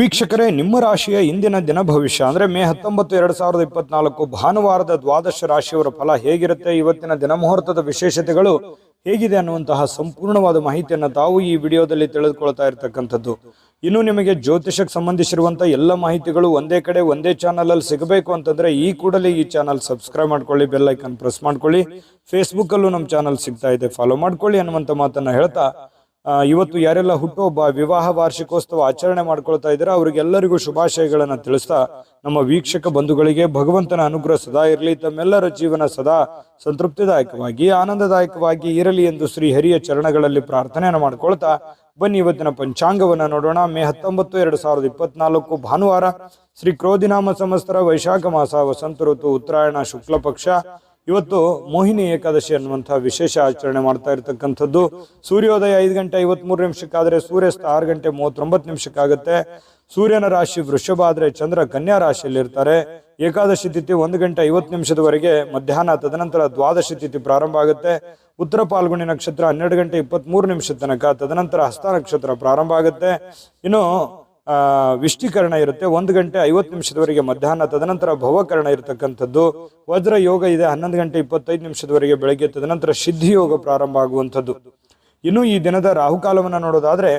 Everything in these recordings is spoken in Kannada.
ವೀಕ್ಷಕರೇ, ನಿಮ್ಮ ರಾಶಿಯ ಇಂದಿನ ದಿನ ಭವಿಷ್ಯ ಅಂದರೆ ಮೇ 19, 2024 ಭಾನುವಾರದ ದ್ವಾದಶ ರಾಶಿಯವರ ಫಲ ಹೇಗಿರುತ್ತೆ, ಇವತ್ತಿನ ದಿನ ಮುಹೂರ್ತದ ವಿಶೇಷತೆಗಳು ಹೇಗಿದೆ ಅನ್ನುವಂತಹ ಸಂಪೂರ್ಣವಾದ ಮಾಹಿತಿಯನ್ನು ತಾವು ಈ ವಿಡಿಯೋದಲ್ಲಿ ತಿಳಿದುಕೊಳ್ತಾ ಇರತಕ್ಕಂಥದ್ದು. ಇನ್ನು ನಿಮಗೆ ಜ್ಯೋತಿಷಕ್ಕೆ ಸಂಬಂಧಿಸಿರುವಂಥ ಎಲ್ಲ ಮಾಹಿತಿಗಳು ಒಂದೇ ಕಡೆ ಒಂದೇ ಚಾನಲಲ್ಲಿ ಸಿಗಬೇಕು ಅಂತಂದರೆ ಈ ಕೂಡಲೇ ಈ ಚಾನಲ್ ಸಬ್ಸ್ಕ್ರೈಬ್ ಮಾಡ್ಕೊಳ್ಳಿ, ಬೆಲ್ ಐಕಾನ್ ಪ್ರೆಸ್ ಮಾಡ್ಕೊಳ್ಳಿ. ಫೇಸ್ಬುಕ್ಕಲ್ಲೂ ನಮ್ಮ ಚಾನಲ್ ಸಿಗ್ತಾ ಇದೆ, ಫಾಲೋ ಮಾಡ್ಕೊಳ್ಳಿ ಅನ್ನುವಂಥ ಮಾತನ್ನು ಹೇಳ್ತಾ, ಇವತ್ತು ಯಾರೆಲ್ಲ ಹುಟ್ಟುಹಬ್ಬ, ವಿವಾಹ ವಾರ್ಷಿಕೋತ್ಸವ ಆಚರಣೆ ಮಾಡ್ಕೊಳ್ತಾ ಇದ್ದಾರೆ ಅವರಿಗೆಲ್ಲರಿಗೂ ಶುಭಾಶಯಗಳನ್ನು ತಿಳಿಸ್ತಾ, ನಮ್ಮ ವೀಕ್ಷಕ ಬಂಧುಗಳಿಗೆ ಭಗವಂತನ ಅನುಗ್ರಹ ಸದಾ ಇರಲಿ, ತಮ್ಮೆಲ್ಲರ ಜೀವನ ಸದಾ ಸಂತೃಪ್ತಿದಾಯಕವಾಗಿ ಆನಂದದಾಯಕವಾಗಿ ಇರಲಿ ಎಂದು ಶ್ರೀ ಹರಿಯ ಚರಣಗಳಲ್ಲಿ ಪ್ರಾರ್ಥನೆಯನ್ನು ಮಾಡ್ಕೊಳ್ತಾ ಬನ್ನಿ ಇವತ್ತಿನ ಪಂಚಾಂಗವನ್ನು ನೋಡೋಣ. ಮೇ 19, 2024 ಭಾನುವಾರ, ಶ್ರೀ ಕ್ರೋಧಿನಾಮ ಸಂವತ್ಸರ, ವೈಶಾಖ ಮಾಸ, ವಸಂತ ಋತು, ಉತ್ತರಾಯಣ, ಶುಕ್ಲ ಪಕ್ಷ. ಇವತ್ತು ಮೋಹಿನಿ ಏಕಾದಶಿ ಅನ್ನುವಂತಹ ವಿಶೇಷ ಆಚರಣೆ ಮಾಡ್ತಾ ಇರತಕ್ಕಂಥದ್ದು. ಸೂರ್ಯೋದಯ 5 ಗಂಟೆ 53 ನಿಮಿಷಕ್ಕಾದರೆ ಸೂರ್ಯಾಸ್ತ 6 ಗಂಟೆ 39 ನಿಮಿಷಕ್ಕಾಗುತ್ತೆ. ಸೂರ್ಯನ ರಾಶಿ ವೃಷಭ ಆದರೆ ಚಂದ್ರ ಕನ್ಯಾ ರಾಶಿಯಲ್ಲಿ ಇರ್ತಾರೆ. ಏಕಾದಶಿ ತಿಥಿ 1 ಗಂಟೆ 50 ನಿಮಿಷದವರೆಗೆ ಮಧ್ಯಾಹ್ನ, ತದನಂತರ ದ್ವಾದಶಿ ತಿಥಿ ಪ್ರಾರಂಭ ಆಗುತ್ತೆ. ಉತ್ತರ ಪಾಲ್ಗುಣಿ ನಕ್ಷತ್ರ 12 ಗಂಟೆ 23 ನಿಮಿಷದ ತನಕ, ತದನಂತರ ಹಸ್ತ ನಕ್ಷತ್ರ ಪ್ರಾರಂಭ ಆಗುತ್ತೆ. ಇನ್ನು ವಿಷ್ಟಿಕರಣ ಇರುತ್ತೆ 1 ಗಂಟೆ 50 ನಿಮಿಷದವರೆಗೆ ಮಧ್ಯಾಹ್ನ, ತದನಂತರ ಭವಕರಣ ಇರತಕ್ಕಂಥದ್ದು. ವಜ್ರ ಯೋಗ ಇದೆ 11 ಗಂಟೆ 25 ನಿಮಿಷದವರೆಗೆ ಬೆಳಗ್ಗೆ, ತದನಂತರ ಸಿದ್ಧಿ ಯೋಗ ಪ್ರಾರಂಭ ಆಗುವಂಥದ್ದು. ಇನ್ನು ಈ ದಿನದ ರಾಹುಕಾಲವನ್ನು ನೋಡೋದಾದ್ರೆ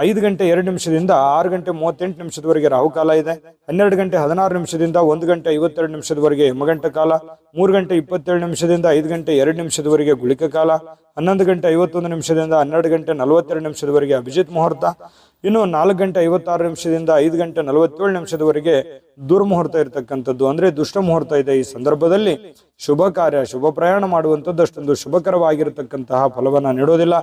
5 ಗಂಟೆ 2 ನಿಮಿಷದಿಂದ 6 ಗಂಟೆ 38 ನಿಮಿಷದವರೆಗೆ ರಾಹುಕಾಲ ಇದೆ. 12 ಗಂಟೆ 16 ನಿಮಿಷದಿಂದ 1 ಗಂಟೆ 52 ನಿಮಿಷದವರೆಗೆ ಯಮಗಂಟ ಕಾಲ. 3 ಗಂಟೆ 27 ನಿಮಿಷದಿಂದ 5 ಗಂಟೆ 2 ನಿಮಿಷದವರೆಗೆ ಗುಳಿಕ ಕಾಲ. 11 ಗಂಟೆ 51 ನಿಮಿಷದಿಂದ 12 ಗಂಟೆ 42 ನಿಮಿಷದವರೆಗೆ ಅಭಿಜಿತ್ ಮುಹೂರ್ತ. ಇನ್ನು 4 ಗಂಟೆ 56 ನಿಮಿಷದಿಂದ 5 ಗಂಟೆ 47 ನಿಮಿಷದವರೆಗೆ ದುರ್ಮುಹೂರ್ತ ಇರತಕ್ಕಂಥದ್ದು, ಅಂದ್ರೆ ದುಷ್ಟ ಮುಹೂರ್ತ ಇದೆ. ಈ ಸಂದರ್ಭದಲ್ಲಿ ಶುಭ ಕಾರ್ಯ, ಶುಭ ಪ್ರಯಾಣ ಮಾಡುವಂಥದ್ದು ಅಷ್ಟೊಂದು ಶುಭಕರವಾಗಿರತಕ್ಕಂತಹ ಫಲವನ್ನ ನೀಡೋದಿಲ್ಲ.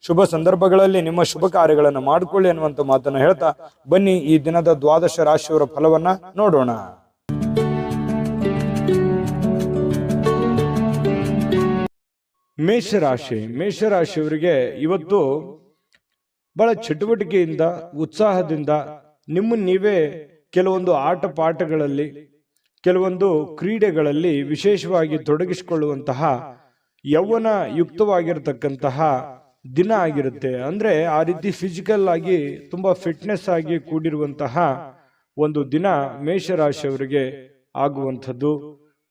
ಶುಭ ಸಂದರ್ಭಗಳಲ್ಲಿ ನಿಮ್ಮ ಶುಭ ಕಾರ್ಯಗಳನ್ನು ಮಾಡಿಕೊಳ್ಳಿ ಅನ್ನುವಂಥ ಮಾತನ್ನು ಹೇಳ್ತಾ ಬನ್ನಿ ಈ ದಿನದ ದ್ವಾದಶ ರಾಶಿಯವರ ಫಲವನ್ನ ನೋಡೋಣ. ಮೇಷರಾಶಿಯವರಿಗೆ ಇವತ್ತು ಬಹಳ ಚಟುವಟಿಕೆಯಿಂದ, ಉತ್ಸಾಹದಿಂದ ನಿಮ್ಮನ್ನು ನೀವೇ ಕೆಲವೊಂದು ಆಟ ಪಾಠಗಳಲ್ಲಿ, ಕೆಲವೊಂದು ಕ್ರೀಡೆಗಳಲ್ಲಿ ವಿಶೇಷವಾಗಿ ತೊಡಗಿಸಿಕೊಳ್ಳುವಂತಹ ಯೌವನ ಯುಕ್ತವಾಗಿರತಕ್ಕಂತಹ ದಿನ ಆಗಿರುತ್ತೆ. ಅಂದ್ರೆ ಆ ರೀತಿ ಫಿಸಿಕಲ್ ಆಗಿ ತುಂಬಾ ಫಿಟ್ನೆಸ್ ಆಗಿ ಕೂಡಿರುವಂತಹ ಒಂದು ದಿನ ಮೇಷರಾಶಿಯವರಿಗೆ ಆಗುವಂಥದ್ದು.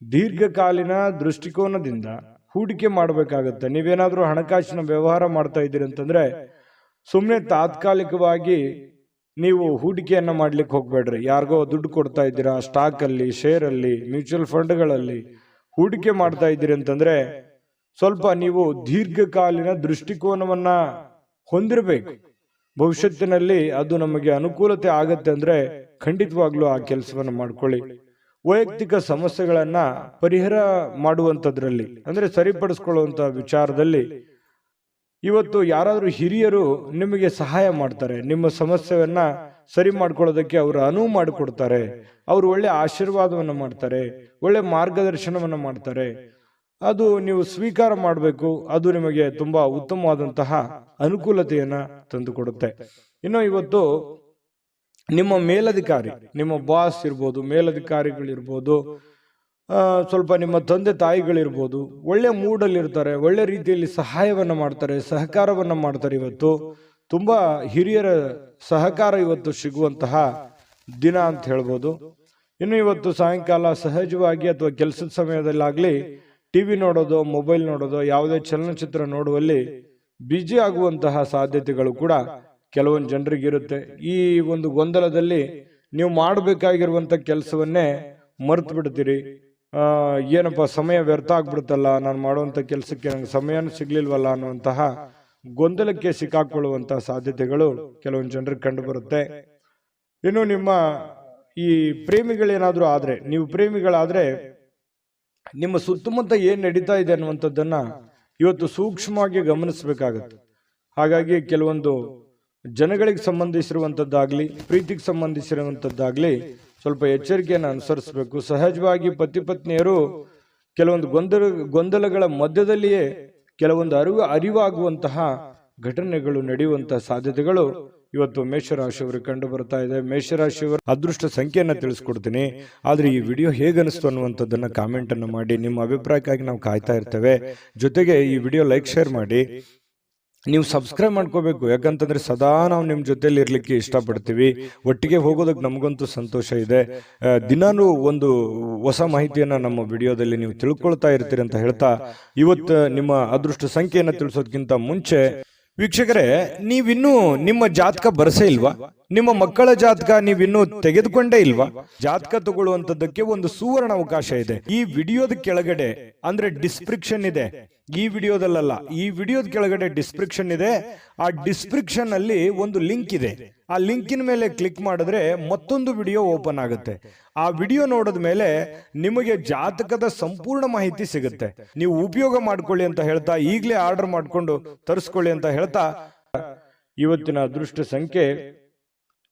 ದೀರ್ಘಕಾಲೀನ ದೃಷ್ಟಿಕೋನದಿಂದ ಹೂಡಿಕೆ ಮಾಡಬೇಕಾಗತ್ತೆ. ನೀವೇನಾದ್ರೂ ಹಣಕಾಸಿನ ವ್ಯವಹಾರ ಮಾಡ್ತಾ ಇದ್ದೀರಿ ಅಂತಂದ್ರೆ ಸುಮ್ಮನೆ ತಾತ್ಕಾಲಿಕವಾಗಿ ನೀವು ಹೂಡಿಕೆಯನ್ನ ಮಾಡ್ಲಿಕ್ಕೆ ಹೋಗ್ಬೇಡ್ರಿ. ಯಾರಿಗೋ ದುಡ್ಡು ಕೊಡ್ತಾ ಇದ್ದೀರಾ, ಸ್ಟಾಕ್ ಅಲ್ಲಿ, ಶೇರ್ ಅಲ್ಲಿ, ಮ್ಯೂಚುವಲ್ ಫಂಡ್ಗಳಲ್ಲಿ ಹೂಡಿಕೆ ಮಾಡ್ತಾ ಇದ್ದೀರಿ ಅಂತಂದ್ರೆ ಸ್ವಲ್ಪ ನೀವು ದೀರ್ಘಕಾಲೀನ ದೃಷ್ಟಿಕೋನವನ್ನ ಹೊಂದಿರಬೇಕು. ಭವಿಷ್ಯತ್ತಿನಲ್ಲಿ ಅದು ನಮಗೆ ಅನುಕೂಲತೆ ಆಗತ್ತೆ ಅಂದ್ರೆ ಖಂಡಿತವಾಗ್ಲೂ ಆ ಕೆಲಸವನ್ನ ಮಾಡ್ಕೊಳ್ಳಿ. ವೈಯಕ್ತಿಕ ಸಮಸ್ಯೆಗಳನ್ನ ಪರಿಹಾರ ಮಾಡುವಂಥದ್ರಲ್ಲಿ, ಅಂದ್ರೆ ಸರಿಪಡಿಸ್ಕೊಳ್ಳುವಂತ ವಿಚಾರದಲ್ಲಿ ಇವತ್ತು ಯಾರಾದ್ರೂ ಹಿರಿಯರು ನಿಮಗೆ ಸಹಾಯ ಮಾಡ್ತಾರೆ. ನಿಮ್ಮ ಸಮಸ್ಯೆಯನ್ನ ಸರಿ ಮಾಡ್ಕೊಳ್ಳೋದಕ್ಕೆ ಅವರು ಅನುವು ಮಾಡಿಕೊಡ್ತಾರೆ. ಅವರು ಒಳ್ಳೆ ಆಶೀರ್ವಾದವನ್ನ ಮಾಡ್ತಾರೆ, ಒಳ್ಳೆ ಮಾರ್ಗದರ್ಶನವನ್ನ ಮಾಡ್ತಾರೆ. ಅದು ನೀವು ಸ್ವೀಕಾರ ಮಾಡಬೇಕು. ಅದು ನಿಮಗೆ ತುಂಬಾ ಉತ್ತಮವಾದಂತಹ ಅನುಕೂಲತೆಯನ್ನ ತಂದುಕೊಡುತ್ತೆ. ಇನ್ನು ಇವತ್ತು ನಿಮ್ಮ ಮೇಲಧಿಕಾರಿ, ನಿಮ್ಮ ಬಾಸ್ ಇರ್ಬೋದು, ಮೇಲಧಿಕಾರಿಗಳಿರ್ಬೋದು, ಸ್ವಲ್ಪ ನಿಮ್ಮ ತಂದೆ ತಾಯಿಗಳಿರ್ಬೋದು, ಒಳ್ಳೆ ಮೂಡಲ್ಲಿ ಇರ್ತಾರೆ, ಒಳ್ಳೆ ರೀತಿಯಲ್ಲಿ ಸಹಾಯವನ್ನ ಮಾಡ್ತಾರೆ, ಸಹಕಾರವನ್ನ ಮಾಡ್ತಾರೆ. ಇವತ್ತು ತುಂಬಾ ಹಿರಿಯರ ಸಹಕಾರ ಇವತ್ತು ಸಿಗುವಂತಹ ದಿನ ಅಂತ ಹೇಳ್ಬೋದು. ಇನ್ನು ಇವತ್ತು ಸಾಯಂಕಾಲ ಸಹಜವಾಗಿ ಅಥವಾ ಕೆಲಸದ ಸಮಯದಲ್ಲಾಗ್ಲಿ ಟಿವಿ ನೋಡೋದು, ಮೊಬೈಲ್ ನೋಡೋದು, ಯಾವುದೇ ಚಲನಚಿತ್ರ ನೋಡುವಲ್ಲಿ ಬ್ಯುಸಿ ಆಗುವಂತಹ ಸಾಧ್ಯತೆಗಳು ಕೂಡ ಕೆಲವೊಂದು ಜನರಿಗೆ ಇರುತ್ತೆ. ಈ ಒಂದು ಗೊಂದಲದಲ್ಲಿ ನೀವು ಮಾಡಬೇಕಾಗಿರುವಂತ ಕೆಲಸವನ್ನೇ ಮರ್ತು ಬಿಡ್ತೀರಿ. ಏನಪ್ಪ ಸಮಯ ವ್ಯರ್ಥ ಆಗ್ಬಿಡುತ್ತಲ್ಲ, ನಾನು ಮಾಡುವಂತ ಕೆಲಸಕ್ಕೆ ನಂಗೆ ಸಮಯನೂ ಸಿಗ್ಲಿಲ್ವಲ್ಲ ಅನ್ನುವಂತಹ ಗೊಂದಲಕ್ಕೆ ಸಿಕ್ಕಾಕೊಳ್ಳುವಂತಹ ಸಾಧ್ಯತೆಗಳು ಕೆಲವೊಂದು ಜನರಿಗೆ ಕಂಡು ಬರುತ್ತೆ. ಇನ್ನು ನಿಮ್ಮ ಈ ಪ್ರೇಮಿಗಳೇನಾದ್ರೂ ಆದ್ರೆ, ನೀವು ಪ್ರೇಮಿಗಳಾದ್ರೆ ನಿಮ್ಮ ಸುತ್ತಮುತ್ತ ಏನ್ ನಡೀತಾ ಇದೆ ಅನ್ನುವಂಥದ್ದನ್ನ ಇವತ್ತು ಸೂಕ್ಷ್ಮವಾಗಿ ಗಮನಿಸಬೇಕಾಗತ್ತೆ. ಹಾಗಾಗಿ ಕೆಲವೊಂದು ಜನಗಳಿಗೆ ಸಂಬಂಧಿಸಿರುವಂತದ್ದಾಗ್ಲಿ, ಪ್ರೀತಿಗೆ ಸಂಬಂಧಿಸಿರುವಂತದ್ದಾಗ್ಲಿ ಸ್ವಲ್ಪ ಎಚ್ಚರಿಕೆಯನ್ನು ಅನುಸರಿಸಬೇಕು. ಸಹಜವಾಗಿ ಪತಿ ಪತ್ನಿಯರು ಕೆಲವೊಂದು ಗೊಂದಲಗಳ ಮಧ್ಯದಲ್ಲಿಯೇ ಕೆಲವೊಂದು ಅರಿವಾಗುವಂತಹ ಘಟನೆಗಳು ನಡೆಯುವಂತಹ ಸಾಧ್ಯತೆಗಳು ಇವತ್ತು ಮೇಷರಾಶಿಯವರಿಗೆ ಕಂಡು ಬರ್ತಾ ಇದೆ. ಮೇಷರಾಶಿಯವರ ಅದೃಷ್ಟ ಸಂಖ್ಯೆಯನ್ನು ತಿಳಿಸ್ಕೊಡ್ತೀನಿ. ಆದ್ರೆ ಈ ವಿಡಿಯೋ ಹೇಗನಿಸ್ತು ಅನ್ನುವಂಥದ್ದನ್ನ ಕಾಮೆಂಟ್ ಅನ್ನು ಮಾಡಿ. ನಿಮ್ಮ ಅಭಿಪ್ರಾಯಕ್ಕಾಗಿ ನಾವು ಕಾಯ್ತಾ ಇರ್ತೇವೆ. ಜೊತೆಗೆ ಈ ವಿಡಿಯೋ ಲೈಕ್, ಶೇರ್ ಮಾಡಿ. ನೀವು ಸಬ್ಸ್ಕ್ರೈಬ್ ಮಾಡ್ಕೋಬೇಕು. ಯಾಕಂತಂದ್ರೆ ಸದಾ ನಾವು ನಿಮ್ಮ ಜೊತೆಲಿ ಇರ್ಲಿಕ್ಕೆ ಇಷ್ಟಪಡ್ತೀವಿ. ಒಟ್ಟಿಗೆ ಹೋಗೋದಕ್ಕೆ ನಮಗಂತೂ ಸಂತೋಷ ಇದೆ. ದಿನಾನೂ ಒಂದು ಹೊಸ ಮಾಹಿತಿಯನ್ನ ನಮ್ಮ ವಿಡಿಯೋದಲ್ಲಿ ನೀವು ತಿಳ್ಕೊಳ್ತಾ ಇರ್ತೀರಿ ಅಂತ ಹೇಳ್ತಾ, ಇವತ್ತು ನಿಮ್ಮ ಅದೃಷ್ಟ ಸಂಖ್ಯೆಯನ್ನು ತಿಳಿಸೋದಕ್ಕಿಂತ ಮುಂಚೆ ವೀಕ್ಷಕರೇ, ನೀವಿನ್ನೂ ನಿಮ್ಮ ಜಾತಕ ಬರಸೇ ಇಲ್ವಾ? ನಿಮ್ಮ ಮಕ್ಕಳ ಜಾತಕ ನೀವಿನ್ನೂ ತೆಗೆದುಕೊಂಡೇ ಇಲ್ವಾ? ಜಾತಕ ತಗೊಳ್ಳುವಂತದ್ದಕ್ಕೆ ಒಂದು ಸುವರ್ಣ ಅವಕಾಶ ಇದೆ. ಈ ವಿಡಿಯೋದ ಕೆಳಗಡೆ ಅಂದ್ರೆ ಡಿಸ್ಕ್ರಿಪ್ಷನ್ ಇದೆ. ಈ ವಿಡಿಯೋದಲ್ಲ, ಈ ವಿಡಿಯೋದ ಕೆಳಗಡೆ ಡಿಸ್ಕ್ರಿಪ್ಷನ್ ಇದೆ. ಆ ಡಿಸ್ಕ್ರಿಪ್ಷನ್ ಅಲ್ಲಿ ಒಂದು ಲಿಂಕ್ ಇದೆ. ಆ ಲಿಂಕಿನ ಮೇಲೆ ಕ್ಲಿಕ್ ಮಾಡಿದ್ರೆ ಮತ್ತೊಂದು ವಿಡಿಯೋ ಓಪನ್ ಆಗುತ್ತೆ. ಆ ವಿಡಿಯೋ ನೋಡಿದ ಮೇಲೆ ನಿಮಗೆ ಜಾತಕದ ಸಂಪೂರ್ಣ ಮಾಹಿತಿ ಸಿಗುತ್ತೆ. ನೀವು ಉಪಯೋಗ ಮಾಡ್ಕೊಳ್ಳಿ ಅಂತ ಹೇಳ್ತಾ, ಈಗಲೇ ಆರ್ಡರ್ ಮಾಡ್ಕೊಂಡು ತರಿಸ್ಕೊಳ್ಳಿ ಅಂತ ಹೇಳ್ತಾ, ಇವತ್ತಿನ ಅದೃಷ್ಟ ಸಂಖ್ಯೆ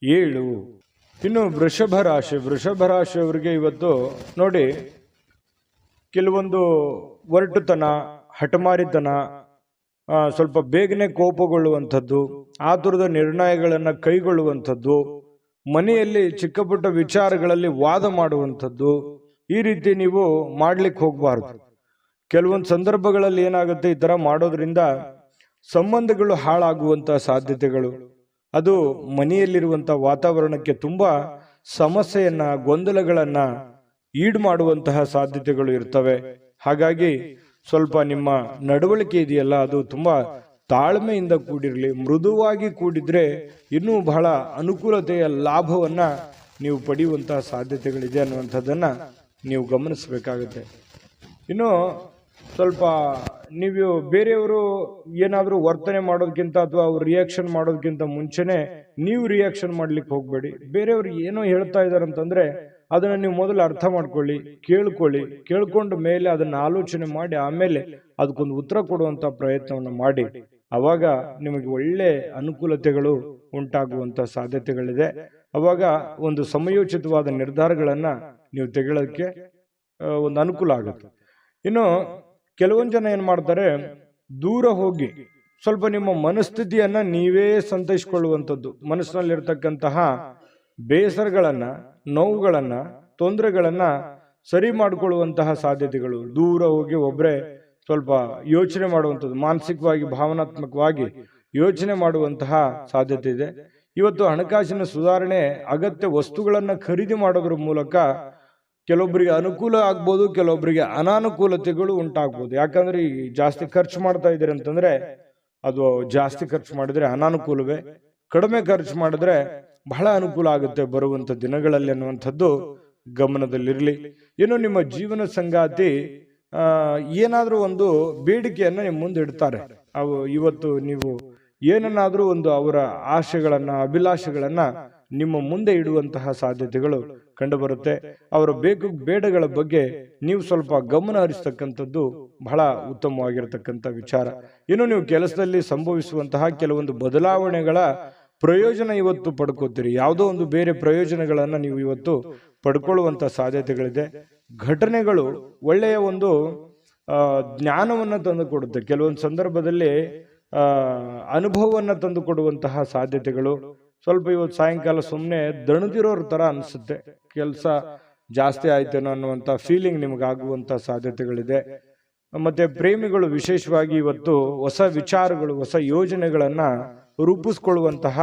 7. ಇನ್ನು ವೃಷಭ ರಾಶಿಯವರಿಗೆ ಇವತ್ತು ನೋಡಿ, ಕೆಲವೊಂದು ಒರಟುತನ, ಹಠಮಾರಿತನ, ಸ್ವಲ್ಪ ಬೇಗನೆ ಕೋಪಗೊಳ್ಳುವಂಥದ್ದು, ಆತುರದ ನಿರ್ಣಯಗಳನ್ನು ಕೈಗೊಳ್ಳುವಂಥದ್ದು, ಮನೆಯಲ್ಲಿ ಚಿಕ್ಕ ಪುಟ್ಟ ವಿಚಾರಗಳಲ್ಲಿ ವಾದ ಮಾಡುವಂಥದ್ದು, ಈ ರೀತಿ ನೀವು ಮಾಡ್ಲಿಕ್ಕೆ ಹೋಗಬಾರ್ದು. ಕೆಲವೊಂದು ಸಂದರ್ಭಗಳಲ್ಲಿ ಏನಾಗುತ್ತೆ, ಈ ತರ ಮಾಡೋದ್ರಿಂದ ಸಂಬಂಧಗಳು ಹಾಳಾಗುವಂತಹ ಸಾಧ್ಯತೆಗಳು, ಅದು ಮನೆಯಲ್ಲಿರುವಂತಹ ವಾತಾವರಣಕ್ಕೆ ತುಂಬಾ ಸಮಸ್ಯೆಯನ್ನ, ಗೊಂದಲಗಳನ್ನ ಈಡು ಮಾಡುವಂತಹ ಸಾಧ್ಯತೆಗಳು ಇರ್ತವೆ. ಹಾಗಾಗಿ ಸ್ವಲ್ಪ ನಿಮ್ಮ ನಡವಳಿಕೆ ಇದೆಯಲ್ಲ, ಅದು ತುಂಬಾ ತಾಳ್ಮೆಯಿಂದ ಕೂಡಿರಲಿ. ಮೃದುವಾಗಿ ಕೂಡಿದ್ರೆ ಇನ್ನೂ ಬಹಳ ಅನುಕೂಲತೆಯ ಲಾಭವನ್ನ ನೀವು ಪಡೆಯುವಂತಹ ಸಾಧ್ಯತೆಗಳಿದೆ ಅನ್ನುವಂಥದ್ದನ್ನ ನೀವು ಗಮನಿಸಬೇಕಾಗುತ್ತೆ. ಇನ್ನು ಸ್ವಲ್ಪ ನೀವು ಬೇರೆಯವರು ಏನಾದರೂ ವರ್ತನೆ ಮಾಡೋದಕ್ಕಿಂತ ಅಥವಾ ಅವ್ರು ರಿಯಾಕ್ಷನ್ ಮಾಡೋದಕ್ಕಿಂತ ಮುಂಚೆನೆ ನೀವು ರಿಯಾಕ್ಷನ್ ಮಾಡ್ಲಿಕ್ಕೆ ಹೋಗ್ಬೇಡಿ. ಬೇರೆಯವ್ರು ಏನೋ ಹೇಳ್ತಾ ಇದಾರೆ ಅಂತಂದ್ರೆ ಅದನ್ನ ನೀವು ಮೊದಲು ಅರ್ಥ ಮಾಡ್ಕೊಳ್ಳಿ, ಕೇಳ್ಕೊಂಡು ಮೇಲೆ ಅದನ್ನ ಆಲೋಚನೆ ಮಾಡಿ ಆಮೇಲೆ ಅದಕ್ಕೊಂದು ಉತ್ತರ ಕೊಡುವಂತ ಪ್ರಯತ್ನವನ್ನು ಮಾಡಿ. ಅವಾಗ ನಿಮಗೆ ಒಳ್ಳೆ ಅನುಕೂಲತೆಗಳು ಉಂಟಾಗುವಂತ ಸಾಧ್ಯತೆಗಳಿದೆ. ಅವಾಗ ಒಂದು ಸಮಯೋಚಿತವಾದ ನಿರ್ಧಾರಗಳನ್ನ ನೀವು ತೆಗೊಳ್ಳೋದಕ್ಕೆ ಒಂದು ಅನುಕೂಲ ಆಗುತ್ತೆ. ಇನ್ನು ಕೆಲವೊಂದು ಜನ ಏನ್ ಮಾಡ್ತಾರೆ, ದೂರ ಹೋಗಿ ಸ್ವಲ್ಪ ನಿಮ್ಮ ಮನಸ್ಥಿತಿಯನ್ನ ನೀವೇ ಸಂತೈಸಿಕೊಳ್ಳುವಂಥದ್ದು, ಮನಸ್ಸಿನಲ್ಲಿರ್ತಕ್ಕಂತಹ ಬೇಸರಗಳನ್ನ, ನೋವುಗಳನ್ನ, ತೊಂದರೆಗಳನ್ನ ಸರಿ ಮಾಡಿಕೊಳ್ಳುವಂತಹ ಸಾಧ್ಯತೆಗಳು. ದೂರ ಹೋಗಿ ಒಬ್ಬರೇ ಸ್ವಲ್ಪ ಯೋಚನೆ ಮಾಡುವಂಥದ್ದು, ಮಾನಸಿಕವಾಗಿ ಭಾವನಾತ್ಮಕವಾಗಿ ಯೋಚನೆ ಮಾಡುವಂತಹ ಸಾಧ್ಯತೆ ಇದೆ. ಇವತ್ತು ಹಣಕಾಸಿನ ಸುಧಾರಣೆ, ಅಗತ್ಯ ವಸ್ತುಗಳನ್ನ ಖರೀದಿ ಮಾಡೋದ್ರ ಮೂಲಕ ಕೆಲವೊಬ್ಬರಿಗೆ ಅನುಕೂಲ ಆಗ್ಬೋದು, ಕೆಲವೊಬ್ಬರಿಗೆ ಅನಾನುಕೂಲತೆಗಳು ಉಂಟಾಗ್ಬೋದು. ಯಾಕಂದ್ರೆ ಈ ಜಾಸ್ತಿ ಖರ್ಚು ಮಾಡ್ತಾ ಇದ್ದೀರಿ ಅಂತಂದ್ರೆ ಅದು ಜಾಸ್ತಿ ಖರ್ಚು ಮಾಡಿದ್ರೆ ಅನಾನುಕೂಲವೇ, ಕಡಿಮೆ ಖರ್ಚು ಮಾಡಿದ್ರೆ ಬಹಳ ಅನುಕೂಲ ಆಗುತ್ತೆ ಬರುವಂತ ದಿನಗಳಲ್ಲಿ ಅನ್ನುವಂಥದ್ದು ಗಮನದಲ್ಲಿರಲಿ. ಇನ್ನು ನಿಮ್ಮ ಜೀವನ ಸಂಗಾತಿ ಏನಾದ್ರೂ ಒಂದು ಬೇಡಿಕೆಯನ್ನ ನಿಮ್ಮ ಮುಂದೆ ಇಡ್ತಾರೆ. ಅವು ಇವತ್ತು ನೀವು ಏನನ್ನಾದ್ರೂ ಒಂದು ಅವರ ಆಶೆಗಳನ್ನ, ಅಭಿಲಾಷೆಗಳನ್ನ ನಿಮ್ಮ ಮುಂದೆ ಇಡುವಂತಹ ಸಾಧ್ಯತೆಗಳು ಕಂಡುಬರುತ್ತೆ. ಅವರ ಬೇಡಗಳ ಬಗ್ಗೆ ನೀವು ಸ್ವಲ್ಪ ಗಮನ ಹರಿಸ್ತಕ್ಕಂಥದ್ದು ಬಹಳ ಉತ್ತಮವಾಗಿರತಕ್ಕಂಥ ವಿಚಾರ. ಇನ್ನು ನೀವು ಕೆಲಸದಲ್ಲಿ ಸಂಭವಿಸುವಂತಹ ಕೆಲವೊಂದು ಬದಲಾವಣೆಗಳ ಪ್ರಯೋಜನ ಇವತ್ತು ಪಡ್ಕೋತೀರಿ. ಯಾವುದೋ ಒಂದು ಬೇರೆ ಪ್ರಯೋಜನಗಳನ್ನ ನೀವು ಇವತ್ತು ಪಡ್ಕೊಳ್ಳುವಂತ ಸಾಧ್ಯತೆಗಳಿದೆ. ಘಟನೆಗಳು ಒಳ್ಳೆಯ ಒಂದು ಜ್ಞಾನವನ್ನ ತಂದು ಕೊಡುತ್ತೆ. ಕೆಲವೊಂದು ಸಂದರ್ಭದಲ್ಲಿ ಅನುಭವವನ್ನ ತಂದು ಕೊಡುವಂತಹ ಸಾಧ್ಯತೆಗಳು. ಸ್ವಲ್ಪ ಇವತ್ತು ಸಾಯಂಕಾಲ ಸುಮ್ಮನೆ ದಣದಿರೋರ ತರ ಅನ್ಸುತ್ತೆ, ಕೆಲಸ ಜಾಸ್ತಿ ಆಯ್ತೇನೋ ಅನ್ನುವಂಥ ಫೀಲಿಂಗ್ ನಿಮಗಾಗುವಂಥ ಸಾಧ್ಯತೆಗಳಿದೆ. ಮತ್ತೆ ಪ್ರೇಮಿಗಳು ವಿಶೇಷವಾಗಿ ಇವತ್ತು ಹೊಸ ವಿಚಾರಗಳು, ಹೊಸ ಯೋಜನೆಗಳನ್ನ ರೂಪಿಸ್ಕೊಳ್ಳುವಂತಹ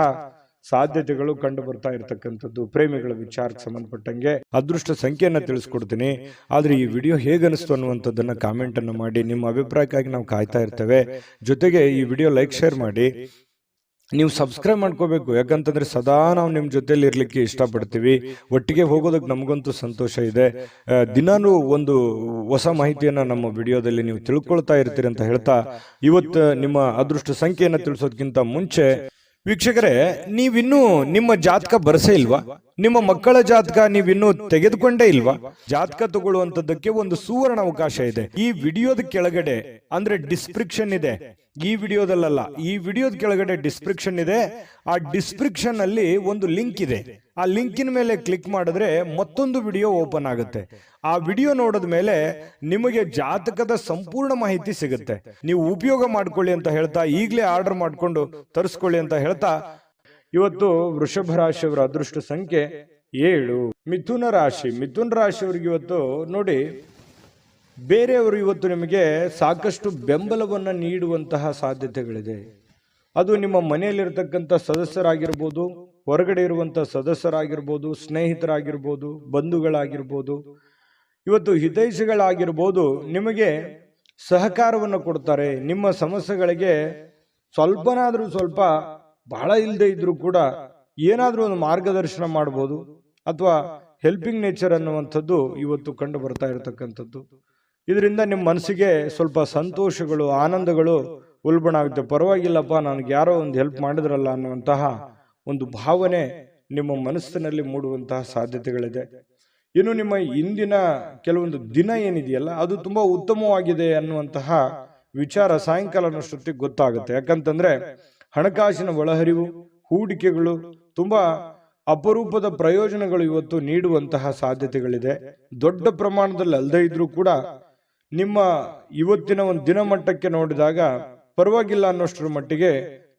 ಸಾಧ್ಯತೆಗಳು ಕಂಡು ಬರ್ತಾ ಇರತಕ್ಕಂಥದ್ದು. ಪ್ರೇಮಿಗಳ ವಿಚಾರಕ್ಕೆ ಸಂಬಂಧಪಟ್ಟಂಗೆ ಅದೃಷ್ಟ ಸಂಖ್ಯೆಯನ್ನ ತಿಳಿಸ್ಕೊಡ್ತೀನಿ. ಆದ್ರೆ ಈ ವಿಡಿಯೋ ಹೇಗನಿಸ್ತು ಅನ್ನುವಂಥದ್ದನ್ನ ಕಾಮೆಂಟ್ ಅನ್ನು ಮಾಡಿ. ನಿಮ್ಮ ಅಭಿಪ್ರಾಯಕ್ಕಾಗಿ ನಾವು ಕಾಯ್ತಾ ಇರ್ತೇವೆ. ಜೊತೆಗೆ ಈ ವಿಡಿಯೋ ಲೈಕ್, ಶೇರ್ ಮಾಡಿ. ನೀವು ಸಬ್ಸ್ಕ್ರೈಬ್ ಮಾಡ್ಕೋಬೇಕು. ಯಾಕಂತಂದ್ರೆ ಸದಾ ನಾವು ನಿಮ್ಮ ಜೊತೆಲಿ ಇರ್ಲಿಕ್ಕೆ ಇಷ್ಟಪಡ್ತೀವಿ. ಒಟ್ಟಿಗೆ ಹೋಗೋದಕ್ಕೆ ನಮಗಂತೂ ಸಂತೋಷ ಇದೆ. ದಿನಾನೂ ಒಂದು ಹೊಸ ಮಾಹಿತಿಯನ್ನ ನಮ್ಮ ವಿಡಿಯೋದಲ್ಲಿ ನೀವು ತಿಳ್ಕೊಳ್ತಾ ಇರ್ತೀರಿ ಅಂತ ಹೇಳ್ತಾ, ಇವತ್ತು ನಿಮ್ಮ ಅದೃಷ್ಟ ಸಂಖ್ಯೆಯನ್ನ ತಿಳಿಸೋದಕ್ಕಿಂತ ಮುಂಚೆ ವೀಕ್ಷಕರೇ, ನೀವಿನ್ನೂ ನಿಮ್ಮ ಜಾತಕ ಬರಸೇ ಇಲ್ವಾ? ನಿಮ್ಮ ಮಕ್ಕಳ ಜಾತಕ ನೀವಿನ್ನೂ ತೆಗೆದುಕೊಂಡೇ ಇಲ್ವಾ? ಜಾತಕ ತಗೊಳ್ಳುವಂತದ್ದಕ್ಕೆ ಒಂದು ಸುವರ್ಣ ಅವಕಾಶ ಇದೆ. ಈ ವಿಡಿಯೋದ ಕೆಳಗಡೆ ಅಂದ್ರೆ ಡಿಸ್ಕ್ರಿಪ್ಷನ್ ಇದೆ. ಈ ವಿಡಿಯೋದಲ್ಲ, ಈ ವಿಡಿಯೋದ ಕೆಳಗಡೆ ಡಿಸ್ಕ್ರಿಪ್ಷನ್ ಇದೆ. ಆ ಡಿಸ್ಕ್ರಿಪ್ಷನ್ ಅಲ್ಲಿ ಒಂದು ಲಿಂಕ್ ಇದೆ. ಆ ಲಿಂಕಿನ ಮೇಲೆ ಕ್ಲಿಕ್ ಮಾಡಿದ್ರೆ ಮತ್ತೊಂದು ವಿಡಿಯೋ ಓಪನ್ ಆಗುತ್ತೆ. ಆ ವಿಡಿಯೋ ನೋಡಿದ ಮೇಲೆ ನಿಮಗೆ ಜಾತಕದ ಸಂಪೂರ್ಣ ಮಾಹಿತಿ ಸಿಗುತ್ತೆ. ನೀವು ಉಪಯೋಗ ಮಾಡ್ಕೊಳ್ಳಿ ಅಂತ ಹೇಳ್ತಾ, ಈಗಲೇ ಆರ್ಡರ್ ಮಾಡ್ಕೊಂಡು ತರಿಸ್ಕೊಳ್ಳಿ ಅಂತ ಹೇಳ್ತಾ, ಇವತ್ತು ವೃಷಭ ರಾಶಿಯವರ ಅದೃಷ್ಟ ಸಂಖ್ಯೆ 7. ಮಿಥುನ ರಾಶಿಯವರಿಗೆ ಇವತ್ತು ನೋಡಿ, ಬೇರೆಯವರು ಇವತ್ತು ನಿಮಗೆ ಸಾಕಷ್ಟು ಬೆಂಬಲವನ್ನು ನೀಡುವಂತಹ ಸಾಧ್ಯತೆಗಳಿದೆ. ಅದು ನಿಮ್ಮ ಮನೆಯಲ್ಲಿರ್ತಕ್ಕಂಥ ಸದಸ್ಯರಾಗಿರ್ಬೋದು, ಹೊರಗಡೆ ಇರುವಂಥ ಸದಸ್ಯರಾಗಿರ್ಬೋದು, ಸ್ನೇಹಿತರಾಗಿರ್ಬೋದು, ಬಂಧುಗಳಾಗಿರ್ಬೋದು, ಇವತ್ತು ಹಿತೈಷಿಗಳಾಗಿರ್ಬೋದು, ನಿಮಗೆ ಸಹಕಾರವನ್ನು ಕೊಡ್ತಾರೆ. ನಿಮ್ಮ ಸಮಸ್ಯೆಗಳಿಗೆ ಸ್ವಲ್ಪನಾದರೂ ಸ್ವಲ್ಪ, ಬಹಳ ಇಲ್ಲದೆ ಇದ್ರೂ ಕೂಡ ಏನಾದರೂ ಒಂದು ಮಾರ್ಗದರ್ಶನ ಮಾಡ್ಬೋದು, ಅಥವಾ ಹೆಲ್ಪಿಂಗ್ ನೇಚರ್ ಅನ್ನುವಂಥದ್ದು ಇವತ್ತು ಕಂಡು ಬರ್ತಾ ಇರತಕ್ಕಂಥದ್ದು. ಇದರಿಂದ ನಿಮ್ಮ ಮನಸ್ಸಿಗೆ ಸ್ವಲ್ಪ ಸಂತೋಷಗಳು, ಆನಂದಗಳು ಉಲ್ಬಣ ಆಗುತ್ತೆ. ಪರವಾಗಿಲ್ಲಪ್ಪ, ನನಗೆ ಯಾರೋ ಒಂದು ಹೆಲ್ಪ್ ಮಾಡಿದ್ರಲ್ಲ ಅನ್ನುವಂತಹ ಒಂದು ಭಾವನೆ ನಿಮ್ಮ ಮನಸ್ಸಿನಲ್ಲಿ ಮೂಡುವಂತಹ ಸಾಧ್ಯತೆಗಳಿದೆ. ಇನ್ನು ನಿಮ್ಮ ಇಂದಿನ ಕೆಲವೊಂದು ದಿನ ಏನಿದೆಯಲ್ಲ, ಅದು ತುಂಬಾ ಉತ್ತಮವಾಗಿದೆ ಅನ್ನುವಂತಹ ವಿಚಾರ ಸಾಯಂಕಾಲನಷ್ಟೊತ್ತಿಗೆ ಗೊತ್ತಾಗುತ್ತೆ. ಯಾಕಂತಂದ್ರೆ ಹಣಕಾಸಿನ ಒಳಹರಿವು, ಹೂಡಿಕೆಗಳು, ತುಂಬಾ ಅಪರೂಪದ ಪ್ರಯೋಜನಗಳು ಇವತ್ತು ನೀಡುವಂತಹ ಸಾಧ್ಯತೆಗಳಿದೆ. ದೊಡ್ಡ ಪ್ರಮಾಣದಲ್ಲಿ ಅಲ್ಲದೆ ಇದ್ರೂ ಕೂಡ ನಿಮ್ಮ ಇವತ್ತಿನ ಒಂದು ದಿನಮಟ್ಟಕ್ಕೆ ನೋಡಿದಾಗ ಪರವಾಗಿಲ್ಲ ಅನ್ನೋಷ್ಟರ ಮಟ್ಟಿಗೆ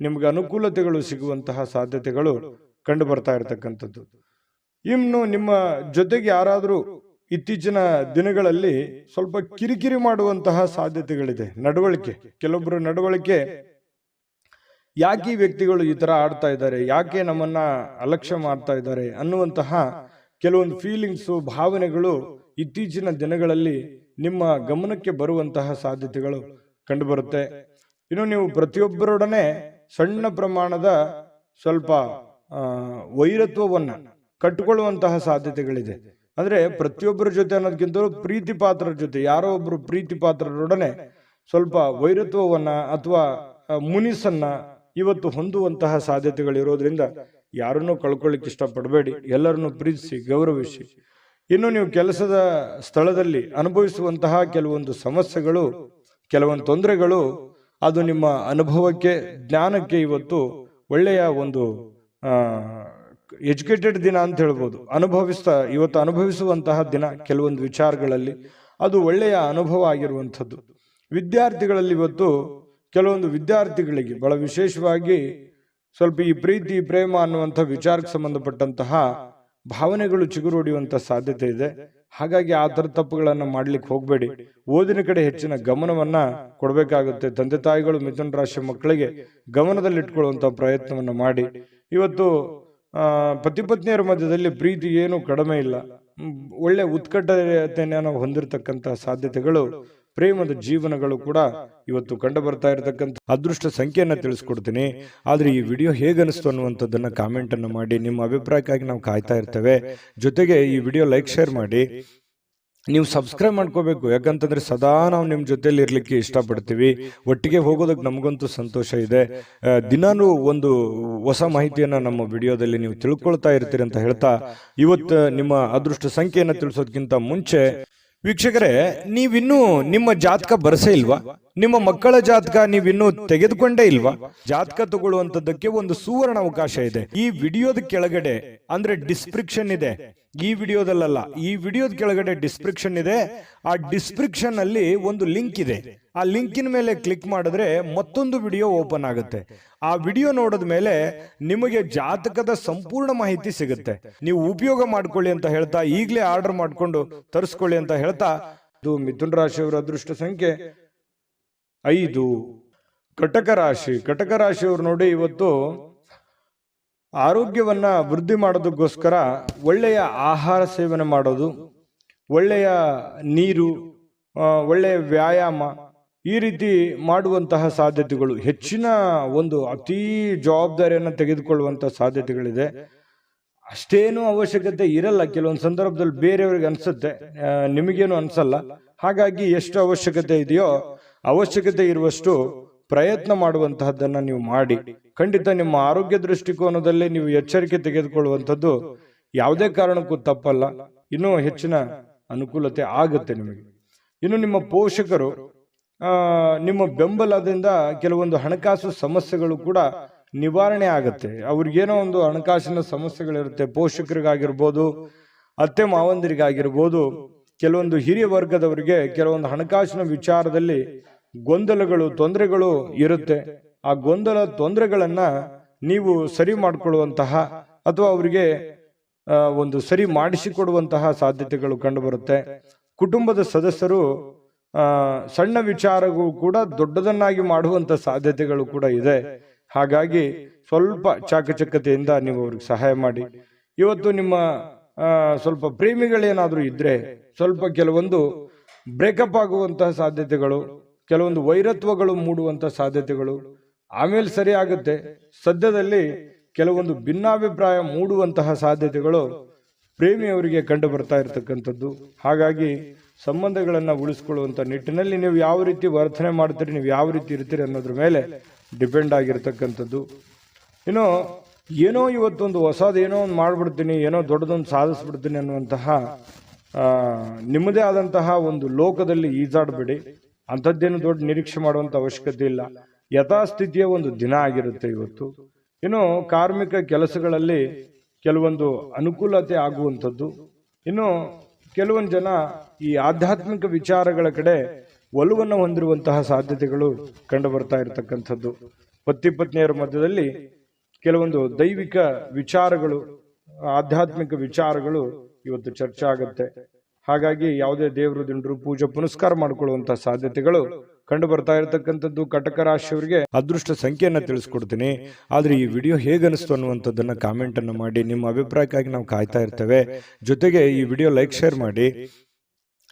ನಿಮ್ಗೆ ಅನುಕೂಲತೆಗಳು ಸಿಗುವಂತಹ ಸಾಧ್ಯತೆಗಳು ಕಂಡು ಬರ್ತಾ ಇರತಕ್ಕಂಥದ್ದು. ಇನ್ನು ನಿಮ್ಮ ಜೊತೆಗೆ ಯಾರಾದರೂ ಇತ್ತೀಚಿನ ದಿನಗಳಲ್ಲಿ ಸ್ವಲ್ಪ ಕಿರಿಕಿರಿ ಮಾಡುವಂತಹ ಸಾಧ್ಯತೆಗಳಿದೆ. ನಡವಳಿಕೆ, ಕೆಲವೊಬ್ಬರು ನಡವಳಿಕೆ, ಯಾಕೆ ಈ ವ್ಯಕ್ತಿಗಳು ಈ ತರ ಆಡ್ತಾ ಇದ್ದಾರೆ, ಯಾಕೆ ನಮ್ಮನ್ನ ಅಲಕ್ಷ್ಯ ಮಾಡ್ತಾ ಇದ್ದಾರೆ ಅನ್ನುವಂತಹ ಕೆಲವೊಂದು ಫೀಲಿಂಗ್ಸು, ಭಾವನೆಗಳು ಇತ್ತೀಚಿನ ದಿನಗಳಲ್ಲಿ ನಿಮ್ಮ ಗಮನಕ್ಕೆ ಬರುವಂತಹ ಸಾಧ್ಯತೆಗಳು ಕಂಡುಬರುತ್ತೆ. ಇನ್ನು ನೀವು ಪ್ರತಿಯೊಬ್ಬರೊಡನೆ ಸಣ್ಣ ಪ್ರಮಾಣದ ಸ್ವಲ್ಪ ವೈರತ್ವವನ್ನ ಕಟ್ಟಿಕೊಳ್ಳುವಂತಹ ಸಾಧ್ಯತೆಗಳಿದೆ. ಅಂದ್ರೆ ಪ್ರತಿಯೊಬ್ಬರ ಜೊತೆ ಅನ್ನೋದಕ್ಕಿಂತಲೂ ಪ್ರೀತಿ ಪಾತ್ರರ ಜೊತೆ, ಯಾರೋ ಒಬ್ರು ಪ್ರೀತಿ ಪಾತ್ರರೊಡನೆ ಸ್ವಲ್ಪ ವೈರತ್ವವನ್ನ ಅಥವಾ ಮುನಿಸನ್ನ ಇವತ್ತು ಹೊಂದುವಂತಹ ಸಾಧ್ಯತೆಗಳಿರೋದ್ರಿಂದ ಯಾರನ್ನೂ ಕಳ್ಕೊಳ್ಳಿಕ್ಕೆ ಇಷ್ಟಪಡಬೇಡಿ. ಎಲ್ಲರನ್ನು ಪ್ರೀತಿಸಿ, ಗೌರವಿಸಿ. ಇನ್ನು ನೀವು ಕೆಲಸದ ಸ್ಥಳದಲ್ಲಿ ಅನುಭವಿಸುವಂತಹ ಕೆಲವೊಂದು ಸಮಸ್ಯೆಗಳು, ಕೆಲವೊಂದು ತೊಂದರೆಗಳು, ಅದು ನಿಮ್ಮ ಅನುಭವಕ್ಕೆ, ಜ್ಞಾನಕ್ಕೆ ಇವತ್ತು ಒಳ್ಳೆಯ ಒಂದು ಎಜುಕೇಟೆಡ್ ದಿನ ಅಂತ ಹೇಳ್ಬೋದು. ಇವತ್ತು ಅನುಭವಿಸುವಂತಹ ದಿನ ಕೆಲವೊಂದು ವಿಚಾರಗಳಲ್ಲಿ ಅದು ಒಳ್ಳೆಯ ಅನುಭವ ಆಗಿರುವಂಥದ್ದು. ವಿದ್ಯಾರ್ಥಿಗಳಲ್ಲಿ ಇವತ್ತು ಕೆಲವೊಂದು ವಿದ್ಯಾರ್ಥಿಗಳಿಗೆ ಬಹಳ ವಿಶೇಷವಾಗಿ ಸ್ವಲ್ಪ ಈ ಪ್ರೀತಿ, ಪ್ರೇಮ ಅನ್ನುವಂಥ ವಿಚಾರಕ್ಕೆ ಸಂಬಂಧಪಟ್ಟಂತಹ ಭಾವನೆಗಳು ಚಿಗುರೊಡೆಯುವಂತ ಸಾಧ್ಯತೆ ಇದೆ. ಹಾಗಾಗಿ ಆ ಥರ ತಪ್ಪುಗಳನ್ನು ಮಾಡ್ಲಿಕ್ಕೆ ಹೋಗಬೇಡಿ. ಓದಿನ ಕಡೆ ಹೆಚ್ಚಿನ ಗಮನವನ್ನ ಕೊಡಬೇಕಾಗುತ್ತೆ. ತಂದೆ ತಾಯಿಗಳು ಮಿಥುನ ರಾಶಿ ಮಕ್ಕಳಿಗೆ ಗಮನದಲ್ಲಿಟ್ಕೊಳ್ಳುವಂತ ಪ್ರಯತ್ನವನ್ನು ಮಾಡಿ. ಇವತ್ತು ಪತಿ ಪತ್ನಿಯರ ಮಧ್ಯದಲ್ಲಿ ಪ್ರೀತಿ ಏನು ಕಡಿಮೆ ಇಲ್ಲ, ಒಳ್ಳೆ ಉತ್ಕಟತೆಯನ್ನು ಹೊಂದಿರತಕ್ಕಂತಹ ಸಾಧ್ಯತೆಗಳು, ಪ್ರೇಮದ ಜೀವನಗಳು ಕೂಡ ಇವತ್ತು ಕಂಡು ಬರ್ತಾ ಇರತಕ್ಕಂಥ ಅದೃಷ್ಟ ಸಂಖ್ಯೆಯನ್ನ ತಿಳಿಸ್ಕೊಡ್ತೀನಿ. ಆದ್ರೆ ಈ ವಿಡಿಯೋ ಹೇಗನಿಸ್ತು ಅನ್ನುವಂಥದ್ದನ್ನ ಕಾಮೆಂಟ್ ಅನ್ನು ಮಾಡಿ. ನಿಮ್ಮ ಅಭಿಪ್ರಾಯಕ್ಕಾಗಿ ನಾವು ಕಾಯ್ತಾ ಇರ್ತೇವೆ. ಜೊತೆಗೆ ಈ ವಿಡಿಯೋ ಲೈಕ್, ಶೇರ್ ಮಾಡಿ. ನೀವು ಸಬ್ಸ್ಕ್ರೈಬ್ ಮಾಡ್ಕೋಬೇಕು. ಯಾಕಂತಂದ್ರೆ ಸದಾ ನಾವು ನಿಮ್ಮ ಜೊತೆಲಿ ಇರ್ಲಿಕ್ಕೆ ಇಷ್ಟಪಡ್ತೀವಿ. ಒಟ್ಟಿಗೆ ಹೋಗೋದಕ್ಕೆ ನಮಗಂತೂ ಸಂತೋಷ ಇದೆ. ದಿನಾನು ಒಂದು ಹೊಸ ಮಾಹಿತಿಯನ್ನ ನಮ್ಮ ವಿಡಿಯೋದಲ್ಲಿ ನೀವು ತಿಳ್ಕೊಳ್ತಾ ಇರ್ತೀರಿ ಅಂತ ಹೇಳ್ತಾ, ಇವತ್ತು ನಿಮ್ಮ ಅದೃಷ್ಟ ಸಂಖ್ಯೆಯನ್ನ ತಿಳಿಸೋದಕ್ಕಿಂತ ಮುಂಚೆ ವೀಕ್ಷಕರೇ, ನೀವಿನ್ನೂ ನಿಮ್ಮ ಜಾತಕ ಬರಸೇ ಇಲ್ವಾ? ನಿಮ್ಮ ಮಕ್ಕಳ ಜಾತಕ ನೀವಿನ್ನೂ ತೆಗೆದುಕೊಂಡೇ ಇಲ್ವಾ? ಜಾತಕ ತಗೊಳ್ಳುವಂತದ್ದಕ್ಕೆ ಒಂದು ಸುವರ್ಣ ಅವಕಾಶ ಇದೆ. ಈ ವಿಡಿಯೋದ ಕೆಳಗಡೆ, ಅಂದ್ರೆ ಡಿಸ್ಕ್ರಿಪ್ಷನ್ ಇದೆ, ಈ ವಿಡಿಯೋದಲ್ಲ, ಈ ವಿಡಿಯೋದ ಕೆಳಗಡೆ ಡಿಸ್ಕ್ರಿಪ್ಷನ್ ಇದೆ. ಆ ಡಿಸ್ಕ್ರಿಪ್ಷನ್ ಅಲ್ಲಿ ಒಂದು ಲಿಂಕ್ ಇದೆ. ಆ ಲಿಂಕಿನ ಮೇಲೆ ಕ್ಲಿಕ್ ಮಾಡಿದ್ರೆ ಮತ್ತೊಂದು ವಿಡಿಯೋ ಓಪನ್ ಆಗುತ್ತೆ. ಆ ವಿಡಿಯೋ ನೋಡಿದ ಮೇಲೆ ನಿಮಗೆ ಜಾತಕದ ಸಂಪೂರ್ಣ ಮಾಹಿತಿ ಸಿಗುತ್ತೆ. ನೀವು ಉಪಯೋಗ ಮಾಡ್ಕೊಳ್ಳಿ ಅಂತ ಹೇಳ್ತಾ, ಈಗಲೇ ಆರ್ಡರ್ ಮಾಡ್ಕೊಂಡು ತರಿಸ್ಕೊಳ್ಳಿ ಅಂತ ಹೇಳ್ತಾ, ಇದು ಮಿಥುನ ರಾಶಿಯವರ ಅದೃಷ್ಟ ಸಂಖ್ಯೆ 5. ಕಟಕ ರಾಶಿ. ಕಟಕ ರಾಶಿಯವರು ನೋಡಿ, ಇವತ್ತು ಆರೋಗ್ಯವನ್ನ ವೃದ್ಧಿ ಮಾಡೋದಕ್ಕೋಸ್ಕರ ಒಳ್ಳೆಯ ಆಹಾರ ಸೇವನೆ ಮಾಡೋದು, ಒಳ್ಳೆಯ ನೀರು, ಒಳ್ಳೆಯ ವ್ಯಾಯಾಮ, ಈ ರೀತಿ ಮಾಡುವಂತಹ ಸಾಧ್ಯತೆಗಳು, ಹೆಚ್ಚಿನ ಒಂದು ಅತೀ ಜವಾಬ್ದಾರಿಯನ್ನು ತೆಗೆದುಕೊಳ್ಳುವಂತ ಸಾಧ್ಯತೆಗಳಿದೆ. ಅಷ್ಟೇನು ಅವಶ್ಯಕತೆ ಇರಲ್ಲ. ಕೆಲವೊಂದು ಸಂದರ್ಭದಲ್ಲಿ ಬೇರೆಯವ್ರಿಗೆ ಅನ್ಸುತ್ತೆ, ನಿಮಗೇನು ಅನ್ಸಲ್ಲ. ಹಾಗಾಗಿ ಎಷ್ಟು ಅವಶ್ಯಕತೆ ಇದೆಯೋ ಅವಶ್ಯಕತೆ ಇರುವಷ್ಟು ಪ್ರಯತ್ನ ಮಾಡುವಂತಹದ್ದನ್ನ ನೀವು ಮಾಡಿ. ಖಂಡಿತ ನಿಮ್ಮ ಆರೋಗ್ಯ ದೃಷ್ಟಿಕೋನದಲ್ಲಿ ನೀವು ಎಚ್ಚರಿಕೆ ತೆಗೆದುಕೊಳ್ಳುವಂಥದ್ದು ಯಾವುದೇ ಕಾರಣಕ್ಕೂ ತಪ್ಪಲ್ಲ. ಇನ್ನೂ ಹೆಚ್ಚಿನ ಅನುಕೂಲತೆ ಆಗುತ್ತೆ ನಿಮಗೆ. ಇನ್ನು ನಿಮ್ಮ ಪೋಷಕರು, ನಿಮ್ಮ ಬೆಂಬಲದಿಂದ ಕೆಲವೊಂದು ಹಣಕಾಸು ಸಮಸ್ಯೆಗಳು ಕೂಡ ನಿವಾರಣೆ ಆಗುತ್ತೆ. ಅವ್ರಿಗೇನೋ ಒಂದು ಹಣಕಾಸಿನ ಸಮಸ್ಯೆಗಳಿರುತ್ತೆ. ಪೋಷಕರಿಗಾಗಿರ್ಬೋದು, ಅತ್ತೆ ಮಾವಂದಿರಿಗಾಗಿರ್ಬೋದು, ಕೆಲವೊಂದು ಹಿರಿಯ ವರ್ಗದವರಿಗೆ ಕೆಲವೊಂದು ಹಣಕಾಸಿನ ವಿಚಾರದಲ್ಲಿ ಗೊಂದಲಗಳು, ತೊಂದರೆಗಳು ಇರುತ್ತೆ. ಆ ಗೊಂದಲ ತೊಂದರೆಗಳನ್ನ ನೀವು ಸರಿ ಮಾಡಿಕೊಳ್ಳುವಂತಹ ಅಥವಾ ಅವರಿಗೆ ಒಂದು ಸರಿ ಮಾಡಿಸಿಕೊಡುವಂತಹ ಸಾಧ್ಯತೆಗಳು ಕಂಡುಬರುತ್ತೆ. ಕುಟುಂಬದ ಸದಸ್ಯರು ಸಣ್ಣ ವಿಚಾರಗಳು ಕೂಡ ದೊಡ್ಡದನ್ನಾಗಿ ಮಾಡುವಂತ ಸಾಧ್ಯತೆಗಳು ಕೂಡ ಇದೆ. ಹಾಗಾಗಿ ಸ್ವಲ್ಪ ಚಾಕಚಕ್ಯತೆಯಿಂದ ನೀವು ಅವ್ರಿಗೆ ಸಹಾಯ ಮಾಡಿ. ಇವತ್ತು ನಿಮ್ಮ ಸ್ವಲ್ಪ ಪ್ರೇಮಿಗಳೇನಾದ್ರೂ ಇದ್ರೆ ಸ್ವಲ್ಪ ಕೆಲವೊಂದು ಬ್ರೇಕಪ್ ಆಗುವಂತಹ ಸಾಧ್ಯತೆಗಳು, ಕೆಲವೊಂದು ವೈರತ್ವಗಳು ಮೂಡುವಂತಹ ಸಾಧ್ಯತೆಗಳು, ಆಮೇಲೆ ಸರಿ ಆಗುತ್ತೆ, ಸದ್ಯದಲ್ಲಿ ಕೆಲವೊಂದು ಭಿನ್ನಾಭಿಪ್ರಾಯ ಮೂಡುವಂತಹ ಸಾಧ್ಯತೆಗಳು ಪ್ರೇಮಿಯವರಿಗೆ ಕಂಡು ಬರ್ತಾ ಇರತಕ್ಕಂಥದ್ದು. ಹಾಗಾಗಿ ಸಂಬಂಧಗಳನ್ನು ಉಳಿಸ್ಕೊಳ್ಳುವಂಥ ನಿಟ್ಟಿನಲ್ಲಿ ನೀವು ಯಾವ ರೀತಿ ವರ್ತನೆ ಮಾಡ್ತೀರಿ, ನೀವು ಯಾವ ರೀತಿ ಇರ್ತೀರಿ ಅನ್ನೋದ್ರ ಮೇಲೆ ಡಿಪೆಂಡ್ ಆಗಿರ್ತಕ್ಕಂಥದ್ದು. ಇನ್ನು ಏನೋ ಇವತ್ತೊಂದು ಹೊಸದೇನೋ ಒಂದು ಮಾಡಿಬಿಡ್ತೀನಿ, ಏನೋ ದೊಡ್ಡದೊಂದು ಸಾಧಿಸ್ಬಿಡ್ತೀನಿ ಅನ್ನುವಂತಹ ನಿಮ್ಮದೇ ಆದಂತಹ ಒಂದು ಲೋಕದಲ್ಲಿ ಈಜಾಡಬೇಡಿ. ಅಂಥದ್ದೇನು ದೊಡ್ಡ ನಿರೀಕ್ಷೆ ಮಾಡುವಂಥ ಅವಶ್ಯಕತೆ ಇಲ್ಲ. ಯಥಾಸ್ಥಿತಿಯ ಒಂದು ದಿನ ಆಗಿರುತ್ತೆ ಇವತ್ತು. ಇನ್ನು ಕಾರ್ಮಿಕ ಕೆಲಸಗಳಲ್ಲಿ ಕೆಲವೊಂದು ಅನುಕೂಲತೆ ಆಗುವಂಥದ್ದು. ಇನ್ನು ಕೆಲವೊಂದು ಜನ ಈ ಆಧ್ಯಾತ್ಮಿಕ ವಿಚಾರಗಳ ಕಡೆ ಒಲವನ್ನು ಹೊಂದಿರುವಂತಹ ಸಾಧ್ಯತೆಗಳು ಕಂಡು ಬರ್ತಾ ಇರತಕ್ಕಂಥದ್ದು. ಪತಿ ಪತ್ನಿಯರ ಮಧ್ಯದಲ್ಲಿ ಕೆಲವೊಂದು ದೈವಿಕ ವಿಚಾರಗಳು, ಆಧ್ಯಾತ್ಮಿಕ ವಿಚಾರಗಳು ಇವತ್ತು ಚರ್ಚೆ ಆಗುತ್ತೆ. ಹಾಗಾಗಿ ಯಾವುದೇ ದೇವರು ದಿಂಡ್ರು ಪೂಜೆ ಪುನಸ್ಕಾರ ಮಾಡಿಕೊಳ್ಳುವಂತಹ ಸಾಧ್ಯತೆಗಳು ಕಂಡು ಬರ್ತಾ ಇರತಕ್ಕಂಥದ್ದು. ಕಟಕ ರಾಶಿಯವರಿಗೆ ಅದೃಷ್ಟ ಸಂಖ್ಯೆಯನ್ನು ತಿಳಿಸ್ಕೊಡ್ತೀನಿ. ಆದ್ರೆ ಈ ವಿಡಿಯೋ ಹೇಗನಿಸ್ತು ಅನ್ನುವಂಥದ್ದನ್ನ ಕಾಮೆಂಟ್ ಅನ್ನು ಮಾಡಿ. ನಿಮ್ಮ ಅಭಿಪ್ರಾಯಕ್ಕಾಗಿ ನಾವು ಕಾಯ್ತಾ ಇರ್ತೇವೆ. ಜೊತೆಗೆ ಈ ವಿಡಿಯೋ ಲೈಕ್ ಶೇರ್ ಮಾಡಿ.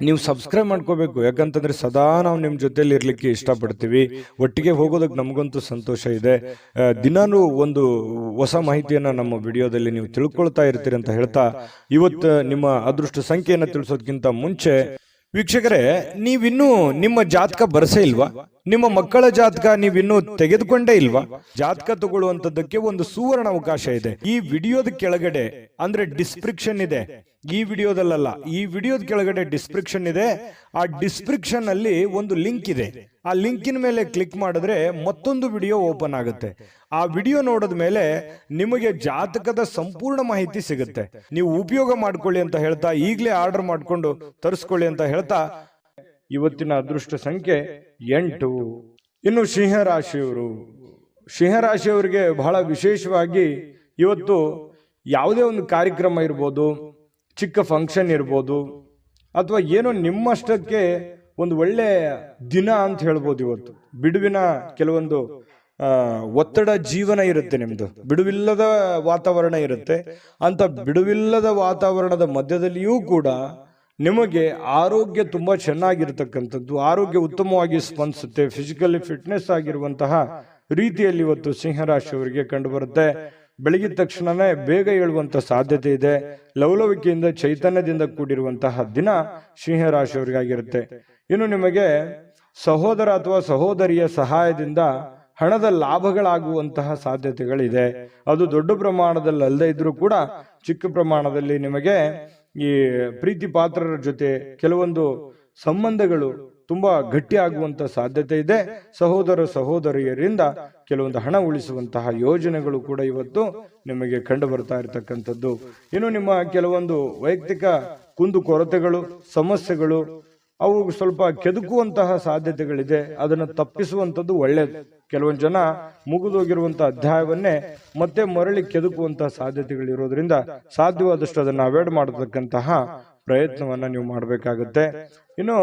ನೀವು ಸಬ್ಸ್ಕ್ರೈಬ್ ಮಾಡ್ಕೋಬೇಕು, ಯಾಕಂತಂದ್ರೆ ಸದಾ ನಾವು ನಿಮ್ಮ ಜೊತೆಲಿ ಇರ್ಲಿಕ್ಕೆ ಇಷ್ಟಪಡ್ತೀವಿ. ಒಟ್ಟಿಗೆ ಹೋಗೋದಕ್ಕೆ ನಮಗಂತೂ ಸಂತೋಷ ಇದೆ. ದಿನಾನು ಒಂದು ಹೊಸ ಮಾಹಿತಿಯನ್ನ ನಮ್ಮ ವಿಡಿಯೋದಲ್ಲಿ ನೀವು ತಿಳ್ಕೊಳ್ತಾ ಇರ್ತೀರಿ ಅಂತ ಹೇಳ್ತಾ, ಇವತ್ತು ನಿಮ್ಮ ಅದೃಷ್ಟ ಸಂಖ್ಯೆಯನ್ನು ತಿಳಿಸೋದಕ್ಕಿಂತ ಮುಂಚೆ ವೀಕ್ಷಕರೇ, ನೀವಿನ್ನೂ ನಿಮ್ಮ ಜಾತಕ ಬರಸೇ ಇಲ್ವಾ? ನಿಮ್ಮ ಮಕ್ಕಳ ಜಾತಕ ನೀವಿನ್ನೂ ತೆಗೆದುಕೊಂಡೇ ಇಲ್ವಾ? ಜಾತಕ ತಗೊಳ್ಳುವಂತದ್ದಕ್ಕೆ ಒಂದು ಸುವರ್ಣ ಅವಕಾಶ ಇದೆ. ಈ ವಿಡಿಯೋದ ಕೆಳಗಡೆ ಅಂದ್ರೆ ಡಿಸ್ಕ್ರಿಪ್ಷನ್ ಇದೆ. ಈ ವಿಡಿಯೋದಲ್ಲ, ಈ ವಿಡಿಯೋದ ಕೆಳಗಡೆ ಡಿಸ್ಕ್ರಿಪ್ಷನ್ ಇದೆ. ಆ ಡಿಸ್ಕ್ರಿಪ್ಷನ್ ಅಲ್ಲಿ ಒಂದು ಲಿಂಕ್ ಇದೆ. ಆ ಲಿಂಕಿನ ಮೇಲೆ ಕ್ಲಿಕ್ ಮಾಡಿದ್ರೆ ಮತ್ತೊಂದು ವಿಡಿಯೋ ಓಪನ್ ಆಗುತ್ತೆ. ಆ ವಿಡಿಯೋ ನೋಡಿದ ಮೇಲೆ ನಿಮಗೆ ಜಾತಕದ ಸಂಪೂರ್ಣ ಮಾಹಿತಿ ಸಿಗುತ್ತೆ. ನೀವು ಉಪಯೋಗ ಮಾಡ್ಕೊಳ್ಳಿ ಅಂತ ಹೇಳ್ತಾ, ಈಗಲೇ ಆರ್ಡರ್ ಮಾಡ್ಕೊಂಡು ತರಿಸ್ಕೊಳ್ಳಿ ಅಂತ ಹೇಳ್ತಾ, ಇವತ್ತಿನ ಅದೃಷ್ಟ ಸಂಖ್ಯೆ 8. ಇನ್ನು ಸಿಂಹರಾಶಿಯವರು, ಸಿಂಹರಾಶಿಯವರಿಗೆ ಬಹಳ ವಿಶೇಷವಾಗಿ ಇವತ್ತು ಯಾವುದೇ ಒಂದು ಕಾರ್ಯಕ್ರಮ ಇರ್ಬೋದು, ಚಿಕ್ಕ ಫಂಕ್ಷನ್ ಇರ್ಬೋದು, ಅಥವಾ ಏನೋ ನಿಮ್ಮಷ್ಟಕ್ಕೆ ಒಂದು ಒಳ್ಳೆ ದಿನ ಅಂತ ಹೇಳ್ಬೋದು. ಇವತ್ತು ಬಿಡುವಿನ ಕೆಲವೊಂದು ಒತ್ತಡ ಜೀವನ ಇರುತ್ತೆ, ನಿಮ್ದು ಬಿಡುವಿಲ್ಲದ ವಾತಾವರಣ ಇರುತ್ತೆ. ಅಂತ ಬಿಡುವಿಲ್ಲದ ವಾತಾವರಣದ ಮಧ್ಯದಲ್ಲಿಯೂ ಕೂಡ ನಿಮಗೆ ಆರೋಗ್ಯ ತುಂಬಾ ಚೆನ್ನಾಗಿರ್ತಕ್ಕಂಥದ್ದು, ಆರೋಗ್ಯ ಉತ್ತಮವಾಗಿ ಸ್ಪಂದಿಸುತ್ತೆ. ಫಿಸಿಕಲಿ ಫಿಟ್ನೆಸ್ ಆಗಿರುವಂತಹ ರೀತಿಯಲ್ಲಿ ಇವತ್ತು ಸಿಂಹರಾಶಿಯವರಿಗೆ ಕಂಡು ಬರುತ್ತೆ. ಬೆಳಗಿದ ತಕ್ಷಣನೇ ಬೇಗ ಏಳುವಂತ ಸಾಧ್ಯತೆ ಇದೆ. ಲವಲವಿಕೆಯಿಂದ ಚೈತನ್ಯದಿಂದ ಕೂಡಿರುವಂತಹ ದಿನ ಸಿಂಹರಾಶಿಯವರಿಗಾಗಿರುತ್ತೆ. ಇನ್ನು ನಿಮಗೆ ಸಹೋದರ ಅಥವಾ ಸಹೋದರಿಯ ಸಹಾಯದಿಂದ ಹಣದ ಲಾಭಗಳಾಗುವಂತಹ ಸಾಧ್ಯತೆಗಳಿದೆ. ಅದು ದೊಡ್ಡ ಪ್ರಮಾಣದಲ್ಲಿ ಅಲ್ಲದೆ ಇದ್ರೂ ಕೂಡ ಚಿಕ್ಕ ಪ್ರಮಾಣದಲ್ಲಿ ನಿಮಗೆ ಈ ಪ್ರೀತಿ ಪಾತ್ರರ ಜೊತೆ ಕೆಲವೊಂದು ಸಂಬಂಧಗಳು ತುಂಬಾ ಗಟ್ಟಿ ಆಗುವಂತ ಸಾಧ್ಯತೆ ಇದೆ. ಸಹೋದರ ಸಹೋದರಿಯರಿಂದ ಕೆಲವೊಂದು ಹಣ ಉಳಿಸುವಂತಹ ಯೋಜನೆಗಳು ಕೂಡ ಇವತ್ತು ನಿಮಗೆ ಕಂಡು ಬರ್ತಾ ಇರತಕ್ಕಂಥದ್ದು. ಇನ್ನು ನಿಮ್ಮ ಕೆಲವೊಂದು ವೈಯಕ್ತಿಕ ಕುಂದು ಕೊರತೆಗಳು, ಸಮಸ್ಯೆಗಳು ಅವು ಸ್ವಲ್ಪ ಕೆದಕುವಂತಹ ಸಾಧ್ಯತೆಗಳಿದೆ. ಅದನ್ನು ತಪ್ಪಿಸುವಂಥದ್ದು ಒಳ್ಳೆಯದು. ಕೆಲವೊಂದು ಜನ ಮುಗಿದೋಗಿರುವಂತಹ ಅಧ್ಯಾಯವನ್ನೇ ಮತ್ತೆ ಮರಳಿ ಕೆದಕುವಂತಹ ಸಾಧ್ಯತೆಗಳಿರೋದ್ರಿಂದ ಸಾಧ್ಯವಾದಷ್ಟು ಅದನ್ನು ಅವಾಯ್ಡ್ ಮಾಡತಕ್ಕಂತಹ ಪ್ರಯತ್ನವನ್ನ ನೀವು ಮಾಡಬೇಕಾಗುತ್ತೆ. ಇನ್ನು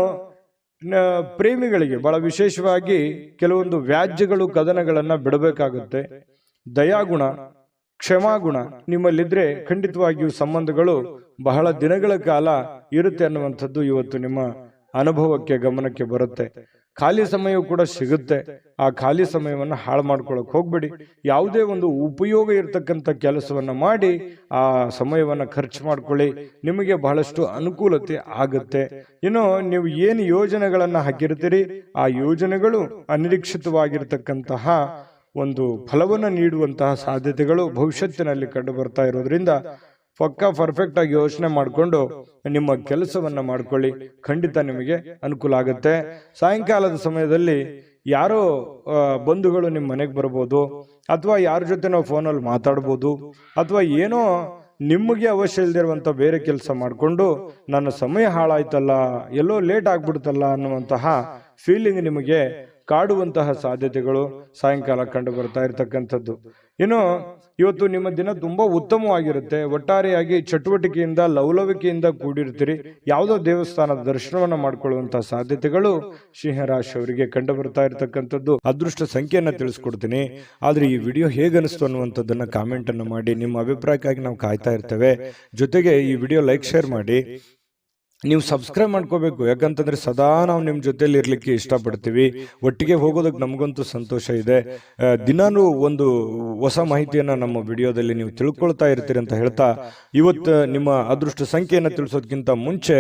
ಪ್ರೇಮಿಗಳಿಗೆ ಬಹಳ ವಿಶೇಷವಾಗಿ ಕೆಲವೊಂದು ವ್ಯಾಜ್ಯಗಳು, ಕದನಗಳನ್ನ ಬಿಡಬೇಕಾಗುತ್ತೆ. ದಯಾಗುಣ, ಕ್ಷಮಾಗುಣ ನಿಮ್ಮಲ್ಲಿದ್ರೆ ಖಂಡಿತವಾಗಿಯೂ ಸಂಬಂಧಗಳು ಬಹಳ ದಿನಗಳ ಕಾಲ ಇರುತ್ತೆ ಅನ್ನುವಂಥದ್ದು ಇವತ್ತು ನಿಮ್ಮ ಅನುಭವಕ್ಕೆ, ಗಮನಕ್ಕೆ ಬರುತ್ತೆ. ಖಾಲಿ ಸಮಯವೂ ಕೂಡ ಸಿಗುತ್ತೆ. ಆ ಖಾಲಿ ಸಮಯವನ್ನು ಹಾಳು ಮಾಡ್ಕೊಳಕ್ ಹೋಗ್ಬೇಡಿ. ಯಾವುದೇ ಒಂದು ಉಪಯೋಗ ಇರತಕ್ಕಂಥ ಕೆಲಸವನ್ನ ಮಾಡಿ ಆ ಸಮಯವನ್ನ ಖರ್ಚು ಮಾಡ್ಕೊಳ್ಳಿ. ನಿಮಗೆ ಬಹಳಷ್ಟು ಅನುಕೂಲತೆ ಆಗುತ್ತೆ. ಇನ್ನು ನೀವು ಏನು ಯೋಜನೆಗಳನ್ನ ಹಾಕಿರ್ತೀರಿ, ಆ ಯೋಜನೆಗಳು ಅನಿರೀಕ್ಷಿತವಾಗಿರ್ತಕ್ಕಂತಹ ಒಂದು ಫಲವನ್ನು ನೀಡುವಂತಹ ಸಾಧ್ಯತೆಗಳು ಭವಿಷ್ಯತ್ತಿನಲ್ಲಿ ಕಂಡು ಬರ್ತಾ ಇರೋದ್ರಿಂದ ಪಕ್ಕಾ ಪರ್ಫೆಕ್ಟ್ ಆಗಿ ಯೋಚನೆ ಮಾಡಿಕೊಂಡು ನಿಮ್ಮ ಕೆಲಸವನ್ನ ಮಾಡ್ಕೊಳ್ಳಿ. ಖಂಡಿತ ನಿಮಗೆ ಅನುಕೂಲ ಆಗುತ್ತೆ. ಸಾಯಂಕಾಲದ ಸಮಯದಲ್ಲಿ ಯಾರೋ ಬಂಧುಗಳು ನಿಮ್ಮ ಮನೆಗೆ ಬರ್ಬೋದು, ಅಥವಾ ಯಾರ ಜೊತೆ ನಾವು ಫೋನಲ್ಲಿ ಮಾತಾಡ್ಬೋದು, ಅಥವಾ ಏನೋ ನಿಮಗೆ ಅವಶ್ಯ ಇಲ್ದಿರುವಂತ ಬೇರೆ ಕೆಲಸ ಮಾಡಿಕೊಂಡು ನನ್ನ ಸಮಯ ಹಾಳಾಯ್ತಲ್ಲ, ಎಲ್ಲೋ ಲೇಟ್ ಆಗ್ಬಿಡ್ತಲ್ಲ ಅನ್ನುವಂತಹ ಫೀಲಿಂಗ್ ನಿಮಗೆ ಕಾಡುವಂತಹ ಸಾಧ್ಯತೆಗಳು ಸಾಯಂಕಾಲ ಕಂಡು ಬರ್ತಾ ಇರತಕ್ಕಂಥದ್ದು. ಇನ್ನು ಇವತ್ತು ನಿಮ್ಮ ದಿನ ತುಂಬಾ ಉತ್ತಮವಾಗಿರುತ್ತೆ. ಒಟ್ಟಾರೆಯಾಗಿ ಚಟುವಟಿಕೆಯಿಂದ ಲವಲವಿಕೆಯಿಂದ ಕೂಡಿರ್ತೀರಿ. ಯಾವುದೋ ದೇವಸ್ಥಾನದ ದರ್ಶನವನ್ನ ಮಾಡ್ಕೊಳ್ಳುವಂತಹ ಸಾಧ್ಯತೆಗಳು ಸಿಂಹರಾಶಿಯವರಿಗೆ ಕಂಡು ಬರ್ತಾ ಇರತಕ್ಕಂಥದ್ದು. ಅದೃಷ್ಟ ಸಂಖ್ಯೆಯನ್ನ ತಿಳಿಸ್ಕೊಡ್ತೀನಿ. ಆದ್ರೆ ಈ ವಿಡಿಯೋ ಹೇಗನಿಸ್ತು ಅನ್ನುವಂಥದ್ದನ್ನ ಕಾಮೆಂಟ್ ಅನ್ನು ಮಾಡಿ. ನಿಮ್ಮ ಅಭಿಪ್ರಾಯಕ್ಕಾಗಿ ನಾವು ಕಾಯ್ತಾ ಇರ್ತೇವೆ. ಜೊತೆಗೆ ಈ ವಿಡಿಯೋ ಲೈಕ್ ಶೇರ್ ಮಾಡಿ. ನೀವು ಸಬ್ಸ್ಕ್ರೈಬ್ ಮಾಡ್ಕೋಬೇಕು. ಯಾಕಂತಂದ್ರೆ ಸದಾ ನಾವು ನಿಮ್ಮ ಜೊತೆಲಿ ಇರ್ಲಿಕ್ಕೆ ಇಷ್ಟಪಡ್ತೀವಿ. ಒಟ್ಟಿಗೆ ಹೋಗೋದಕ್ಕೆ ನಮಗಂತೂ ಸಂತೋಷ ಇದೆ. ದಿನಾನು ಒಂದು ಹೊಸ ಮಾಹಿತಿಯನ್ನ ನಮ್ಮ ವಿಡಿಯೋದಲ್ಲಿ ನೀವು ತಿಳ್ಕೊಳ್ತಾ ಇರ್ತೀರಿ ಅಂತ ಹೇಳ್ತಾ, ಇವತ್ತು ನಿಮ್ಮ ಅದೃಷ್ಟ ಸಂಖ್ಯೆಯನ್ನು ತಿಳಿಸೋದಕ್ಕಿಂತ ಮುಂಚೆ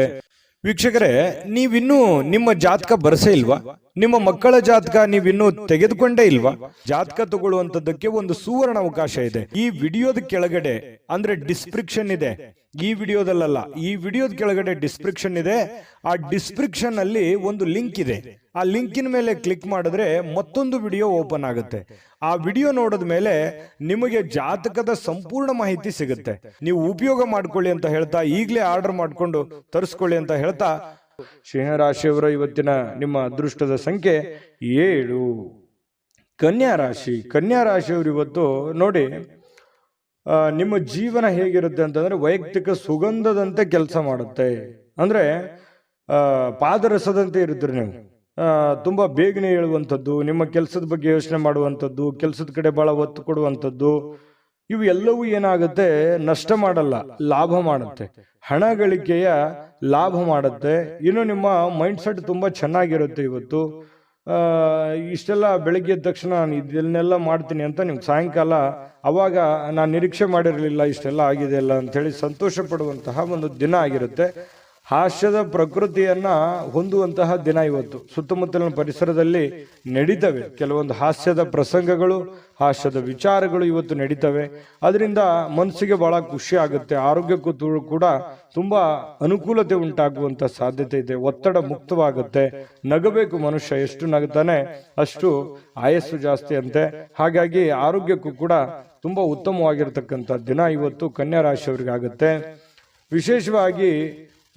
ವೀಕ್ಷಕರೇ, ನೀವಿನ್ನೂ ನಿಮ್ಮ ಜಾತಕ ಬರಸೇ ಇಲ್ವಾ? ನಿಮ್ಮ ಮಕ್ಕಳ ಜಾತಕ ನೀವಿನ್ನೂ ತೆಗೆದುಕೊಂಡೇ ಇಲ್ವಾ? ಜಾತಕ ತಗೊಳ್ಳುವಂತದ್ದಕ್ಕೆ ಒಂದು ಸುವರ್ಣ ಅವಕಾಶ ಇದೆ. ಈ ವಿಡಿಯೋದ ಕೆಳಗಡೆ ಅಂದ್ರೆ ಡಿಸ್ಕ್ರಿಪ್ಷನ್ ಇದೆ. ಈ ವಿಡಿಯೋದಲ್ಲ, ಈ ವಿಡಿಯೋದ ಕೆಳಗಡೆ ಡಿಸ್ಕ್ರಿಪ್ಷನ್ ಇದೆ. ಆ ಡಿಸ್ಕ್ರಿಪ್ಷನ್ ಅಲ್ಲಿ ಒಂದು ಲಿಂಕ್ ಇದೆ. ಆ ಲಿಂಕಿನ ಮೇಲೆ ಕ್ಲಿಕ್ ಮಾಡಿದ್ರೆ ಮತ್ತೊಂದು ವಿಡಿಯೋ ಓಪನ್ ಆಗುತ್ತೆ. ಆ ವಿಡಿಯೋ ನೋಡಿದ ಮೇಲೆ ನಿಮಗೆ ಜಾತಕದ ಸಂಪೂರ್ಣ ಮಾಹಿತಿ ಸಿಗುತ್ತೆ. ನೀವು ಉಪಯೋಗ ಮಾಡ್ಕೊಳ್ಳಿ ಅಂತ ಹೇಳ್ತಾ, ಈಗಲೇ ಆರ್ಡರ್ ಮಾಡ್ಕೊಂಡು ತರಿಸ್ಕೊಳ್ಳಿ ಅಂತ ಹೇಳ್ತಾ, ಸಿಂಹರಾಶಿಯವರ ಇವತ್ತಿನ ನಿಮ್ಮ ಅದೃಷ್ಟದ ಸಂಖ್ಯೆ 7. ಕನ್ಯಾ ರಾಶಿ. ಕನ್ಯಾ ರಾಶಿಯವರು ಇವತ್ತು ನೋಡಿ, ನಿಮ್ಮ ಜೀವನ ಹೇಗಿರುತ್ತೆ ಅಂತಂದ್ರೆ ವೈಯಕ್ತಿಕ ಸುಗಂಧದಂತೆ ಕೆಲಸ ಮಾಡುತ್ತೆ. ಅಂದ್ರೆ ಪಾದರಸದಂತೆ ಇರುತ್ತೀರಿ ನೀವು. ತುಂಬಾ ಬೇಗನೆ ಹೇಳುವಂಥದ್ದು, ನಿಮ್ಮ ಕೆಲಸದ ಬಗ್ಗೆ ಯೋಚನೆ ಮಾಡುವಂಥದ್ದು, ಕೆಲಸದ ಕಡೆ ಬಹಳ ಒತ್ತು ಕೊಡುವಂಥದ್ದು, ಇವು ಎಲ್ಲವೂ ಏನಾಗುತ್ತೆ, ನಷ್ಟ ಮಾಡಲ್ಲ, ಲಾಭ ಮಾಡುತ್ತೆ. ಹಣ ಗಳಿಕೆಯ ಲಾಭ ಮಾಡುತ್ತೆ. ಇನ್ನು ನಿಮ್ಮ ಮೈಂಡ್ ಸೆಟ್ ತುಂಬಾ ಚೆನ್ನಾಗಿರುತ್ತೆ ಇವತ್ತು. ಇಷ್ಟೆಲ್ಲ ಬೆಳಿಗ್ಗೆ ಎದ್ದ ತಕ್ಷಣ ನಾನು ಇದನ್ನೆಲ್ಲ ಮಾಡ್ತೀನಿ ಅಂತ ನಿಮ್ಗೆ ಸಾಯಂಕಾಲ ಅವಾಗ ನಾನು ನಿರೀಕ್ಷೆ ಮಾಡಿರಲಿಲ್ಲ ಇಷ್ಟೆಲ್ಲ ಆಗಿದೆ ಅಲ್ಲ ಅಂತೇಳಿ ಸಂತೋಷ ಪಡುವಂತಹ ಒಂದು ದಿನ ಆಗಿರುತ್ತೆ. ಹಾಸ್ಯದ ಪ್ರಕೃತಿಯನ್ನ ಹೊಂದುವಂತಹ ದಿನ ಇವತ್ತು. ಸುತ್ತಮುತ್ತಲಿನ ಪರಿಸರದಲ್ಲಿ ನಡೀತವೆ ಕೆಲವೊಂದು ಹಾಸ್ಯದ ಪ್ರಸಂಗಗಳು, ಹಾಸ್ಯದ ವಿಚಾರಗಳು ಇವತ್ತು ನಡೀತವೆ. ಅದರಿಂದ ಮನಸ್ಸಿಗೆ ಬಹಳ ಖುಷಿ ಆಗುತ್ತೆ. ಆರೋಗ್ಯಕ್ಕೂ ಕೂಡ ತುಂಬಾ ಅನುಕೂಲತೆ ಉಂಟಾಗುವಂತ ಸಾಧ್ಯತೆ ಇದೆ. ಒತ್ತಡ ಮುಕ್ತವಾಗುತ್ತೆ. ನಗಬೇಕು ಮನುಷ್ಯ, ಎಷ್ಟು ನಗುತ್ತಾನೆ ಅಷ್ಟು ಆಯಸ್ಸು ಜಾಸ್ತಿ ಅಂತೆ. ಹಾಗಾಗಿ ಆರೋಗ್ಯಕ್ಕೂ ಕೂಡ ತುಂಬಾ ಉತ್ತಮವಾಗಿರ್ತಕ್ಕಂಥ ದಿನ ಇವತ್ತು ಕನ್ಯಾ ರಾಶಿಯವರಿಗೆ ಆಗುತ್ತೆ. ವಿಶೇಷವಾಗಿ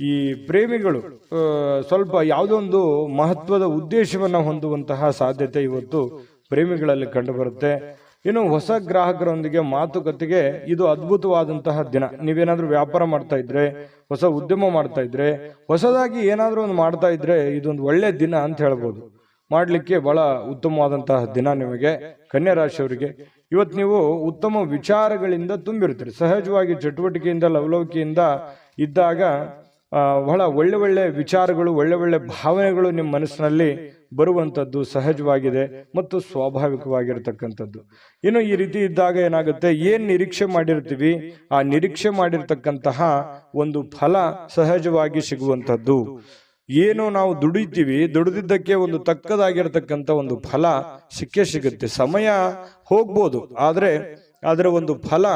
ಈ ಪ್ರೇಮಿಗಳು ಸ್ವಲ್ಪ ಯಾವುದೋ ಒಂದು ಮಹತ್ವದ ಉದ್ದೇಶವನ್ನ ಹೊಂದುವಂತಹ ಸಾಧ್ಯತೆ ಇವತ್ತು ಪ್ರೇಮಿಗಳಲ್ಲಿ ಕಂಡುಬರುತ್ತೆ. ಇನ್ನು ಹೊಸ ಗ್ರಾಹಕರೊಂದಿಗೆ ಮಾತುಕತೆಗೆ ಇದು ಅದ್ಭುತವಾದಂತಹ ದಿನ. ನೀವೇನಾದ್ರೂ ವ್ಯಾಪಾರ ಮಾಡ್ತಾ ಇದ್ರೆ, ಹೊಸ ಉದ್ಯಮ ಮಾಡ್ತಾ ಇದ್ರೆ, ಹೊಸದಾಗಿ ಏನಾದ್ರೂ ಒಂದು ಮಾಡ್ತಾ ಇದ್ರೆ ಇದೊಂದು ಒಳ್ಳೆ ದಿನ ಅಂತ ಹೇಳ್ಬೋದು. ಮಾಡ್ಲಿಕ್ಕೆ ಬಹಳ ಉತ್ತಮವಾದಂತಹ ದಿನ ನಿಮಗೆ ಕನ್ಯಾ ರಾಶಿಯವರಿಗೆ. ಇವತ್ತು ನೀವು ಉತ್ತಮ ವಿಚಾರಗಳಿಂದ ತುಂಬಿರ್ತೀರಿ. ಸಹಜವಾಗಿ ಚಟುವಟಿಕೆಯಿಂದ ಲವಲವಿಕೆಯಿಂದ ಇದ್ದಾಗ ಬಹಳ ಒಳ್ಳೆ ಒಳ್ಳೆ ವಿಚಾರಗಳು, ಒಳ್ಳೆ ಒಳ್ಳೆ ಭಾವನೆಗಳು ನಿಮ್ಮ ಮನಸ್ಸಿನಲ್ಲಿ ಬರುವಂಥದ್ದು ಸಹಜವಾಗಿದೆ ಮತ್ತು ಸ್ವಾಭಾವಿಕವಾಗಿರ್ತಕ್ಕಂಥದ್ದು. ಇನ್ನು ಈ ರೀತಿ ಇದ್ದಾಗ ಏನಾಗುತ್ತೆ, ಏನ್ ನಿರೀಕ್ಷೆ ಮಾಡಿರ್ತೀವಿ ಆ ನಿರೀಕ್ಷೆ ಮಾಡಿರ್ತಕ್ಕಂತಹ ಒಂದು ಫಲ ಸಹಜವಾಗಿ ಸಿಗುವಂಥದ್ದು. ಏನು ನಾವು ದುಡಿತೀವಿ, ದುಡಿದಿದ್ದಕ್ಕೆ ಒಂದು ತಕ್ಕದಾಗಿರ್ತಕ್ಕಂಥ ಒಂದು ಫಲ ಸಿಕ್ಕೇ ಸಿಗುತ್ತೆ. ಸಮಯ ಹೋಗ್ಬೋದು, ಆದ್ರೆ ಅದರ ಒಂದು ಫಲ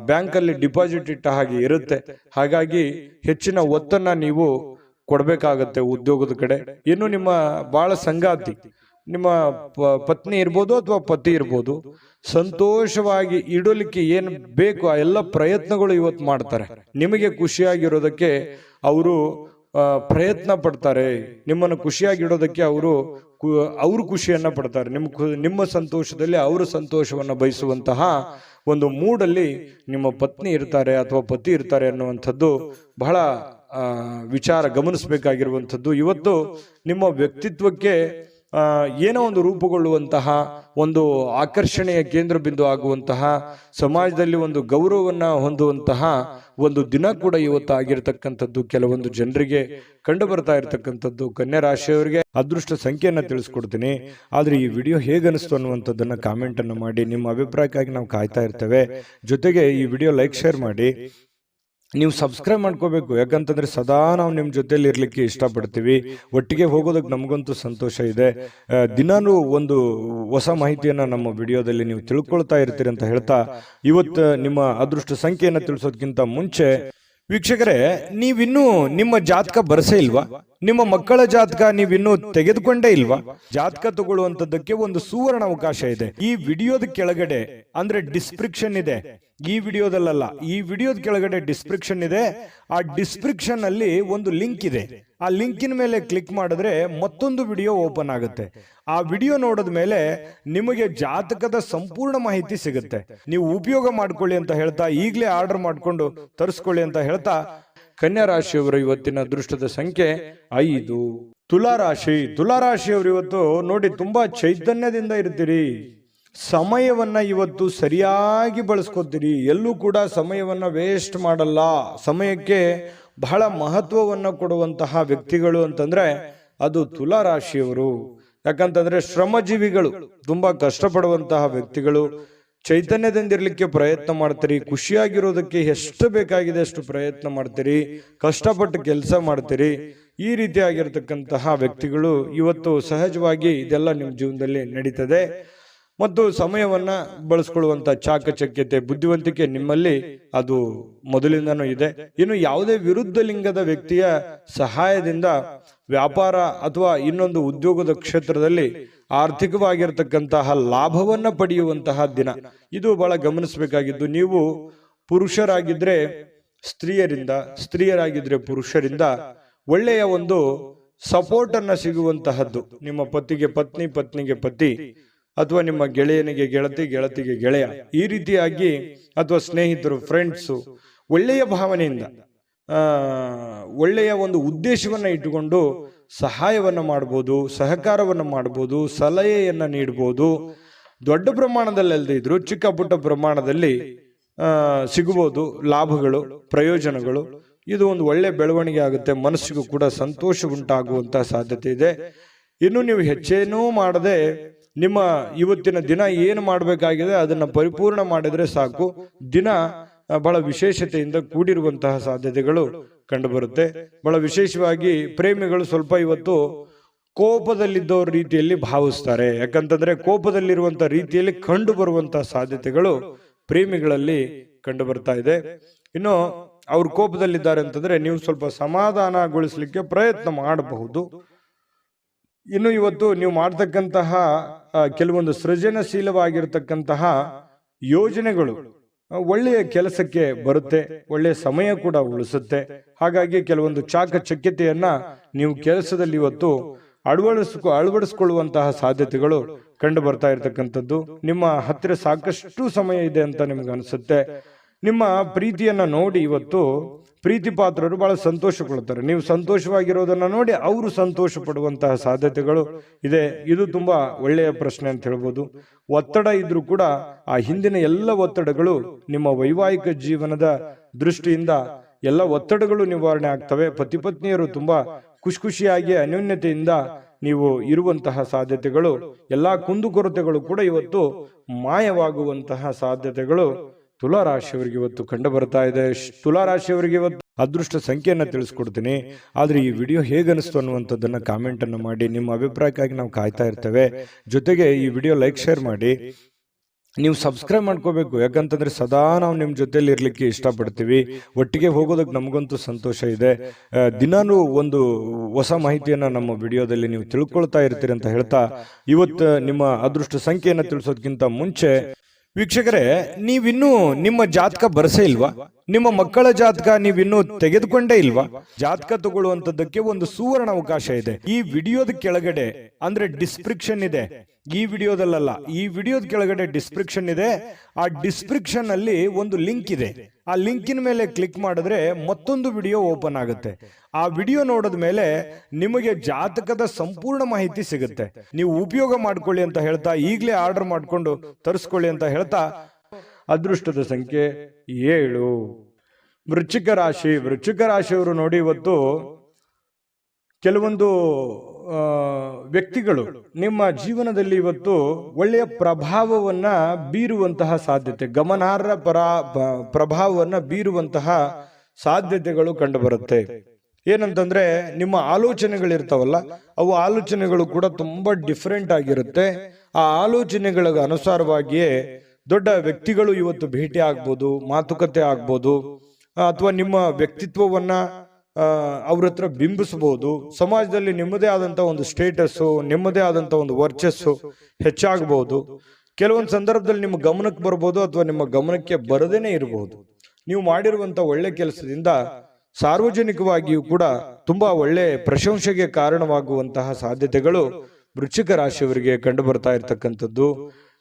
ಬ್ಯಾಂಕಲ್ಲಿ ಡಿಪಾಸಿಟ್ ಇಟ್ಟ ಹಾಗೆ ಇರುತ್ತೆ. ಹಾಗಾಗಿ ಹೆಚ್ಚಿನ ಒತ್ತನ್ನ ನೀವು ಕೊಡ್ಬೇಕಾಗತ್ತೆ ಉದ್ಯೋಗದ ಕಡೆ. ಇನ್ನು ನಿಮ್ಮ ಬಾಳ ಸಂಗಾತಿ, ನಿಮ್ಮ ಪತ್ನಿ ಇರ್ಬೋದು ಅಥವಾ ಪತಿ ಇರ್ಬೋದು, ಸಂತೋಷವಾಗಿ ಇಡಲಿಕ್ಕೆ ಏನ್ ಬೇಕು ಆ ಎಲ್ಲ ಪ್ರಯತ್ನಗಳು ಇವತ್ತು ಮಾಡ್ತಾರೆ. ನಿಮಗೆ ಖುಷಿಯಾಗಿರೋದಕ್ಕೆ ಅವರು ಪ್ರಯತ್ನ ಪಡ್ತಾರೆ. ನಿಮ್ಮನ್ನು ಖುಷಿಯಾಗಿಡೋದಕ್ಕೆ ಅವರು ಖುಷಿಯನ್ನ ಪಡ್ತಾರೆ. ನಿಮ್ಮ ಸಂತೋಷದಲ್ಲಿ ಅವರು ಸಂತೋಷವನ್ನ ಬಯಸುವಂತಹ ಒಂದು ಮೂಡಲ್ಲಿ ನಿಮ್ಮ ಪತ್ನಿ ಇರ್ತಾರೆ ಅಥವಾ ಪತಿ ಇರ್ತಾರೆ ಅನ್ನುವಂಥದ್ದು ಬಹಳ ವಿಚಾರ ಗಮನಿಸಬೇಕಾಗಿರುವಂಥದ್ದು. ಇವತ್ತು ನಿಮ್ಮ ವ್ಯಕ್ತಿತ್ವಕ್ಕೆ ಏನೋ ಒಂದು ರೂಪುಗೊಳ್ಳುವಂತಹ, ಒಂದು ಆಕರ್ಷಣೆಯ ಕೇಂದ್ರ ಬಿಂದು ಆಗುವಂತಹ, ಸಮಾಜದಲ್ಲಿ ಒಂದು ಗೌರವವನ್ನ ಹೊಂದುವಂತಹ ಒಂದು ದಿನ ಕೂಡ ಇವತ್ತು ಆಗಿರ್ತಕ್ಕಂಥದ್ದು ಕೆಲವೊಂದು ಜನರಿಗೆ ಕಂಡು ಬರ್ತಾ ಇರತಕ್ಕಂಥದ್ದು. ಕನ್ಯಾ ರಾಶಿಯವರಿಗೆ ಅದೃಷ್ಟ ಸಂಖ್ಯೆಯನ್ನ ತಿಳಿಸ್ಕೊಡ್ತೀನಿ. ಆದ್ರೆ ಈ ವಿಡಿಯೋ ಹೇಗನಿಸ್ತು ಅನ್ನುವಂಥದ್ದನ್ನ ಕಾಮೆಂಟ್ ಅನ್ನು ಮಾಡಿ. ನಿಮ್ಮ ಅಭಿಪ್ರಾಯಕ್ಕಾಗಿ ನಾವು ಕಾಯ್ತಾ ಇರ್ತೇವೆ. ಜೊತೆಗೆ ಈ ವಿಡಿಯೋ ಲೈಕ್ ಶೇರ್ ಮಾಡಿ. ನೀವು ಸಬ್ಸ್ಕ್ರೈಬ್ ಮಾಡ್ಕೋಬೇಕು. ಯಾಕಂತಂದ್ರೆ ಸದಾ ನಾವು ನಿಮ್ಮ ಜೊತೆಲಿ ಇರ್ಲಿಕ್ಕೆ ಇಷ್ಟಪಡ್ತೀವಿ. ಒಟ್ಟಿಗೆ ಹೋಗೋದಕ್ಕೆ ನಮಗಂತೂ ಸಂತೋಷ ಇದೆ. ದಿನಾನು ಒಂದು ಹೊಸ ಮಾಹಿತಿಯನ್ನ ನಮ್ಮ ವಿಡಿಯೋದಲ್ಲಿ ನೀವು ತಿಳ್ಕೊಳ್ತಾ ಇರ್ತೀರಿ ಅಂತ ಹೇಳ್ತಾ, ಇವತ್ತು ನಿಮ್ಮ ಅದೃಷ್ಟ ಸಂಖ್ಯೆಯನ್ನ ತಿಳಿಸೋದಕ್ಕಿಂತ ಮುಂಚೆ ವೀಕ್ಷಕರೇ, ನೀವಿನ್ನೂ ನಿಮ್ಮ ಜಾತಕ ಬರಸೇ ಇಲ್ವಾ? ನಿಮ್ಮ ಮಕ್ಕಳ ಜಾತಕ ನೀವಿನ್ನೂ ತೆಗೆದುಕೊಂಡೇ ಇಲ್ವಾ? ಜಾತಕ ತಗೊಳ್ಳುವಂತದ್ದಕ್ಕೆ ಒಂದು ಸುವರ್ಣ ಅವಕಾಶ ಇದೆ. ಈ ವಿಡಿಯೋದ ಕೆಳಗಡೆ ಅಂದ್ರೆ ಡಿಸ್ಕ್ರಿಪ್ಷನ್ ಇದೆ. ಈ ವಿಡಿಯೋದಲ್ಲ, ಈ ವಿಡಿಯೋದ ಕೆಳಗಡೆ ಡಿಸ್ಕ್ರಿಪ್ಷನ್ ಇದೆ. ಆ ಡಿಸ್ಕ್ರಿಪ್ಷನ್ ಅಲ್ಲಿ ಒಂದು ಲಿಂಕ್ ಇದೆ. ಆ ಲಿಂಕಿನ ಮೇಲೆ ಕ್ಲಿಕ್ ಮಾಡಿದ್ರೆ ಮತ್ತೊಂದು ವಿಡಿಯೋ ಓಪನ್ ಆಗುತ್ತೆ. ಆ ವಿಡಿಯೋ ನೋಡಿದ ಮೇಲೆ ನಿಮಗೆ ಜಾತಕದ ಸಂಪೂರ್ಣ ಮಾಹಿತಿ ಸಿಗುತ್ತೆ. ನೀವು ಉಪಯೋಗ ಮಾಡ್ಕೊಳ್ಳಿ ಅಂತ ಹೇಳ್ತಾ, ಈಗಲೇ ಆರ್ಡರ್ ಮಾಡ್ಕೊಂಡು ತರಿಸ್ಕೊಳ್ಳಿ ಅಂತ ಹೇಳ್ತಾ, ಕನ್ಯಾ ರಾಶಿಯವರು ಇವತ್ತಿನ ಅದೃಷ್ಟದ ಸಂಖ್ಯೆ 5. ತುಲಾರಾಶಿಯವರು ಇವತ್ತು ನೋಡಿ ತುಂಬಾ ಚೈತನ್ಯದಿಂದ ಇರ್ತೀರಿ. ಸಮಯವನ್ನ ಇವತ್ತು ಸರಿಯಾಗಿ ಬಳಸ್ಕೊತೀರಿ. ಎಲ್ಲೂ ಕೂಡ ಸಮಯವನ್ನ ವೇಸ್ಟ್ ಮಾಡಲ್ಲ. ಸಮಯಕ್ಕೆ ಬಹಳ ಮಹತ್ವವನ್ನ ಕೊಡುವಂತಹ ವ್ಯಕ್ತಿಗಳು ಅಂತಂದ್ರೆ ಅದು ತುಲಾರಾಶಿಯವರು. ಯಾಕಂತಂದ್ರೆ ಶ್ರಮಜೀವಿಗಳು, ತುಂಬಾ ಕಷ್ಟಪಡುವಂತಹ ವ್ಯಕ್ತಿಗಳು. ಚೈತನ್ಯದಿಂದಿರ್ಲಿಕ್ಕೆ ಪ್ರಯತ್ನ ಮಾಡ್ತೀರಿ. ಖುಷಿಯಾಗಿರೋದಕ್ಕೆ ಎಷ್ಟು ಬೇಕಾಗಿದೆ ಅಷ್ಟು ಪ್ರಯತ್ನ ಮಾಡ್ತೀರಿ. ಕಷ್ಟಪಟ್ಟು ಕೆಲಸ ಮಾಡ್ತೀರಿ. ಈ ರೀತಿಯಾಗಿರ್ತಕ್ಕಂತಹ ವ್ಯಕ್ತಿಗಳು ಇವತ್ತು ಸಹಜವಾಗಿ ಇದೆಲ್ಲ ನಿಮ್ಮ ಜೀವನದಲ್ಲಿ ನಡೀತದೆ. ಮತ್ತು ಸಮಯವನ್ನ ಬಳಸ್ಕೊಳ್ಳುವಂತ ಚಾಕಚಕ್ಯತೆ, ಬುದ್ಧಿವಂತಿಕೆ ನಿಮ್ಮಲ್ಲಿ ಅದು ಮೊದಲಿಂದನೂ ಇದೆ. ಇನ್ನು ಯಾವುದೇ ವಿರುದ್ಧ ಲಿಂಗದ ವ್ಯಕ್ತಿಯ ಸಹಾಯದಿಂದ ವ್ಯಾಪಾರ ಅಥವಾ ಇನ್ನೊಂದು ಉದ್ಯೋಗದ ಕ್ಷೇತ್ರದಲ್ಲಿ ಆರ್ಥಿಕವಾಗಿರ್ತಕ್ಕಂತಹ ಲಾಭವನ್ನ ಪಡೆಯುವಂತಹ ದಿನ ಇದು ಬಹಳ ಗಮನಿಸಬೇಕಾಗಿದ್ದು. ನೀವು ಪುರುಷರಾಗಿದ್ರೆ ಸ್ತ್ರೀಯರಿಂದ, ಸ್ತ್ರೀಯರಾಗಿದ್ರೆ ಪುರುಷರಿಂದ ಒಳ್ಳೆಯ ಒಂದು ಸಪೋರ್ಟ್ ಅನ್ನ ಸಿಗುವಂತಹದ್ದು. ನಿಮ್ಮ ಪತಿಗೆ ಪತ್ನಿ, ಪತ್ನಿಗೆ ಪತಿ, ಅಥವಾ ನಿಮ್ಮ ಗೆಳೆಯನಿಗೆ ಗೆಳತಿ, ಗೆಳತಿಗೆ ಗೆಳೆಯ, ಈ ರೀತಿಯಾಗಿ ಅಥವಾ ಸ್ನೇಹಿತರು, ಫ್ರೆಂಡ್ಸು ಒಳ್ಳೆಯ ಭಾವನೆಯಿಂದ ಒಳ್ಳೆಯ ಒಂದು ಉದ್ದೇಶವನ್ನ ಇಟ್ಟುಕೊಂಡು ಸಹಾಯವನ್ನ ಮಾಡಬಹುದು, ಸಹಕಾರವನ್ನ ಮಾಡಬಹುದು, ಸಲಹೆಯನ್ನ ನೀಡಬಹುದು. ದೊಡ್ಡ ಪ್ರಮಾಣದಲ್ಲಿ ಅಲ್ಲದೆ ಇದ್ರು ಚಿಕ್ಕ ಪುಟ್ಟ ಪ್ರಮಾಣದಲ್ಲಿ ಸಿಗಬಹುದು ಲಾಭಗಳು, ಪ್ರಯೋಜನಗಳು. ಇದು ಒಂದು ಒಳ್ಳೆ ಬೆಳವಣಿಗೆ ಆಗುತ್ತೆ. ಮನಸ್ಸಿಗೂ ಕೂಡ ಸಂತೋಷ ಉಂಟಾಗುವಂತಹ ಸಾಧ್ಯತೆ ಇದೆ. ಇನ್ನು ನೀವು ಹೆಚ್ಚೇನೂ ಮಾಡದೆ ನಿಮ್ಮ ಇವತ್ತಿನ ದಿನ ಏನು ಮಾಡಬೇಕಾಗಿದೆ ಅದನ್ನ ಪರಿಪೂರ್ಣ ಮಾಡಿದ್ರೆ ಸಾಕು. ದಿನ ಬಹಳ ವಿಶೇಷತೆಯಿಂದ ಕೂಡಿರುವಂತಹ ಸಾಧ್ಯತೆಗಳು ಕಂಡುಬರುತ್ತೆ. ಬಹಳ ವಿಶೇಷವಾಗಿ ಪ್ರೇಮಿಗಳು ಸ್ವಲ್ಪ ಇವತ್ತು ಕೋಪದಲ್ಲಿದ್ದವ್ರ ರೀತಿಯಲ್ಲಿ ಭಾವಿಸ್ತಾರೆ. ಯಾಕಂತಂದ್ರೆ ಕೋಪದಲ್ಲಿರುವಂತಹ ರೀತಿಯಲ್ಲಿ ಕಂಡು ಬರುವಂತಹ ಸಾಧ್ಯತೆಗಳು ಪ್ರೇಮಿಗಳಲ್ಲಿ ಕಂಡು ಬರ್ತಾ ಇದೆ. ಇನ್ನು ಅವ್ರು ಕೋಪದಲ್ಲಿದ್ದಾರೆ ಅಂತಂದ್ರೆ ನೀವು ಸ್ವಲ್ಪ ಸಮಾಧಾನಗೊಳಿಸ್ಲಿಕ್ಕೆ ಪ್ರಯತ್ನ ಮಾಡಬಹುದು. ಇನ್ನು ಇವತ್ತು ನೀವು ಮಾಡ್ತಕ್ಕಂತಹ ಕೆಲವೊಂದು ಸೃಜನಶೀಲವಾಗಿರ್ತಕ್ಕಂತಹ ಯೋಜನೆಗಳು ಒಳ್ಳೆಯ ಕೆಲಸಕ್ಕೆ ಬರುತ್ತೆ, ಒಳ್ಳೆಯ ಸಮಯ ಕೂಡ ಉಳಿಸುತ್ತೆ. ಹಾಗಾಗಿ ಕೆಲವೊಂದು ಚಾಕಚಕ್ಯತೆಯನ್ನ ನೀವು ಕೆಲಸದಲ್ಲಿ ಇವತ್ತು ಅಳವಡಿಸಿಕೊಳ್ಳುವಂತಹ ಸಾಧ್ಯತೆಗಳು ಕಂಡು ಬರ್ತಾ ಇರತಕ್ಕಂಥದ್ದು. ನಿಮ್ಮ ಹತ್ತಿರ ಸಾಕಷ್ಟು ಸಮಯ ಇದೆ ಅಂತ ನಿಮ್ಗೆ ಅನಿಸುತ್ತೆ. ನಿಮ್ಮ ಪ್ರೀತಿಯನ್ನ ನೋಡಿ ಇವತ್ತು ಪ್ರೀತಿ ಪಾತ್ರರು ಬಹಳ ಸಂತೋಷ ಕೊಡ್ತಾರೆ. ನೀವು ಸಂತೋಷವಾಗಿರೋದನ್ನ ನೋಡಿ ಅವರು ಸಂತೋಷ ಪಡುವಂತಹ ಸಾಧ್ಯತೆಗಳು ಇದೆ. ಇದು ತುಂಬಾ ಒಳ್ಳೆಯ ಪ್ರಶ್ನೆ ಅಂತ ಹೇಳ್ಬೋದು. ಒತ್ತಡ ಇದ್ರೂ ಕೂಡ ಆ ಹಿಂದಿನ ಎಲ್ಲ ಒತ್ತಡಗಳು ನಿಮ್ಮ ವೈವಾಹಿಕ ಜೀವನದ ದೃಷ್ಟಿಯಿಂದ ಎಲ್ಲ ಒತ್ತಡಗಳು ನಿವಾರಣೆ ಆಗ್ತವೆ. ಪತಿ ಪತ್ನಿಯರು ತುಂಬಾ ಖುಷಿಯಾಗಿ ಅನ್ಯೋನ್ಯತೆಯಿಂದ ನೀವು ಇರುವಂತಹ ಸಾಧ್ಯತೆಗಳು, ಎಲ್ಲಾ ಕುಂದುಕೊರತೆಗಳು ಕೂಡ ಇವತ್ತು ಮಾಯವಾಗುವಂತಹ ಸಾಧ್ಯತೆಗಳು ತುಲಾರಾಶಿಯವರಿಗೆ ಇವತ್ತು ಕಂಡು ಬರ್ತಾ ಇದೆ. ತುಲಾರಾಶಿಯವರಿಗೆ ಇವತ್ತು ಅದೃಷ್ಟ ಸಂಖ್ಯೆಯನ್ನ ತಿಳಿಸ್ಕೊಡ್ತೀನಿ. ಆದ್ರೆ ಈ ವಿಡಿಯೋ ಹೇಗನಿಸ್ತು ಅನ್ನುವಂಥದ್ದನ್ನ ಕಾಮೆಂಟ್ ಅನ್ನು ಮಾಡಿ. ನಿಮ್ಮ ಅಭಿಪ್ರಾಯಕ್ಕಾಗಿ ನಾವು ಕಾಯ್ತಾ ಇರ್ತೇವೆ. ಜೊತೆಗೆ ಈ ವಿಡಿಯೋ ಲೈಕ್, ಶೇರ್ ಮಾಡಿ. ನೀವು ಸಬ್ಸ್ಕ್ರೈಬ್ ಮಾಡ್ಕೋಬೇಕು. ಯಾಕಂತಂದ್ರೆ ಸದಾ ನಾವು ನಿಮ್ಮ ಜೊತೆಲಿ ಇರ್ಲಿಕ್ಕೆ ಇಷ್ಟಪಡ್ತೀವಿ. ಒಟ್ಟಿಗೆ ಹೋಗೋದಕ್ಕೆ ನಮಗಂತೂ ಸಂತೋಷ ಇದೆ. ದಿನಾನು ಒಂದು ಹೊಸ ಮಾಹಿತಿಯನ್ನ ನಮ್ಮ ವಿಡಿಯೋದಲ್ಲಿ ನೀವು ತಿಳ್ಕೊಳ್ತಾ ಇರ್ತೀರಿ ಅಂತ ಹೇಳ್ತಾ, ಇವತ್ತು ನಿಮ್ಮ ಅದೃಷ್ಟ ಸಂಖ್ಯೆಯನ್ನ ತಿಳಿಸೋದಕ್ಕಿಂತ ಮುಂಚೆ ವೀಕ್ಷಕರೇ, ನೀವಿನ್ನೂ ನಿಮ್ಮ ಜಾತಕ ಬರಸೇ ಇಲ್ವಾ? ನಿಮ್ಮ ಮಕ್ಕಳ ಜಾತಕ ನೀವಿನ್ನೂ ತೆಗೆದುಕೊಂಡೇ ಇಲ್ವಾ? ಜಾತಕ ತಗೊಳ್ಳುವಂತದ್ದಕ್ಕೆ ಒಂದು ಸುವರ್ಣ ಅವಕಾಶ ಇದೆ. ಈ ವಿಡಿಯೋದ ಕೆಳಗಡೆ ಅಂದ್ರೆ ಡಿಸ್ಕ್ರಿಪ್ಷನ್ ಇದೆ. ಈ ವಿಡಿಯೋದಲ್ಲ, ಈ ವಿಡಿಯೋದ ಕೆಳಗಡೆ ಡಿಸ್ಕ್ರಿಪ್ಷನ್ ಇದೆ. ಆ ಡಿಸ್ಕ್ರಿಪ್ಷನ್ ಅಲ್ಲಿ ಒಂದು ಲಿಂಕ್ ಇದೆ. ಆ ಲಿಂಕಿನ ಮೇಲೆ ಕ್ಲಿಕ್ ಮಾಡಿದ್ರೆ ಮತ್ತೊಂದು ವಿಡಿಯೋ ಓಪನ್ ಆಗುತ್ತೆ. ಆ ವಿಡಿಯೋ ನೋಡಿದ ಮೇಲೆ ನಿಮಗೆ ಜಾತಕದ ಸಂಪೂರ್ಣ ಮಾಹಿತಿ ಸಿಗುತ್ತೆ. ನೀವು ಉಪಯೋಗ ಮಾಡ್ಕೊಳ್ಳಿ ಅಂತ ಹೇಳ್ತಾ, ಈಗಲೇ ಆರ್ಡರ್ ಮಾಡ್ಕೊಂಡು ತರಿಸ್ಕೊಳ್ಳಿ ಅಂತ ಹೇಳ್ತಾ, ಅದೃಷ್ಟದ ಸಂಖ್ಯೆ 7. ವೃಶ್ಚಿಕ ರಾಶಿಯವರು ನೋಡಿ ಇವತ್ತು ಕೆಲವೊಂದು ವ್ಯಕ್ತಿಗಳು ನಿಮ್ಮ ಜೀವನದಲ್ಲಿ ಇವತ್ತು ಒಳ್ಳೆಯ ಪ್ರಭಾವವನ್ನ ಬೀರುವಂತಹ ಸಾಧ್ಯತೆ, ಗಮನಾರ್ಹ ಪ್ರಭಾವವನ್ನ ಬೀರುವಂತಹ ಸಾಧ್ಯತೆಗಳು ಕಂಡು ಬರುತ್ತೆ. ಏನಂತಂದ್ರೆ ನಿಮ್ಮ ಆಲೋಚನೆಗಳಿರ್ತಾವಲ್ಲ, ಅವು ಆಲೋಚನೆಗಳು ಕೂಡ ತುಂಬಾ ಡಿಫರೆಂಟ್ ಆಗಿರುತ್ತೆ. ಆ ಆಲೋಚನೆಗಳ ಅನುಸಾರವಾಗಿಯೇ ದೊಡ್ಡ ವ್ಯಕ್ತಿಗಳು ಇವತ್ತು ಭೇಟಿ ಆಗ್ಬೋದು, ಮಾತುಕತೆ ಆಗ್ಬೋದು, ಅಥವಾ ನಿಮ್ಮ ವ್ಯಕ್ತಿತ್ವವನ್ನ ಅವ್ರ ಹತ್ರ ಬಿಂಬಿಸಬಹುದು. ಸಮಾಜದಲ್ಲಿ ನಿಮ್ಮದೇ ಆದಂತ ಒಂದು ಸ್ಟೇಟಸ್, ನಿಮ್ಮದೇ ಆದಂತ ಒಂದು ವರ್ಚಸ್ಸು ಹೆಚ್ಚಾಗಬಹುದು. ಕೆಲವೊಂದು ಸಂದರ್ಭದಲ್ಲಿ ನಿಮ್ಮ ಗಮನಕ್ಕೆ ಬರ್ಬೋದು ಅಥವಾ ನಿಮ್ಮ ಗಮನಕ್ಕೆ ಬರದೇನೆ ಇರಬಹುದು. ನೀವು ಮಾಡಿರುವಂತ ಒಳ್ಳೆ ಕೆಲಸದಿಂದ ಸಾರ್ವಜನಿಕವಾಗಿಯೂ ಕೂಡ ತುಂಬಾ ಒಳ್ಳೆ ಪ್ರಶಂಸೆಗೆ ಕಾರಣವಾಗುವಂತಹ ಸಾಧ್ಯತೆಗಳು ವೃಶ್ಚಿಕ ರಾಶಿಯವರಿಗೆ ಕಂಡು ಬರ್ತಾ ಇರತಕ್ಕಂಥದ್ದು.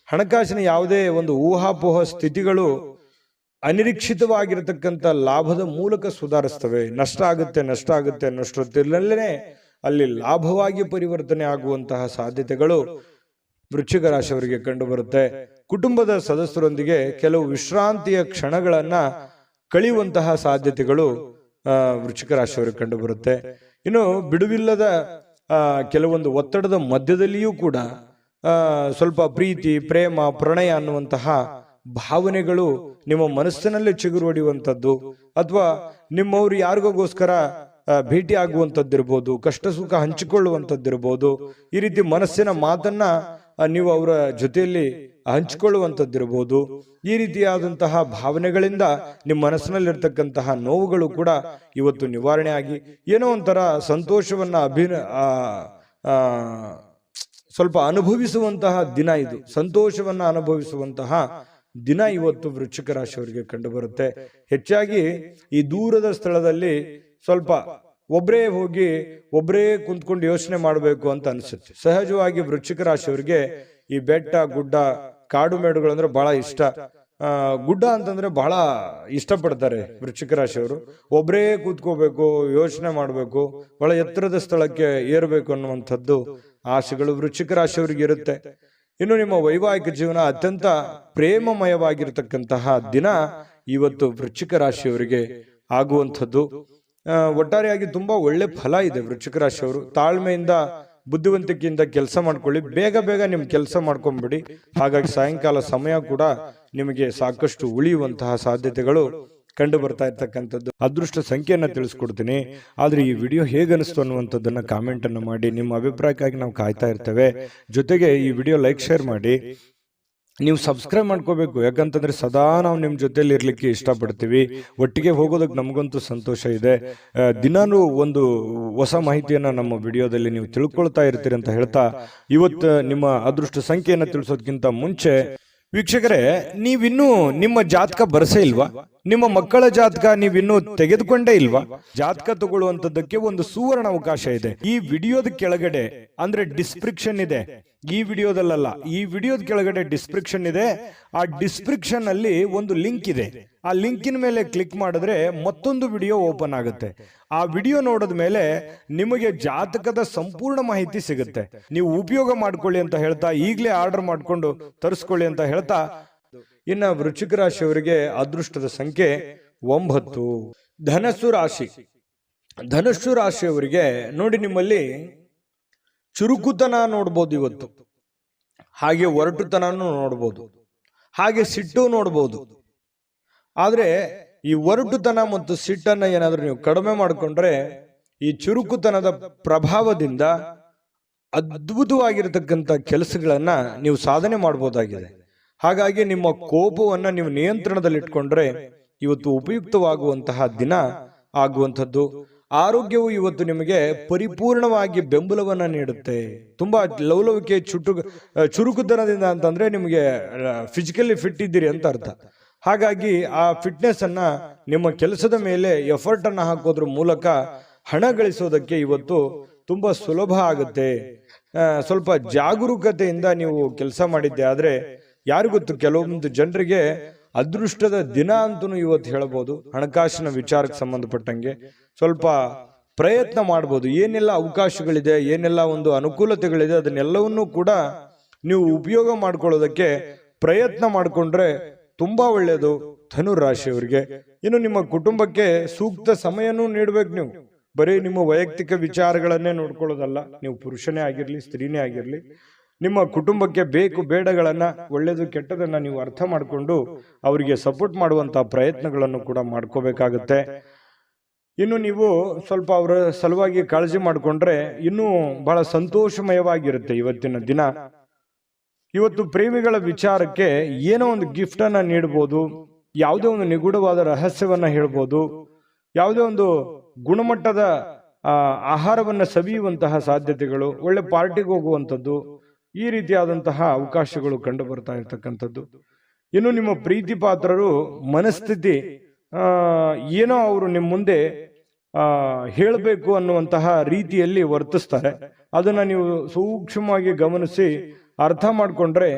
ಹಣಕಾಸಿನ ಯಾವುದೇ ಒಂದು ಊಹಾಪೋಹ ಸ್ಥಿತಿಗಳು ಅನಿರೀಕ್ಷಿತವಾಗಿರತಕ್ಕಂಥ ಲಾಭದ ಮೂಲಕ ಸುಧಾರಿಸ್ತವೆ. ನಷ್ಟ ಆಗುತ್ತೆ ಅನ್ನೋಷ್ಟೊತ್ತಿನಲ್ಲೇ ಅಲ್ಲಿ ಲಾಭವಾಗಿ ಪರಿವರ್ತನೆ ಆಗುವಂತಹ ಸಾಧ್ಯತೆಗಳು ವೃಶ್ಚಿಕ ರಾಶಿಯವರಿಗೆ ಕಂಡು ಬರುತ್ತೆ. ಕುಟುಂಬದ ಸದಸ್ಯರೊಂದಿಗೆ ಕೆಲವು ವಿಶ್ರಾಂತಿಯ ಕ್ಷಣಗಳನ್ನ ಕಳೆಯುವಂತಹ ಸಾಧ್ಯತೆಗಳು ವೃಶ್ಚಿಕ ರಾಶಿಯವರಿಗೆ ಕಂಡು ಬರುತ್ತೆ. ಇನ್ನು ಬಿಡುವಿಲ್ಲದ ಕೆಲವೊಂದು ಒತ್ತಡದ ಮಧ್ಯದಲ್ಲಿಯೂ ಕೂಡ ಸ್ವಲ್ಪ ಪ್ರೀತಿ, ಪ್ರೇಮ, ಪ್ರಣಯ ಅನ್ನುವಂತಹ ಭಾವನೆಗಳು ನಿಮ್ಮ ಮನಸ್ಸಿನಲ್ಲೇ ಚಿಗುರು ಹೊಡೆಯುವಂಥದ್ದು, ಅಥವಾ ನಿಮ್ಮವರು ಯಾರಿಗೋಸ್ಕರ ಭೇಟಿ ಆಗುವಂಥದ್ದಿರ್ಬೋದು, ಕಷ್ಟ ಸುಖ ಹಂಚಿಕೊಳ್ಳುವಂಥದ್ದಿರ್ಬೋದು. ಈ ರೀತಿ ಮನಸ್ಸಿನ ಮಾತನ್ನ ನೀವು ಅವರ ಜೊತೆಯಲ್ಲಿ ಹಂಚಿಕೊಳ್ಳುವಂಥದ್ದಿರ್ಬೋದು. ಈ ರೀತಿಯಾದಂತಹ ಭಾವನೆಗಳಿಂದ ನಿಮ್ಮ ಮನಸ್ಸಿನಲ್ಲಿರ್ತಕ್ಕಂತಹ ನೋವುಗಳು ಕೂಡ ಇವತ್ತು ನಿವಾರಣೆ ಆಗಿ ಏನೋ ಒಂಥರ ಸಂತೋಷವನ್ನ ಸ್ವಲ್ಪ ಅನುಭವಿಸುವಂತಹ ದಿನ ಇದು. ಸಂತೋಷವನ್ನ ಅನುಭವಿಸುವಂತಹ ದಿನ ಇವತ್ತು ವೃಶ್ಚಿಕ ರಾಶಿಯವರಿಗೆ ಕಂಡು ಬರುತ್ತೆ. ಹೆಚ್ಚಾಗಿ ಈ ದೂರದ ಸ್ಥಳದಲ್ಲಿ ಸ್ವಲ್ಪ ಒಬ್ಬರೇ ಹೋಗಿ ಒಬ್ಬರೇ ಕುಂತ್ಕೊಂಡು ಯೋಚನೆ ಮಾಡಬೇಕು ಅಂತ ಅನ್ಸುತ್ತೆ. ಸಹಜವಾಗಿ ವೃಶ್ಚಿಕ ರಾಶಿಯವರಿಗೆ ಈ ಬೆಟ್ಟ, ಗುಡ್ಡ, ಕಾಡು ಮೇಡುಗಳಂದ್ರೆ ಬಹಳ ಇಷ್ಟ. ಗುಡ್ಡ ಅಂತಂದ್ರೆ ಬಹಳ ಇಷ್ಟಪಡ್ತಾರೆ ವೃಶ್ಚಿಕ ರಾಶಿಯವರು. ಒಬ್ಬರೇ ಕೂತ್ಕೋಬೇಕು, ಯೋಚನೆ ಮಾಡಬೇಕು, ಬಹಳ ಎತ್ತರದ ಸ್ಥಳಕ್ಕೆ ಏರಬೇಕು ಅನ್ನುವಂಥದ್ದು ಆಸೆಗಳು ವೃಶ್ಚಿಕ ರಾಶಿಯವರಿಗೆ ಇರುತ್ತೆ. ಇನ್ನು ನಿಮ್ಮ ವೈವಾಹಿಕ ಜೀವನ ಅತ್ಯಂತ ಪ್ರೇಮಮಯವಾಗಿರ್ತಕ್ಕಂತಹ ದಿನ ಇವತ್ತು ವೃಶ್ಚಿಕ ರಾಶಿಯವರಿಗೆ ಆಗುವಂಥದ್ದು. ಒಟ್ಟಾರೆಯಾಗಿ ತುಂಬಾ ಒಳ್ಳೆ ಫಲ ಇದೆ ವೃಶ್ಚಿಕ ರಾಶಿಯವರು. ತಾಳ್ಮೆಯಿಂದ, ಬುದ್ಧಿವಂತಿಕೆಯಿಂದ ಕೆಲಸ ಮಾಡ್ಕೊಳ್ಳಿ. ಬೇಗ ಬೇಗ ನಿಮ್ ಕೆಲಸ ಮಾಡ್ಕೊಂಡ್ಬಿಡಿ. ಹಾಗಾಗಿ ಸಾಯಂಕಾಲ ಸಮಯ ಕೂಡ ನಿಮಗೆ ಸಾಕಷ್ಟು ಉಳಿಯುವಂತಹ ಸಾಧ್ಯತೆಗಳು ಕಂಡು ಬರ್ತಾ ಇರ್ತಕ್ಕಂಥದ್ದು. ಅದೃಷ್ಟ ಸಂಖ್ಯೆಯನ್ನ ತಿಳಿಸ್ಕೊಡ್ತೀನಿ. ಆದ್ರೆ ಈ ವಿಡಿಯೋ ಹೇಗನಿಸ್ತು ಅನ್ನುವಂಥದ್ದನ್ನ ಕಾಮೆಂಟ್ ಅನ್ನು ಮಾಡಿ. ನಿಮ್ಮ ಅಭಿಪ್ರಾಯಕ್ಕಾಗಿ ನಾವು ಕಾಯ್ತಾ ಇರ್ತೇವೆ. ಜೊತೆಗೆ ಈ ವಿಡಿಯೋ ಲೈಕ್, ಶೇರ್ ಮಾಡಿ. ನೀವು ಸಬ್ಸ್ಕ್ರೈಬ್ ಮಾಡ್ಕೋಬೇಕು. ಯಾಕಂತಂದ್ರೆ ಸದಾ ನಾವು ನಿಮ್ಮ ಜೊತೆಲಿ ಇರ್ಲಿಕ್ಕೆ ಇಷ್ಟಪಡ್ತೀವಿ. ಒಟ್ಟಿಗೆ ಹೋಗೋದಕ್ಕೆ ನಮಗಂತೂ ಸಂತೋಷ ಇದೆ. ದಿನಾನು ಒಂದು ಹೊಸ ಮಾಹಿತಿಯನ್ನ ನಮ್ಮ ವಿಡಿಯೋದಲ್ಲಿ ನೀವು ತಿಳ್ಕೊಳ್ತಾ ಇರ್ತೀರಿ ಅಂತ ಹೇಳ್ತಾ, ಇವತ್ತು ನಿಮ್ಮ ಅದೃಷ್ಟ ಸಂಖ್ಯೆಯನ್ನ ತಿಳಿಸೋದಕ್ಕಿಂತ ಮುಂಚೆ ವೀಕ್ಷಕರೇ, ನೀವಿನ್ನೂ ನಿಮ್ಮ ಜಾತಕ ಬರಸೇ ಇಲ್ವಾ? ನಿಮ್ಮ ಮಕ್ಕಳ ಜಾತಕ ನೀವಿನ್ನೂ ತೆಗೆದುಕೊಂಡೇ ಇಲ್ವಾ? ಜಾತಕ ತಗೊಳ್ಳುವಂತದ್ದಕ್ಕೆ ಒಂದು ಸುವರ್ಣ ಅವಕಾಶ ಇದೆ. ಈ ವಿಡಿಯೋದ ಕೆಳಗಡೆ ಅಂದ್ರೆ ಡಿಸ್ಕ್ರಿಪ್ಷನ್ ಇದೆ. ಈ ವಿಡಿಯೋದಲ್ಲ, ಈ ವಿಡಿಯೋದ ಕೆಳಗಡೆ ಡಿಸ್ಕ್ರಿಪ್ಷನ್ ಇದೆ. ಆ ಡಿಸ್ಕ್ರಿಪ್ಷನ್ ಅಲ್ಲಿ ಒಂದು ಲಿಂಕ್ ಇದೆ. ಆ ಲಿಂಕಿನ ಮೇಲೆ ಕ್ಲಿಕ್ ಮಾಡಿದ್ರೆ ಮತ್ತೊಂದು ವಿಡಿಯೋ ಓಪನ್ ಆಗುತ್ತೆ. ಆ ವಿಡಿಯೋ ನೋಡಿದ ಮೇಲೆ ನಿಮಗೆ ಜಾತಕದ ಸಂಪೂರ್ಣ ಮಾಹಿತಿ ಸಿಗುತ್ತೆ. ನೀವು ಉಪಯೋಗ ಮಾಡ್ಕೊಳ್ಳಿ ಅಂತ ಹೇಳ್ತಾ, ಈಗಲೇ ಆರ್ಡರ್ ಮಾಡ್ಕೊಂಡು ತರಿಸ್ಕೊಳ್ಳಿ ಅಂತ ಹೇಳ್ತಾ, ಇನ್ನ ವೃಶ್ಚಿಕ ರಾಶಿಯವರಿಗೆ ಅದೃಷ್ಟದ ಸಂಖ್ಯೆ 9. ಧನಸ್ಸು ರಾಶಿ. ಧನಸ್ಸು ರಾಶಿಯವರಿಗೆ ನೋಡಿ, ನಿಮ್ಮಲ್ಲಿ ಚುರುಕುತನ ನೋಡ್ಬೋದು ಇವತ್ತು, ಹಾಗೆ ಒರಟುತನೂ ನೋಡ್ಬೋದು, ಹಾಗೆ ಸಿಟ್ಟು ನೋಡ್ಬೋದು. ಆದ್ರೆ ಈ ಒರಟುತನ ಮತ್ತು ಸಿಟ್ಟನ್ನ ಏನಾದ್ರೂ ನೀವು ಕಡಿಮೆ ಮಾಡಿಕೊಂಡ್ರೆ ಈ ಚುರುಕುತನದ ಪ್ರಭಾವದಿಂದ ಅದ್ಭುತವಾಗಿರತಕ್ಕಂಥ ಕೆಲಸಗಳನ್ನ ನೀವು ಸಾಧನೆ ಮಾಡಬಹುದಾಗಿದೆ. ಹಾಗಾಗಿ ನಿಮ್ಮ ಕೋಪವನ್ನ ನೀವು ನಿಯಂತ್ರಣದಲ್ಲಿಟ್ಕೊಂಡ್ರೆ ಇವತ್ತು ಉಪಯುಕ್ತವಾಗುವಂತಹ ದಿನ ಆಗುವಂಥದ್ದು. ಆರೋಗ್ಯವು ಇವತ್ತು ನಿಮಗೆ ಪರಿಪೂರ್ಣವಾಗಿ ಬೆಂಬಲವನ್ನ ನೀಡುತ್ತೆ. ತುಂಬಾ ಲವಲವಿಕೆ, ಚುರುಕುತನದಿಂದ ಅಂತಂದ್ರೆ ನಿಮಗೆ ಫಿಸಿಕಲಿ ಫಿಟ್ ಇದ್ದೀರಿ ಅಂತ ಅರ್ಥ. ಹಾಗಾಗಿ ಆ ಫಿಟ್ನೆಸ್ ಅನ್ನ ನಿಮ್ಮ ಕೆಲಸದ ಮೇಲೆ ಎಫರ್ಟ್ ಅನ್ನ ಹಾಕೋದ್ರ ಮೂಲಕ ಹಣ ಗಳಿಸೋದಕ್ಕೆ ಇವತ್ತು ತುಂಬಾ ಸುಲಭ ಆಗುತ್ತೆ. ಸ್ವಲ್ಪ ಜಾಗರೂಕತೆಯಿಂದ ನೀವು ಕೆಲಸ ಮಾಡಿದ್ದೆ ಆದ್ರೆ ಯಾರಿಗೊತ್ತು, ಕೆಲವೊಂದು ಜನರಿಗೆ ಅದೃಷ್ಟದ ದಿನ ಅಂತೂ ಇವತ್ತು ಹೇಳಬಹುದು. ಹಣಕಾಸಿನ ವಿಚಾರಕ್ಕೆ ಸಂಬಂಧಪಟ್ಟಂಗೆ ಸ್ವಲ್ಪ ಪ್ರಯತ್ನ ಮಾಡ್ಬೋದು. ಏನೆಲ್ಲ ಅವಕಾಶಗಳಿದೆ, ಏನೆಲ್ಲ ಒಂದು ಅನುಕೂಲತೆಗಳಿದೆ, ಅದನ್ನೆಲ್ಲವನ್ನೂ ಕೂಡ ನೀವು ಉಪಯೋಗ ಮಾಡ್ಕೊಳ್ಳೋದಕ್ಕೆ ಪ್ರಯತ್ನ ಮಾಡಿಕೊಂಡ್ರೆ ತುಂಬಾ ಒಳ್ಳೆಯದು ಧನುರ್ ರಾಶಿಯವರಿಗೆ. ಇನ್ನು ನಿಮ್ಮ ಕುಟುಂಬಕ್ಕೆ ಸೂಕ್ತ ಸಮಯನೂ ನೀಡ್ಬೇಕು. ನೀವು ಬರೀ ನಿಮ್ಮ ವೈಯಕ್ತಿಕ ವಿಚಾರಗಳನ್ನೇ ನೋಡ್ಕೊಳ್ಳೋದಲ್ಲ. ನೀವು ಪುರುಷನೇ ಆಗಿರ್ಲಿ, ಸ್ತ್ರೀನೇ ಆಗಿರ್ಲಿ, ನಿಮ್ಮ ಕುಟುಂಬಕ್ಕೆ ಬೇಕು ಬೇಡಗಳನ್ನ, ಒಳ್ಳೇದು ಕೆಟ್ಟದನ್ನ ನೀವು ಅರ್ಥ ಮಾಡಿಕೊಂಡು ಅವರಿಗೆ ಸಪೋರ್ಟ್ ಮಾಡುವಂತಹ ಪ್ರಯತ್ನಗಳನ್ನು ಕೂಡ ಮಾಡ್ಕೋಬೇಕಾಗತ್ತೆ. ಇನ್ನು ನೀವು ಸ್ವಲ್ಪ ಅವರ ಸಲುವಾಗಿ ಕಾಳಜಿ ಮಾಡಿಕೊಂಡ್ರೆ ಇನ್ನೂ ಬಹಳ ಸಂತೋಷಮಯವಾಗಿರುತ್ತೆ ಇವತ್ತಿನ ದಿನ. ಇವತ್ತು ಪ್ರೇಮಿಗಳ ವಿಚಾರಕ್ಕೆ ಏನೋ ಒಂದು ಗಿಫ್ಟ್ ಅನ್ನ ನೀಡಬಹುದು, ಯಾವುದೇ ಒಂದು ನಿಗೂಢವಾದ ರಹಸ್ಯವನ್ನ ಹೇಳ್ಬೋದು, ಯಾವುದೇ ಒಂದು ಗುಣಮಟ್ಟದ ಆಹಾರವನ್ನ ಸವಿಯುವಂತಹ ಸಾಧ್ಯತೆಗಳು, ಒಳ್ಳೆ ಪಾರ್ಟಿಗೆ ಹೋಗುವಂಥದ್ದು, ಈ ರೀತಿಯಾದಂತಹ ಅವಕಾಶಗಳು ಕಂಡು ಬರ್ತಾ ಇರ್ತಕ್ಕಂಥದ್ದು. ಇನ್ನು ನಿಮ್ಮ ಪ್ರೀತಿ ಪಾತ್ರರು ಮನಸ್ಥಿತಿ ಏನೋ ಅವರು ನಿಮ್ಮ ಮುಂದೆ ಹೇಳಬೇಕು ಅನ್ನುವಂತಹ ರೀತಿಯಲ್ಲಿ ವರ್ತಿಸ್ತಾರೆ. ಅದನ್ನ ನೀವು ಸೂಕ್ಷ್ಮವಾಗಿ ಗಮನಿಸಿ ಅರ್ಥ ಮಾಡ್ಕೊಂಡ್ರೆ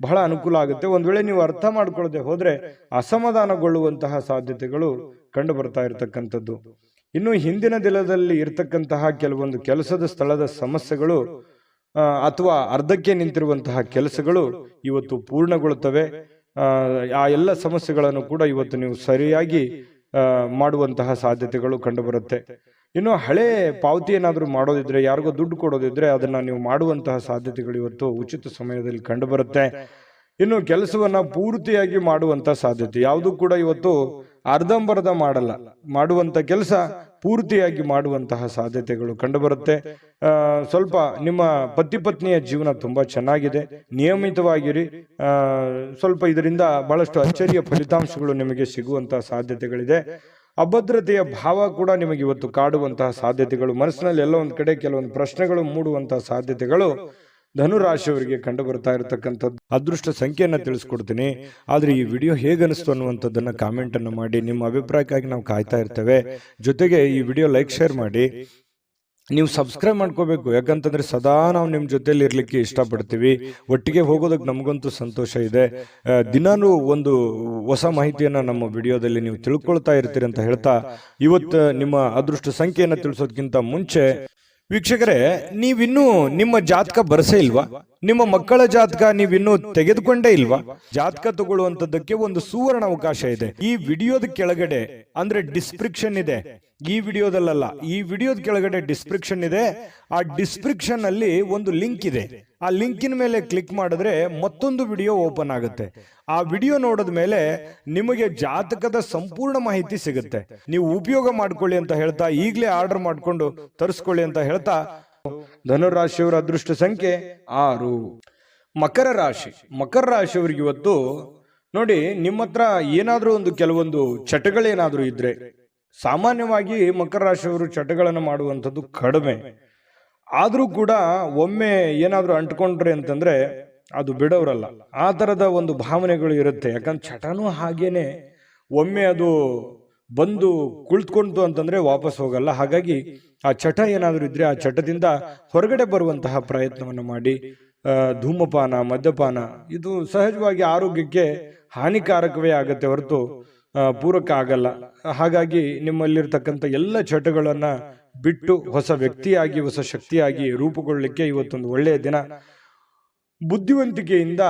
ಬಹಳ ಅನುಕೂಲ ಆಗುತ್ತೆ. ಒಂದ್ ವೇಳೆ ನೀವು ಅರ್ಥ ಮಾಡ್ಕೊಳ್ಳದೆ ಹೋದ್ರೆ ಅಸಮಾಧಾನಗೊಳ್ಳುವಂತಹ ಸಾಧ್ಯತೆಗಳು ಕಂಡು ಬರ್ತಾ ಇರತಕ್ಕಂಥದ್ದು. ಇನ್ನು ಹಿಂದಿನ ದಿನದಲ್ಲಿ ಇರತಕ್ಕಂತಹ ಕೆಲವೊಂದು ಕೆಲಸದ ಸ್ಥಳದ ಸಮಸ್ಯೆಗಳು ಅಥವಾ ಅರ್ಧಕ್ಕೆ ನಿಂತಿರುವಂತಹ ಕೆಲಸಗಳು ಇವತ್ತು ಪೂರ್ಣಗೊಳ್ಳುತ್ತವೆ. ಆ ಎಲ್ಲ ಸಮಸ್ಯೆಗಳನ್ನು ಕೂಡ ಇವತ್ತು ನೀವು ಸರಿಯಾಗಿ ಮಾಡುವಂತಹ ಸಾಧ್ಯತೆಗಳು ಕಂಡು ಬರುತ್ತೆ. ಇನ್ನು ಹಳೆ ಪಾವತಿ ಏನಾದರೂ ಮಾಡೋದಿದ್ರೆ, ಯಾರಿಗೋ ದುಡ್ಡು ಕೊಡೋದಿದ್ರೆ ಅದನ್ನ ನೀವು ಮಾಡುವಂತಹ ಸಾಧ್ಯತೆಗಳು ಇವತ್ತು ಉಚಿತ ಸಮಯದಲ್ಲಿ ಕಂಡು ಬರುತ್ತೆ. ಇನ್ನು ಕೆಲಸವನ್ನ ಪೂರ್ತಿಯಾಗಿ ಮಾಡುವಂತ ಸಾಧ್ಯತೆ, ಯಾವುದು ಕೂಡ ಇವತ್ತು ಅರ್ಧಂಬರ್ಧ ಮಾಡಲ್ಲ, ಮಾಡುವಂತ ಕೆಲಸ ಪೂರ್ತಿಯಾಗಿ ಮಾಡುವಂತಹ ಸಾಧ್ಯತೆಗಳು ಕಂಡು ಬರುತ್ತೆ. ಸ್ವಲ್ಪ ನಿಮ್ಮ ಪತಿ ಪತ್ನಿಯ ಜೀವನ ತುಂಬಾ ಚೆನ್ನಾಗಿದೆ, ನಿಯಮಿತವಾಗಿರಿ. ಸ್ವಲ್ಪ ಇದರಿಂದ ಬಹಳಷ್ಟು ಅಚ್ಚರಿಯ ಫಲಿತಾಂಶಗಳು ನಿಮಗೆ ಸಿಗುವಂತಹ ಸಾಧ್ಯತೆಗಳಿದೆ. ಅಭದ್ರತೆಯ ಭಾವ ಕೂಡ ನಿಮಗೆ ಇವತ್ತು ಕಾಡುವಂತಹ ಸಾಧ್ಯತೆಗಳು, ಮನಸ್ಸಿನಲ್ಲಿ ಎಲ್ಲ ಒಂದ್ ಕಡೆ ಕೆಲವೊಂದು ಪ್ರಶ್ನೆಗಳು ಮೂಡುವಂತಹ ಸಾಧ್ಯತೆಗಳು ಧನುರಾಶಿಯವರಿಗೆ ಕಂಡು ಬರ್ತಾ ಇರತಕ್ಕಂಥದ್ದು. ಅದೃಷ್ಟ ಸಂಖ್ಯೆಯನ್ನ ತಿಳಿಸ್ಕೊಡ್ತೀನಿ, ಆದ್ರೆ ಈ ವಿಡಿಯೋ ಹೇಗನಿಸ್ತು ಅನ್ನುವಂಥದ್ದನ್ನ ಕಾಮೆಂಟ್ ಅನ್ನು ಮಾಡಿ. ನಿಮ್ಮ ಅಭಿಪ್ರಾಯಕ್ಕಾಗಿ ನಾವು ಕಾಯ್ತಾ ಇರ್ತೇವೆ. ಜೊತೆಗೆ ಈ ವಿಡಿಯೋ ಲೈಕ್ ಶೇರ್ ಮಾಡಿ. ನೀವು ಸಬ್ಸ್ಕ್ರೈಬ್ ಮಾಡ್ಕೋಬೇಕು, ಯಾಕಂತಂದ್ರೆ ಸದಾ ನಾವು ನಿಮ್ಮ ಜೊತೆಲಿ ಇರ್ಲಿಕ್ಕೆ ಇಷ್ಟಪಡ್ತೀವಿ. ಒಟ್ಟಿಗೆ ಹೋಗೋದಕ್ಕೆ ನಮಗಂತೂ ಸಂತೋಷ ಇದೆ. ದಿನಾನು ಒಂದು ಹೊಸ ಮಾಹಿತಿಯನ್ನ ನಮ್ಮ ವಿಡಿಯೋದಲ್ಲಿ ನೀವು ತಿಳ್ಕೊಳ್ತಾ ಇರ್ತೀರಿ ಅಂತ ಹೇಳ್ತಾ, ಇವತ್ತು ನಿಮ್ಮ ಅದೃಷ್ಟ ಸಂಖ್ಯೆಯನ್ನ ತಿಳಿಸೋದಕ್ಕಿಂತ ಮುಂಚೆ ವೀಕ್ಷಕರೇ, ನೀವಿನ್ನೂ ನಿಮ್ಮ ಜಾತಕ ಬರಸೇ ಇಲ್ವಾ? ನಿಮ್ಮ ಮಕ್ಕಳ ಜಾತಕ ನೀವಿನ್ನೂ ತೆಗೆದುಕೊಂಡೇ ಇಲ್ವಾ? ಜಾತಕ ತಗೊಳ್ಳುವಂತದ್ದಕ್ಕೆ ಒಂದು ಸುವರ್ಣ ಅವಕಾಶ ಇದೆ. ಈ ವಿಡಿಯೋದ ಕೆಳಗಡೆ ಅಂದ್ರೆ ಡಿಸ್ಕ್ರಿಪ್ಷನ್ ಇದೆ, ಈ ವಿಡಿಯೋದಲ್ಲ, ಈ ವಿಡಿಯೋದ ಕೆಳಗಡೆ ಡಿಸ್ಕ್ರಿಪ್ಷನ್ ಇದೆ. ಆ ಡಿಸ್ಕ್ರಿಪ್ಷನ್ ಅಲ್ಲಿ ಒಂದು ಲಿಂಕ್ ಇದೆ. ಆ ಲಿಂಕಿನ ಮೇಲೆ ಕ್ಲಿಕ್ ಮಾಡಿದ್ರೆ ಮತ್ತೊಂದು ವಿಡಿಯೋ ಓಪನ್ ಆಗುತ್ತೆ. ಆ ವಿಡಿಯೋ ನೋಡಿದ ಮೇಲೆ ನಿಮಗೆ ಜಾತಕದ ಸಂಪೂರ್ಣ ಮಾಹಿತಿ ಸಿಗುತ್ತೆ. ನೀವು ಉಪಯೋಗ ಮಾಡ್ಕೊಳ್ಳಿ ಅಂತ ಹೇಳ್ತಾ, ಈಗಲೇ ಆರ್ಡರ್ ಮಾಡ್ಕೊಂಡು ತರಿಸ್ಕೊಳ್ಳಿ ಅಂತ ಹೇಳ್ತಾ, ಧನುರಾಶಿಯವರ ಅದೃಷ್ಟ ಸಂಖ್ಯೆ 6. ಮಕರ ರಾಶಿ. ಮಕರ ರಾಶಿಯವರಿಗೆ ಇವತ್ತು ನೋಡಿ, ನಿಮ್ಮ ಹತ್ರ ಏನಾದ್ರೂ ಒಂದು ಕೆಲವೊಂದು ಚಟಗಳೇನಾದ್ರೂ ಇದ್ರೆ, ಸಾಮಾನ್ಯವಾಗಿ ಮಕರ ರಾಶಿಯವರು ಚಟಗಳನ್ನು ಮಾಡುವಂಥದ್ದು ಕಡಿಮೆ. ಆದ್ರೂ ಕೂಡ ಒಮ್ಮೆ ಏನಾದ್ರೂ ಅಂಟ್ಕೊಂಡ್ರೆ ಅಂತಂದ್ರೆ ಅದು ಬಿಡೋರಲ್ಲ. ಆ ತರದ ಒಂದು ಭಾವನೆಗಳು ಇರುತ್ತೆ. ಯಾಕಂದ್ರೆ ಚಟನೂ ಹಾಗೇನೆ, ಒಮ್ಮೆ ಅದು ಬಂದು ಕುಳಿತುಕೊಂತು ಅಂತಂದ್ರೆ ವಾಪಸ್ ಹೋಗಲ್ಲ. ಹಾಗಾಗಿ ಆ ಚಟ ಏನಾದ್ರೂ ಇದ್ರೆ ಆ ಚಟದಿಂದ ಹೊರಗಡೆ ಬರುವಂತಹ ಪ್ರಯತ್ನವನ್ನು ಮಾಡಿ. ಧೂಮಪಾನ, ಮದ್ಯಪಾನ ಇದು ಸಹಜವಾಗಿ ಆರೋಗ್ಯಕ್ಕೆ ಹಾನಿಕಾರಕವೇ ಆಗತ್ತೆ ಹೊರತು ಪೂರಕ ಆಗಲ್ಲ. ಹಾಗಾಗಿ ನಿಮ್ಮಲ್ಲಿರ್ತಕ್ಕಂಥ ಎಲ್ಲ ಚಟಗಳನ್ನ ಬಿಟ್ಟು ಹೊಸ ವ್ಯಕ್ತಿಯಾಗಿ, ಹೊಸ ಶಕ್ತಿಯಾಗಿ ರೂಪುಗೊಳ್ಳಲಿಕ್ಕೆ ಇವತ್ತೊಂದು ಒಳ್ಳೆಯ ದಿನ. ಬುದ್ಧಿವಂತಿಕೆಯಿಂದ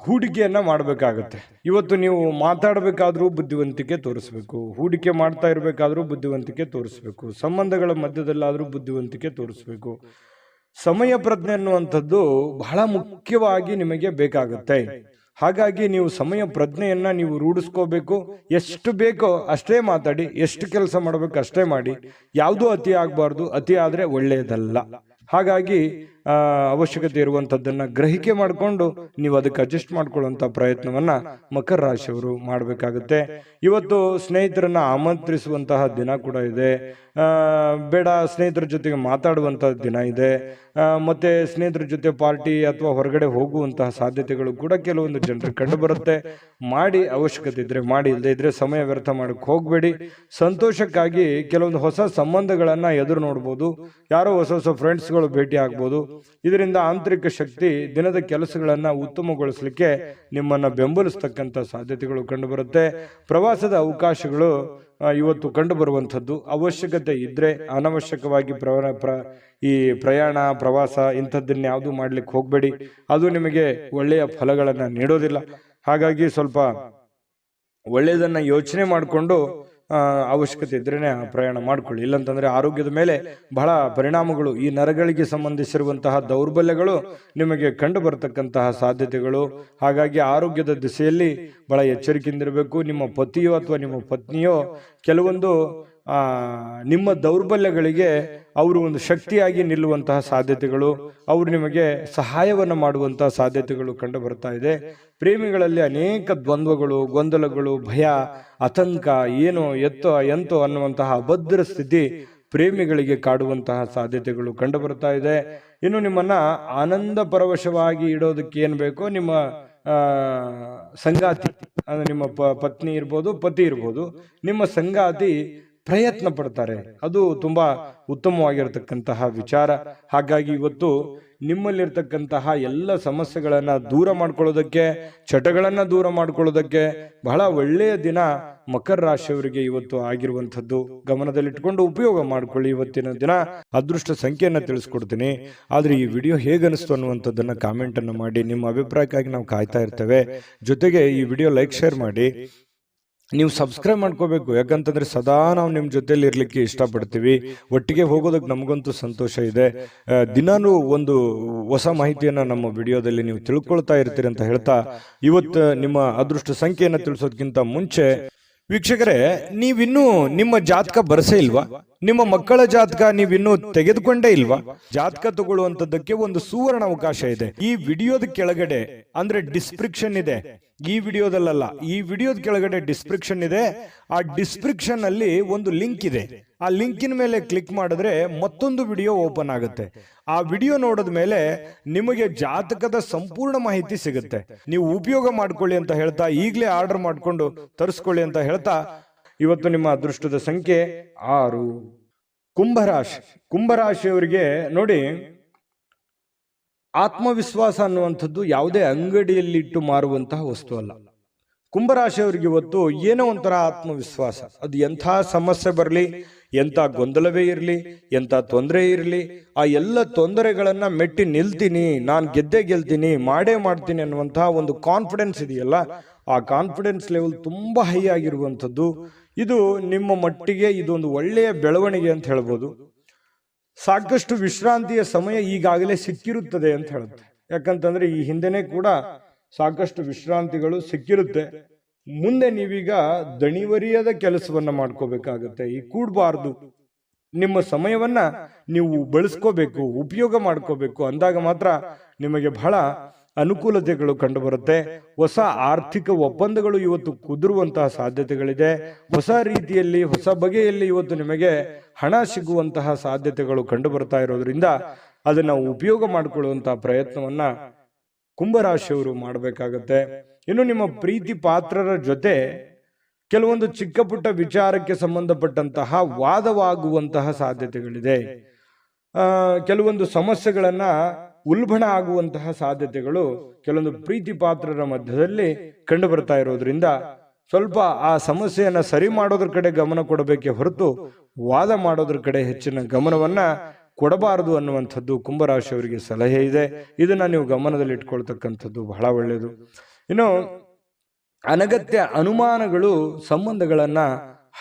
ಹೂಡಿಕೆಯನ್ನ ಮಾಡಬೇಕಾಗತ್ತೆ. ಇವತ್ತು ನೀವು ಮಾತಾಡಬೇಕಾದ್ರೂ ಬುದ್ಧಿವಂತಿಕೆ ತೋರಿಸ್ಬೇಕು, ಹೂಡಿಕೆ ಮಾಡ್ತಾ ಇರಬೇಕಾದ್ರೂ ಬುದ್ಧಿವಂತಿಕೆ ತೋರಿಸ್ಬೇಕು, ಸಂಬಂಧಗಳ ಮಧ್ಯದಲ್ಲಾದ್ರೂ ಬುದ್ಧಿವಂತಿಕೆ ತೋರಿಸ್ಬೇಕು. ಸಮಯ ಪ್ರಜ್ಞೆ ಅನ್ನುವಂಥದ್ದು ಬಹಳ ಮುಖ್ಯವಾಗಿ ನಿಮಗೆ ಬೇಕಾಗುತ್ತೆ. ಹಾಗಾಗಿ ನೀವು ಸಮಯ ಪ್ರಜ್ಞೆಯನ್ನ ನೀವು ರೂಢಿಸ್ಕೋಬೇಕು. ಎಷ್ಟು ಬೇಕೋ ಅಷ್ಟೇ ಮಾತಾಡಿ, ಎಷ್ಟು ಕೆಲಸ ಮಾಡಬೇಕು ಅಷ್ಟೇ ಮಾಡಿ. ಯಾವುದೂ ಅತಿ ಆಗಬಾರ್ದು, ಅತಿ ಆದ್ರೆ ಒಳ್ಳೆಯದಲ್ಲ. ಹಾಗಾಗಿ ಅವಶ್ಯಕತೆ ಇರುವಂತದ್ದನ್ನ ಗ್ರಹಿಕೆ ಮಾಡಿಕೊಂಡು ನೀವು ಅದಕ್ಕೆ ಅಡ್ಜಸ್ಟ್ ಮಾಡ್ಕೊಳ್ಳುವಂತ ಪ್ರಯತ್ನವನ್ನ ಮಕರ ರಾಶಿಯವರು ಮಾಡಬೇಕಾಗುತ್ತೆ. ಇವತ್ತು ಸ್ನೇಹಿತರನ್ನ ಆಮಂತ್ರಿಸುವಂತಹ ದಿನ ಕೂಡ ಇದೆ. ಬೇಡ ಸ್ನೇಹಿತರ ಜೊತೆಗೆ ಮಾತಾಡುವಂತಹ ದಿನ ಇದೆ. ಮತ್ತೆ ಸ್ನೇಹಿತರ ಜೊತೆ ಪಾರ್ಟಿ ಅಥವಾ ಹೊರಗಡೆ ಹೋಗುವಂತಹ ಸಾಧ್ಯತೆಗಳು ಕೂಡ ಕೆಲವೊಂದು ಜನರಿಗೆ ಕಂಡು ಬರುತ್ತೆ. ಮಾಡಿ, ಅವಶ್ಯಕತೆ ಇದ್ರೆ ಮಾಡಿ, ಇಲ್ಲದೆ ಇದ್ರೆ ಸಮಯ ವ್ಯರ್ಥ ಮಾಡಕ್ಕೆ ಹೋಗ್ಬೇಡಿ. ಸಂತೋಷಕ್ಕಾಗಿ ಕೆಲವೊಂದು ಹೊಸ ಸಂಬಂಧಗಳನ್ನ ಎದುರು ನೋಡ್ಬೋದು, ಯಾರೋ ಹೊಸ ಹೊಸ ಫ್ರೆಂಡ್ಸ್ಗಳು ಭೇಟಿ ಆಗ್ಬೋದು. ಇದರಿಂದ ಆಂತರಿಕ ಶಕ್ತಿ ದಿನದ ಕೆಲಸಗಳನ್ನ ಉತ್ತಮಗೊಳಿಸಲಿಕ್ಕೆ ನಿಮ್ಮನ್ನ ಬೆಂಬಲಿಸ್ತಕ್ಕಂಥ ಸಾಧ್ಯತೆಗಳು ಕಂಡು ಬರುತ್ತೆ. ಪ್ರವಾಸದ ಅವಕಾಶಗಳು ಇವತ್ತು ಕಂಡು ಬರುವಂಥದ್ದು. ಅವಶ್ಯಕತೆ ಇದ್ರೆ ಅನವಶ್ಯಕವಾಗಿ ಈ ಪ್ರಯಾಣ, ಪ್ರವಾಸ ಇಂಥದ್ದನ್ನ ಯಾವುದು ಮಾಡ್ಲಿಕ್ಕೆ ಹೋಗ್ಬೇಡಿ. ಅದು ನಿಮಗೆ ಒಳ್ಳೆಯ ಫಲಗಳನ್ನ ನೀಡೋದಿಲ್ಲ. ಹಾಗಾಗಿ ಸ್ವಲ್ಪ ಒಳ್ಳೆಯದನ್ನ ಯೋಚನೆ ಮಾಡಿಕೊಂಡು ಅವಶ್ಯಕತೆ ಇದ್ರೇನೆ ಪ್ರಯಾಣ ಮಾಡ್ಕೊಳ್ಳಿ. ಇಲ್ಲಂತಂದ್ರೆ ಆರೋಗ್ಯದ ಮೇಲೆ ಬಹಳ ಪರಿಣಾಮಗಳು, ಈ ನರಗಳಿಗೆ ಸಂಬಂಧಿಸಿರುವಂತಹ ದೌರ್ಬಲ್ಯಗಳು ನಿಮಗೆ ಕಂಡು ಬರತಕ್ಕಂತಹ ಸಾಧ್ಯತೆಗಳು. ಹಾಗಾಗಿ ಆರೋಗ್ಯದ ದಿಸೆಯಲ್ಲಿ ಬಹಳ ಎಚ್ಚರಿಕೆಯಿಂದಿರಬೇಕು. ನಿಮ್ಮ ಪತಿಯೋ ಅಥವಾ ನಿಮ್ಮ ಪತ್ನಿಯೋ ಕೆಲವೊಂದು ನಿಮ್ಮ ದೌರ್ಬಲ್ಯಗಳಿಗೆ ಅವರು ಒಂದು ಶಕ್ತಿಯಾಗಿ ನಿಲ್ಲುವಂತಹ ಸಾಧ್ಯತೆಗಳು, ಅವರು ನಿಮಗೆ ಸಹಾಯವನ್ನು ಮಾಡುವಂತಹ ಸಾಧ್ಯತೆಗಳು ಕಂಡು ಬರ್ತಾ ಇದೆ. ಪ್ರೇಮಿಗಳಲ್ಲಿ ಅನೇಕ ದ್ವಂದ್ವಗಳು, ಗೊಂದಲಗಳು, ಭಯ, ಆತಂಕ, ಏನೋ ಎಂತೋ ಅನ್ನುವಂತಹ ಅಭದ್ರ ಸ್ಥಿತಿ ಪ್ರೇಮಿಗಳಿಗೆ ಕಾಡುವಂತಹ ಸಾಧ್ಯತೆಗಳು ಕಂಡು ಬರ್ತಾ ಇದೆ. ಇನ್ನು ನಿಮ್ಮನ್ನ ಆನಂದ ಪರವಶವಾಗಿ ಇಡೋದಕ್ಕೆ ಏನು ಬೇಕೋ ನಿಮ್ಮ ಸಂಗಾತಿ, ಅಂದ್ರೆ ನಿಮ್ಮ ಪತ್ನಿ ಇರ್ಬೋದು, ಪತಿ ಇರ್ಬೋದು, ನಿಮ್ಮ ಸಂಗಾತಿ ಪ್ರಯತ್ನ ಪಡ್ತಾರೆ. ಅದು ತುಂಬಾ ಉತ್ತಮವಾಗಿರತಕ್ಕಂತಹ ವಿಚಾರ. ಹಾಗಾಗಿ ಇವತ್ತು ನಿಮ್ಮಲ್ಲಿರ್ತಕ್ಕಂತಹ ಎಲ್ಲ ಸಮಸ್ಯೆಗಳನ್ನ ದೂರ ಮಾಡ್ಕೊಳ್ಳೋದಕ್ಕೆ, ಚಟಗಳನ್ನ ದೂರ ಮಾಡ್ಕೊಳ್ಳೋದಕ್ಕೆ ಬಹಳ ಒಳ್ಳೆಯ ದಿನ ಮಕರ ರಾಶಿಯವರಿಗೆ ಇವತ್ತು ಆಗಿರುವಂಥದ್ದು. ಗಮನದಲ್ಲಿಟ್ಕೊಂಡು ಉಪಯೋಗ ಮಾಡ್ಕೊಳ್ಳಿ. ಇವತ್ತಿನ ದಿನ ಅದೃಷ್ಟ ಸಂಖ್ಯೆಯನ್ನ ತಿಳಿಸ್ಕೊಡ್ತೀನಿ. ಆದ್ರೆ ಈ ವಿಡಿಯೋ ಹೇಗನಿಸ್ತು ಅನ್ನುವಂಥದ್ದನ್ನ ಕಾಮೆಂಟ್ ಅನ್ನು ಮಾಡಿ. ನಿಮ್ಮ ಅಭಿಪ್ರಾಯಕ್ಕಾಗಿ ನಾವು ಕಾಯ್ತಾ ಇರ್ತೇವೆ. ಜೊತೆಗೆ ಈ ವಿಡಿಯೋ ಲೈಕ್, ಶೇರ್ ಮಾಡಿ. ನೀವು ಸಬ್ಸ್ಕ್ರೈಬ್ ಮಾಡ್ಕೋಬೇಕು, ಯಾಕಂತಂದ್ರೆ ಸದಾ ನಾವು ನಿಮ್ಮ ಜೊತೆಲಿ ಇರ್ಲಿಕ್ಕೆ ಇಷ್ಟಪಡ್ತೀವಿ. ಒಟ್ಟಿಗೆ ಹೋಗೋದಕ್ಕೆ ನಮಗಂತೂ ಸಂತೋಷ ಇದೆ. ದಿನಾನು ಒಂದು ಹೊಸ ಮಾಹಿತಿಯನ್ನ ನಮ್ಮ ವಿಡಿಯೋದಲ್ಲಿ ನೀವು ತಿಳ್ಕೊಳ್ತಾ ಇರ್ತೀರಿ ಅಂತ ಹೇಳ್ತಾ, ಇವತ್ತು ನಿಮ್ಮ ಅದೃಷ್ಟ ಸಂಖ್ಯೆಯನ್ನು ತಿಳಿಸೋದಕ್ಕಿಂತ ಮುಂಚೆ ವೀಕ್ಷಕರೇ, ನೀವಿನ್ನೂ ನಿಮ್ಮ ಜಾತಕ ಬರಸೇ ಇಲ್ವಾ? ನಿಮ್ಮ ಮಕ್ಕಳ ಜಾತಕ ನೀವಿನ್ನೂ ತೆಗೆದುಕೊಂಡೇ ಇಲ್ವಾ? ಜಾತಕ ತಗೊಳ್ಳುವಂತದ್ದಕ್ಕೆ ಒಂದು ಸುವರ್ಣ ಅವಕಾಶ ಇದೆ. ಈ ವಿಡಿಯೋದ ಕೆಳಗಡೆ ಅಂದ್ರೆ ಡಿಸ್ಕ್ರಿಪ್ಷನ್ ಇದೆ. ಈ ವಿಡಿಯೋದಲ್ಲ, ಈ ವಿಡಿಯೋದ ಕೆಳಗಡೆ ಡಿಸ್ಕ್ರಿಪ್ಷನ್ ಇದೆ. ಆ ಡಿಸ್ಕ್ರಿಪ್ಷನ್ ಅಲ್ಲಿ ಒಂದು ಲಿಂಕ್ ಇದೆ. ಆ ಲಿಂಕಿನ ಮೇಲೆ ಕ್ಲಿಕ್ ಮಾಡಿದ್ರೆ ಮತ್ತೊಂದು ವಿಡಿಯೋ ಓಪನ್ ಆಗುತ್ತೆ. ಆ ವಿಡಿಯೋ ನೋಡಿದ ಮೇಲೆ ನಿಮಗೆ ಜಾತಕದ ಸಂಪೂರ್ಣ ಮಾಹಿತಿ ಸಿಗುತ್ತೆ. ನೀವು ಉಪಯೋಗ ಮಾಡ್ಕೊಳ್ಳಿ ಅಂತ ಹೇಳ್ತಾ, ಈಗಲೇ ಆರ್ಡರ್ ಮಾಡ್ಕೊಂಡು ತರಿಸ್ಕೊಳ್ಳಿ ಅಂತ ಹೇಳ್ತಾ, ಇವತ್ತು ನಿಮ್ಮ ಅದೃಷ್ಟದ ಸಂಖ್ಯೆ 6. ಕುಂಭರಾಶಿ. ಕುಂಭರಾಶಿಯವರಿಗೆ ನೋಡಿ, ಆತ್ಮವಿಶ್ವಾಸ ಅನ್ನುವಂಥದ್ದು ಯಾವುದೇ ಅಂಗಡಿಯಲ್ಲಿ ಇಟ್ಟು ಮಾರುವಂತಹ ವಸ್ತು ಅಲ್ಲ. ಕುಂಭರಾಶಿಯವರಿಗೆ ಇವತ್ತು ಏನೋ ಒಂಥರ ಆತ್ಮವಿಶ್ವಾಸ. ಅದು ಎಂಥ ಸಮಸ್ಯೆ ಬರಲಿ, ಎಂಥ ಗೊಂದಲವೇ ಇರಲಿ, ಎಂಥ ತೊಂದರೆ ಇರಲಿ, ಆ ಎಲ್ಲ ತೊಂದರೆಗಳನ್ನ ಮೆಟ್ಟಿ ನಿಲ್ತೀನಿ, ನಾನು ಗೆದ್ದೇ ಗೆಲ್ತೀನಿ, ಮಾಡೇ ಮಾಡ್ತೀನಿ ಅನ್ನುವಂತಹ ಒಂದು ಕಾನ್ಫಿಡೆನ್ಸ್ ಇದೆಯಲ್ಲ, ಆ ಕಾನ್ಫಿಡೆನ್ಸ್ ಲೆವೆಲ್ ತುಂಬಾ ಹೈ ಆಗಿರುವಂಥದ್ದು. ಇದು ನಿಮ್ಮ ಮಟ್ಟಿಗೆ ಇದೊಂದು ಒಳ್ಳೆಯ ಬೆಳವಣಿಗೆ ಅಂತ ಹೇಳ್ಬೋದು. ಸಾಕಷ್ಟು ವಿಶ್ರಾಂತಿಯ ಸಮಯ ಈಗಾಗಲೇ ಸಿಕ್ಕಿರುತ್ತದೆ ಅಂತ ಹೇಳುತ್ತೆ. ಯಾಕಂತಂದ್ರೆ ಈ ಹಿಂದೆನೆ ಕೂಡ ಸಾಕಷ್ಟು ವಿಶ್ರಾಂತಿಗಳು ಸಿಕ್ಕಿರುತ್ತೆ. ಮುಂದೆ ನೀವೀಗ ದಣಿವರಿಯದ ಕೆಲಸವನ್ನ ಮಾಡ್ಕೋಬೇಕಾಗತ್ತೆ. ಈ ಕೂಡಬಾರ್ದು. ನಿಮ್ಮ ಸಮಯವನ್ನ ನೀವು ಬಳಸ್ಕೋಬೇಕು, ಉಪಯೋಗ ಮಾಡ್ಕೋಬೇಕು. ಅಂದಾಗ ಮಾತ್ರ ನಿಮಗೆ ಬಹಳ ಅನುಕೂಲತೆಗಳು ಕಂಡು ಬರುತ್ತೆ. ಹೊಸ ಆರ್ಥಿಕ ಒಪ್ಪಂದಗಳು ಇವತ್ತು ಕುದುರುವಂತಹ ಸಾಧ್ಯತೆಗಳಿದೆ. ಹೊಸ ರೀತಿಯಲ್ಲಿ, ಹೊಸ ಬಗೆಯಲ್ಲಿ ಇವತ್ತು ನಿಮಗೆ ಹಣ ಸಿಗುವಂತಹ ಸಾಧ್ಯತೆಗಳು ಕಂಡು ಬರ್ತಾ ಇರೋದ್ರಿಂದ ಅದನ್ನ ಉಪಯೋಗ ಮಾಡಿಕೊಳ್ಳುವಂತಹ ಪ್ರಯತ್ನವನ್ನ ಕುಂಭರಾಶಿಯವರು ಮಾಡಬೇಕಾಗತ್ತೆ. ಇನ್ನು ನಿಮ್ಮ ಪ್ರೀತಿ ಪಾತ್ರರ ಜೊತೆ ಕೆಲವೊಂದು ಚಿಕ್ಕ ಪುಟ್ಟ ವಿಚಾರಕ್ಕೆ ಸಂಬಂಧಪಟ್ಟಂತಹ ವಾದವಾಗುವಂತಹ ಸಾಧ್ಯತೆಗಳಿದೆ. ಕೆಲವೊಂದು ಸಮಸ್ಯೆಗಳನ್ನ ಉಲ್ಬಣ ಆಗುವಂತಹ ಸಾಧ್ಯತೆಗಳು ಕೆಲವೊಂದು ಪ್ರೀತಿ ಪಾತ್ರರ ಮಧ್ಯದಲ್ಲಿ ಕಂಡು ಬರ್ತಾ ಇರೋದ್ರಿಂದ ಸ್ವಲ್ಪ ಆ ಸಮಸ್ಯೆಯನ್ನ ಸರಿ ಮಾಡೋದ್ರ ಕಡೆ ಗಮನ ಕೊಡಬೇಕೆ ಹೊರತು ವಾದ ಮಾಡೋದ್ರ ಕಡೆ ಹೆಚ್ಚಿನ ಗಮನವನ್ನ ಕೊಡಬಾರದು ಅನ್ನುವಂಥದ್ದು ಕುಂಭರಾಶಿಯವರಿಗೆ ಸಲಹೆ ಇದೆ. ಇದನ್ನ ನೀವು ಗಮನದಲ್ಲಿ ಇಟ್ಕೊಳ್ತಕ್ಕಂಥದ್ದು ಬಹಳ ಒಳ್ಳೆಯದು. ಇನ್ನು ಅನಗತ್ಯ ಅನುಮಾನಗಳು ಸಂಬಂಧಗಳನ್ನ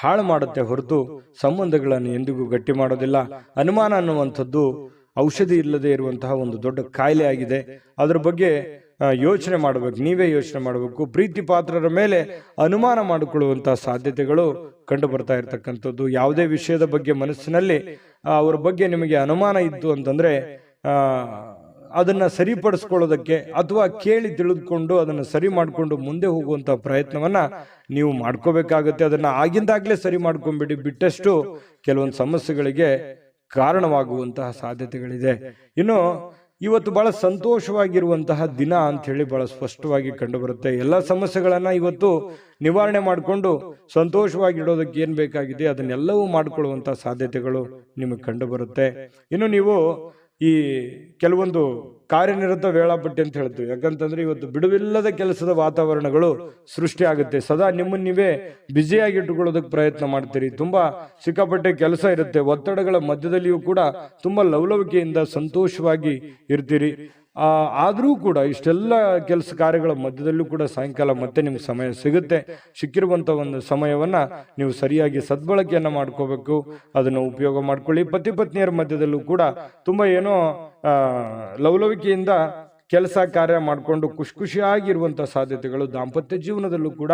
ಹಾಳು ಮಾಡುತ್ತೆ ಹೊರತು ಸಂಬಂಧಗಳನ್ನು ಎಂದಿಗೂ ಗಟ್ಟಿ ಮಾಡೋದಿಲ್ಲ. ಅನುಮಾನ ಅನ್ನುವಂಥದ್ದು ಔಷಧಿ ಇಲ್ಲದೆ ಇರುವಂತಹ ಒಂದು ದೊಡ್ಡ ಕಾಯಿಲೆ ಆಗಿದೆ. ಅದರ ಬಗ್ಗೆ ಯೋಚನೆ ಮಾಡಬೇಕು, ನೀವೇ ಯೋಚನೆ ಮಾಡಬೇಕು. ಪ್ರೀತಿ ಪಾತ್ರರ ಮೇಲೆ ಅನುಮಾನ ಮಾಡಿಕೊಳ್ಳುವಂತಹ ಸಾಧ್ಯತೆಗಳು ಕಂಡು ಬರ್ತಾ ಇರತಕ್ಕಂಥದ್ದು. ಯಾವುದೇ ವಿಷಯದ ಬಗ್ಗೆ ಮನಸ್ಸಿನಲ್ಲಿ ಅವರ ಬಗ್ಗೆ ನಿಮಗೆ ಅನುಮಾನ ಇತ್ತು ಅಂತಂದ್ರೆ ಅದನ್ನ ಸರಿಪಡಿಸ್ಕೊಳ್ಳೋದಕ್ಕೆ ಅಥವಾ ಕೇಳಿ ತಿಳಿದುಕೊಂಡು ಅದನ್ನ ಸರಿ ಮಾಡಿಕೊಂಡು ಮುಂದೆ ಹೋಗುವಂತ ಪ್ರಯತ್ನವನ್ನ ನೀವು ಮಾಡ್ಕೋಬೇಕಾಗುತ್ತೆ. ಅದನ್ನ ಆಗಿಂದಾಗ್ಲೇ ಸರಿ ಮಾಡ್ಕೊಂಡ್ಬಿಡಿ. ಬಿಟ್ಟಷ್ಟು ಕೆಲವೊಂದು ಸಮಸ್ಯೆಗಳಿಗೆ ಕಾರಣವಾಗುವಂತಹ ಸಾಧ್ಯತೆಗಳಿದೆ. ಇನ್ನು ಇವತ್ತು ಬಹಳ ಸಂತೋಷವಾಗಿರುವಂತಹ ದಿನ ಅಂತ ಹೇಳಿ ಬಹಳ ಸ್ಪಷ್ಟವಾಗಿ ಕಂಡು ಬರುತ್ತೆ. ಎಲ್ಲ ಸಮಸ್ಯೆಗಳನ್ನ ಇವತ್ತು ನಿವಾರಣೆ ಮಾಡಿಕೊಂಡು ಸಂತೋಷವಾಗಿಡೋದಕ್ಕೆ ಏನ್ ಬೇಕಾಗಿದೆ ಅದನ್ನೆಲ್ಲವೂ ಮಾಡಿಕೊಳ್ಳುವಂತಹ ಸಾಧ್ಯತೆಗಳು ನಿಮಗೆ ಕಂಡು ಬರುತ್ತೆ. ಇನ್ನು ನೀವು ಈ ಕೆಲವೊಂದು ಕಾರ್ಯನಿರತ ವೇಳಾಪಟ್ಟಿ ಅಂತ ಹೇಳ್ತೀವಿ. ಯಾಕಂತಂದ್ರೆ ಇವತ್ತು ಬಿಡುವಿಲ್ಲದ ಕೆಲಸದ ವಾತಾವರಣಗಳು ಸೃಷ್ಟಿ ಆಗುತ್ತೆ. ಸದಾ ನಿಮ್ಮನ್ನ ನೀವೇ ಬ್ಯುಸಿಯಾಗಿ ಇಟ್ಟುಕೊಳ್ಳೋದಕ್ಕೆ ಪ್ರಯತ್ನ ಮಾಡ್ತೀರಿ. ತುಂಬಾ ಸಿಕ್ಕಾಪಟ್ಟೆ ಕೆಲಸ ಇರುತ್ತೆ. ಒತ್ತಡಗಳ ಮಧ್ಯದಲ್ಲಿಯೂ ಕೂಡ ತುಂಬಾ ಲವಲವಿಕೆಯಿಂದ ಸಂತೋಷವಾಗಿ ಇರ್ತೀರಿ. ಆದರೂ ಕೂಡ ಇಷ್ಟೆಲ್ಲ ಕೆಲಸ ಕಾರ್ಯಗಳ ಮಧ್ಯದಲ್ಲೂ ಕೂಡ ಸಾಯಂಕಾಲ ಮತ್ತೆ ನಿಮ್ಗೆ ಸಮಯ ಸಿಗುತ್ತೆ. ಸಿಕ್ಕಿರುವಂತ ಒಂದು ಸಮಯವನ್ನ ನೀವು ಸರಿಯಾಗಿ ಸದ್ಬಳಕೆಯನ್ನ ಮಾಡ್ಕೋಬೇಕು. ಅದನ್ನು ಉಪಯೋಗ ಮಾಡ್ಕೊಳ್ಳಿ. ಪತಿ ಪತ್ನಿಯರ ಮಧ್ಯದಲ್ಲೂ ಕೂಡ ತುಂಬಾ ಏನೋ ಲವಲವಿಕೆಯಿಂದ ಕೆಲಸ ಕಾರ್ಯ ಮಾಡಿಕೊಂಡು ಖುಷಿಯಾಗಿರುವಂತಹ ಸಾಧ್ಯತೆಗಳು ದಾಂಪತ್ಯ ಜೀವನದಲ್ಲೂ ಕೂಡ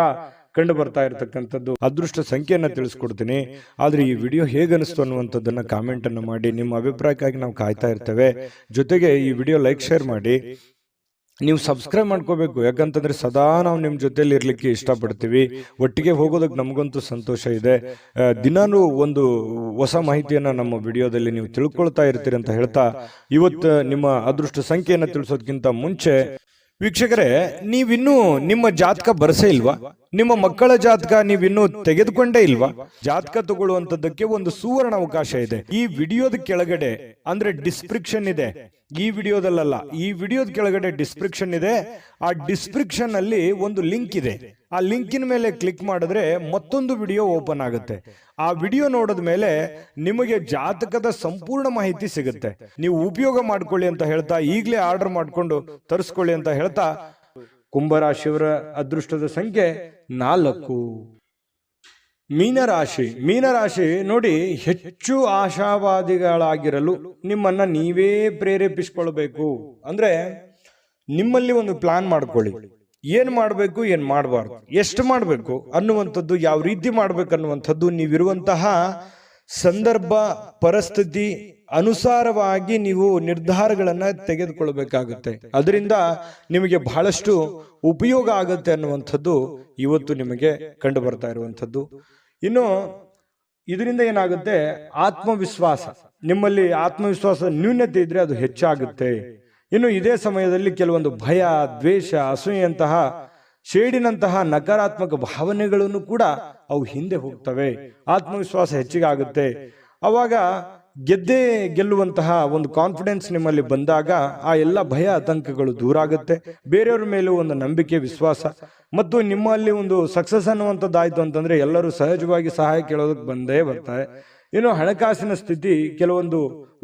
ಕಂಡು ಬರ್ತಾ ಇರತಕ್ಕಂಥದ್ದು. ಅದೃಷ್ಟ ಸಂಖ್ಯೆಯನ್ನ ತಿಳಿಸ್ಕೊಡ್ತೀನಿ. ಆದ್ರೆ ಈ ವಿಡಿಯೋ ಹೇಗನಿಸ್ತು ಅನ್ನುವಂಥದ್ದನ್ನ ಕಾಮೆಂಟ್ ಅನ್ನು ಮಾಡಿ. ನಿಮ್ಮ ಅಭಿಪ್ರಾಯಕ್ಕಾಗಿ ನಾವು ಕಾಯ್ತಾ ಇರ್ತೇವೆ. ಜೊತೆಗೆ ಈ ವಿಡಿಯೋ ಲೈಕ್, ಶೇರ್ ಮಾಡಿ. ನೀವು ಸಬ್ಸ್ಕ್ರೈಬ್ ಮಾಡ್ಕೋಬೇಕು. ಯಾಕಂತಂದ್ರೆ ಸದಾ ನಾವು ನಿಮ್ಮ ಜೊತೆಲಿ ಇರ್ಲಿಕ್ಕೆ ಇಷ್ಟಪಡ್ತೀವಿ. ಒಟ್ಟಿಗೆ ಹೋಗೋದಕ್ಕೆ ನಮಗಂತೂ ಸಂತೋಷ ಇದೆ. ದಿನಾನು ಒಂದು ಹೊಸ ಮಾಹಿತಿಯನ್ನ ನಮ್ಮ ವಿಡಿಯೋದಲ್ಲಿ ನೀವು ತಿಳ್ಕೊಳ್ತಾ ಇರ್ತೀರಿ ಅಂತ ಹೇಳ್ತಾ, ಇವತ್ತು ನಿಮ್ಮ ಅದೃಷ್ಟ ಸಂಖ್ಯೆಯನ್ನು ತಿಳಿಸೋದಕ್ಕಿಂತ ಮುಂಚೆ ವೀಕ್ಷಕರೇ, ನೀವಿನ್ನೂ ನಿಮ್ಮ ಜಾತಕ ಬರಸೇ ಇಲ್ವಾ? ನಿಮ್ಮ ಮಕ್ಕಳ ಜಾತಕ ನೀವಿನ್ನೂ ತೆಗೆದುಕೊಂಡೇ ಇಲ್ವಾ? ಜಾತಕ ತಗೊಳ್ಳುವಂತದ್ದಕ್ಕೆ ಒಂದು ಸುವರ್ಣ ಅವಕಾಶ ಇದೆ. ಈ ವಿಡಿಯೋದ ಕೆಳಗಡೆ ಅಂದ್ರೆ ಡಿಸ್ಕ್ರಿಪ್ಷನ್ ಇದೆ. ಈ ವಿಡಿಯೋದಲ್ಲ, ಈ ವಿಡಿಯೋದ ಕೆಳಗಡೆ ಡಿಸ್ಕ್ರಿಪ್ಷನ್ ಇದೆ. ಆ ಡಿಸ್ಕ್ರಿಪ್ಷನ್ ಅಲ್ಲಿ ಒಂದು ಲಿಂಕ್ ಇದೆ. ಆ ಲಿಂಕಿನ ಮೇಲೆ ಕ್ಲಿಕ್ ಮಾಡಿದ್ರೆ ಮತ್ತೊಂದು ವಿಡಿಯೋ ಓಪನ್ ಆಗುತ್ತೆ. ಆ ವಿಡಿಯೋ ನೋಡಿದ ಮೇಲೆ ನಿಮಗೆ ಜಾತಕದ ಸಂಪೂರ್ಣ ಮಾಹಿತಿ ಸಿಗುತ್ತೆ. ನೀವು ಉಪಯೋಗ ಮಾಡ್ಕೊಳ್ಳಿ ಅಂತ ಹೇಳ್ತಾ, ಈಗಲೇ ಆರ್ಡರ್ ಮಾಡ್ಕೊಂಡು ತರಿಸ್ಕೊಳ್ಳಿ ಅಂತ ಹೇಳ್ತಾ, ಕುಂಭರಾಶಿಯವರ ಅದೃಷ್ಟದ ಸಂಖ್ಯೆ 4. ಮೀನರಾಶಿ ನೋಡಿ, ಹೆಚ್ಚು ಆಶಾವಾದಿಗಳಾಗಿರಲು ನಿಮ್ಮನ್ನ ನೀವೇ ಪ್ರೇರೇಪಿಸಿಕೊಳ್ಬೇಕು. ಅಂದ್ರೆ ನಿಮ್ಮಲ್ಲಿ ಒಂದು ಪ್ಲಾನ್ ಮಾಡ್ಕೊಳ್ಳಿ. ಏನ್ ಮಾಡಬೇಕು, ಏನ್ ಮಾಡಬಾರ್ದು, ಎಷ್ಟು ಮಾಡಬೇಕು ಅನ್ನುವಂಥದ್ದು, ಯಾವ ರೀತಿ ಮಾಡ್ಬೇಕು ಅನ್ನುವಂಥದ್ದು ನೀವಿರುವಂತಹ ಸಂದರ್ಭ ಪರಿಸ್ಥಿತಿ ಅನುಸಾರವಾಗಿ ನೀವು ನಿರ್ಧಾರಗಳನ್ನ ತೆಗೆದುಕೊಳ್ಬೇಕಾಗುತ್ತೆ. ಅದರಿಂದ ನಿಮಗೆ ಬಹಳಷ್ಟು ಉಪಯೋಗ ಆಗುತ್ತೆ ಅನ್ನುವಂಥದ್ದು ಇವತ್ತು ನಿಮಗೆ ಕಂಡು ಬರ್ತಾ ಇರುವಂಥದ್ದು. ಇನ್ನು ಇದರಿಂದ ಏನಾಗುತ್ತೆ, ಆತ್ಮವಿಶ್ವಾಸ, ನಿಮ್ಮಲ್ಲಿ ಆತ್ಮವಿಶ್ವಾಸ ನ್ಯೂನತೆ ಇದ್ರೆ ಅದು ಹೆಚ್ಚಾಗುತ್ತೆ. ಇನ್ನು ಇದೇ ಸಮಯದಲ್ಲಿ ಕೆಲವೊಂದು ಭಯ, ದ್ವೇಷ, ಅಸೂಯೆಯಂತಹ ಶೇಡಿನಂತಹ ನಕಾರಾತ್ಮಕ ಭಾವನೆಗಳನ್ನು ಕೂಡ ಅವು ಹಿಂದೆ ಹೋಗ್ತವೆ. ಆತ್ಮವಿಶ್ವಾಸ ಹೆಚ್ಚಿಗೆ ಆಗುತ್ತೆ. ಅವಾಗ ಗೆಲ್ಲುವಂತಹ ಒಂದು ಕಾನ್ಫಿಡೆನ್ಸ್ ನಿಮ್ಮಲ್ಲಿ ಬಂದಾಗ ಆ ಎಲ್ಲ ಭಯ ಆತಂಕಗಳು ದೂರ ಆಗುತ್ತೆ. ಬೇರೆಯವ್ರ ಮೇಲೂ ಒಂದು ನಂಬಿಕೆ, ವಿಶ್ವಾಸ ಮತ್ತು ನಿಮ್ಮಲ್ಲಿ ಒಂದು ಸಕ್ಸಸ್ ಅನ್ನುವಂಥದ್ದಾಯ್ತು ಅಂತಂದ್ರೆ ಎಲ್ಲರೂ ಸಹಜವಾಗಿ ಸಹಾಯ ಕೇಳೋದಕ್ಕೆ ಬಂದೇ ಬರ್ತಾರೆ. ಇನ್ನು ಹಣಕಾಸಿನ ಸ್ಥಿತಿ, ಕೆಲವೊಂದು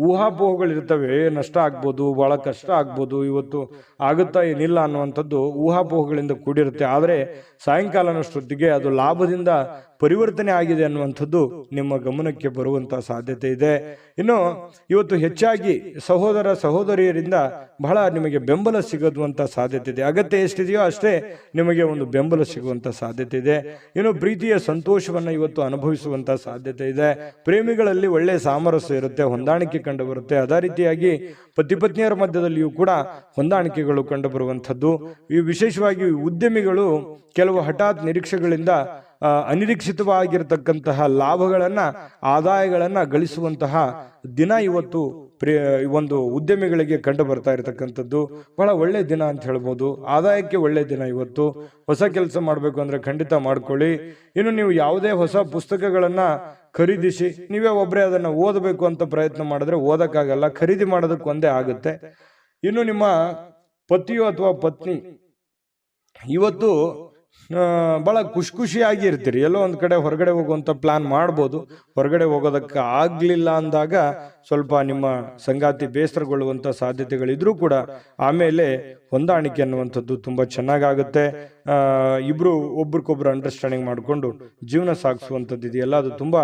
ಊಹಾಪೋಹಗಳಿರ್ತವೆ. ನಷ್ಟ ಆಗ್ಬೋದು, ಬಹಳ ಕಷ್ಟ ಆಗ್ಬೋದು, ಇವತ್ತು ಆಗುತ್ತಾ ಏನಿಲ್ಲ ಅನ್ನುವಂಥದ್ದು ಊಹಾಪೋಹಗಳಿಂದ ಕೂಡಿರುತ್ತೆ. ಆದರೆ ಸಾಯಂಕಾಲನಷ್ಟೊತ್ತಿಗೆ ಅದು ಲಾಭದಿಂದ ಪರಿವರ್ತನೆ ಆಗಿದೆ ಅನ್ನುವಂಥದ್ದು ನಿಮ್ಮ ಗಮನಕ್ಕೆ ಬರುವಂತಹ ಸಾಧ್ಯತೆ ಇದೆ. ಇನ್ನು ಇವತ್ತು ಹೆಚ್ಚಾಗಿ ಸಹೋದರ ಸಹೋದರಿಯರಿಂದ ಬಹಳ ನಿಮಗೆ ಬೆಂಬಲ ಸಿಗುವಂತ ಸಾಧ್ಯತೆ ಇದೆ. ಅಗತ್ಯ ಎಷ್ಟಿದೆಯೋ ಅಷ್ಟೇ ನಿಮಗೆ ಒಂದು ಬೆಂಬಲ ಸಿಗುವಂತ ಸಾಧ್ಯತೆ ಇದೆ. ಇನ್ನು ಪ್ರೀತಿಯ ಸಂತೋಷವನ್ನ ಇವತ್ತು ಅನುಭವಿಸುವಂತ ಸಾಧ್ಯತೆ ಇದೆ. ಪ್ರೇಮಿಗಳಲ್ಲಿ ಒಳ್ಳೆಯ ಸಾಮರಸ್ಯ ಇರುತ್ತೆ, ಹೊಂದಾಣಿಕೆ ಕಂಡು ಬರುತ್ತೆ. ಅದೇ ರೀತಿಯಾಗಿ ಪತಿ ಪತ್ನಿಯರ ಮಧ್ಯದಲ್ಲಿಯೂ ಕೂಡ ಹೊಂದಾಣಿಕೆಗಳು ಕಂಡು ಬರುವಂಥದ್ದು. ಈ ವಿಶೇಷವಾಗಿ ಉದ್ಯಮಿಗಳು ಕೆಲವು ಹಠಾತ್ ನಿರೀಕ್ಷೆಗಳಿಂದ ಅನಿರೀಕ್ಷಿತವಾಗಿರತಕ್ಕಂತಹ ಲಾಭಗಳನ್ನ, ಆದಾಯಗಳನ್ನ ಗಳಿಸುವಂತಹ ದಿನ ಇವತ್ತು ಒಂದು ಉದ್ಯಮಿಗಳಿಗೆ ಕಂಡು ಬರ್ತಾ ಇರತಕ್ಕಂಥದ್ದು. ಬಹಳ ಒಳ್ಳೆ ದಿನ ಅಂತ ಹೇಳ್ಬೋದು. ಆದಾಯಕ್ಕೆ ಒಳ್ಳೆ ದಿನ ಇವತ್ತು. ಹೊಸ ಕೆಲಸ ಮಾಡಬೇಕು ಅಂದ್ರೆ ಖಂಡಿತ ಮಾಡ್ಕೊಳ್ಳಿ. ಇನ್ನು ನೀವು ಯಾವುದೇ ಹೊಸ ಪುಸ್ತಕಗಳನ್ನ ಖರೀದಿಸಿ ನೀವೇ ಒಬ್ಬರೇ ಅದನ್ನ ಓದಬೇಕು ಅಂತ ಪ್ರಯತ್ನ ಮಾಡಿದ್ರೆ ಓದಕ್ಕಾಗಲ್ಲ, ಖರೀದಿ ಮಾಡೋದಕ್ಕೆ ಒಂದೇ ಆಗುತ್ತೆ. ಇನ್ನು ನಿಮ್ಮ ಪತಿಯು ಅಥವಾ ಪತ್ನಿ ಇವತ್ತು ಬಹಳ ಖುಷಿಯಾಗಿ ಇರ್ತೀರಿ. ಎಲ್ಲೋ ಒಂದ್ ಕಡೆ ಹೊರಗಡೆ ಹೋಗುವಂತ ಪ್ಲಾನ್ ಮಾಡ್ಬೋದು. ಹೊರಗಡೆ ಹೋಗೋದಕ್ಕೆ ಆಗ್ಲಿಲ್ಲ ಅಂದಾಗ ಸ್ವಲ್ಪ ನಿಮ್ಮ ಸಂಗಾತಿ ಬೇಸರಗೊಳ್ಳುವಂತ ಸಾಧ್ಯತೆಗಳಿದ್ರೂ ಕೂಡ ಆಮೇಲೆ ಹೊಂದಾಣಿಕೆ ಅನ್ನುವಂಥದ್ದು ತುಂಬಾ ಚೆನ್ನಾಗಾಗುತ್ತೆ. ಇಬ್ರು ಒಬ್ರಿಗೊಬ್ರು ಅಂಡರ್ಸ್ಟ್ಯಾಂಡಿಂಗ್ ಮಾಡಿಕೊಂಡು ಜೀವನ ಸಾಗಿಸುವಂಥದ್ದು ಇದೆಯಲ್ಲ, ಅದು ತುಂಬಾ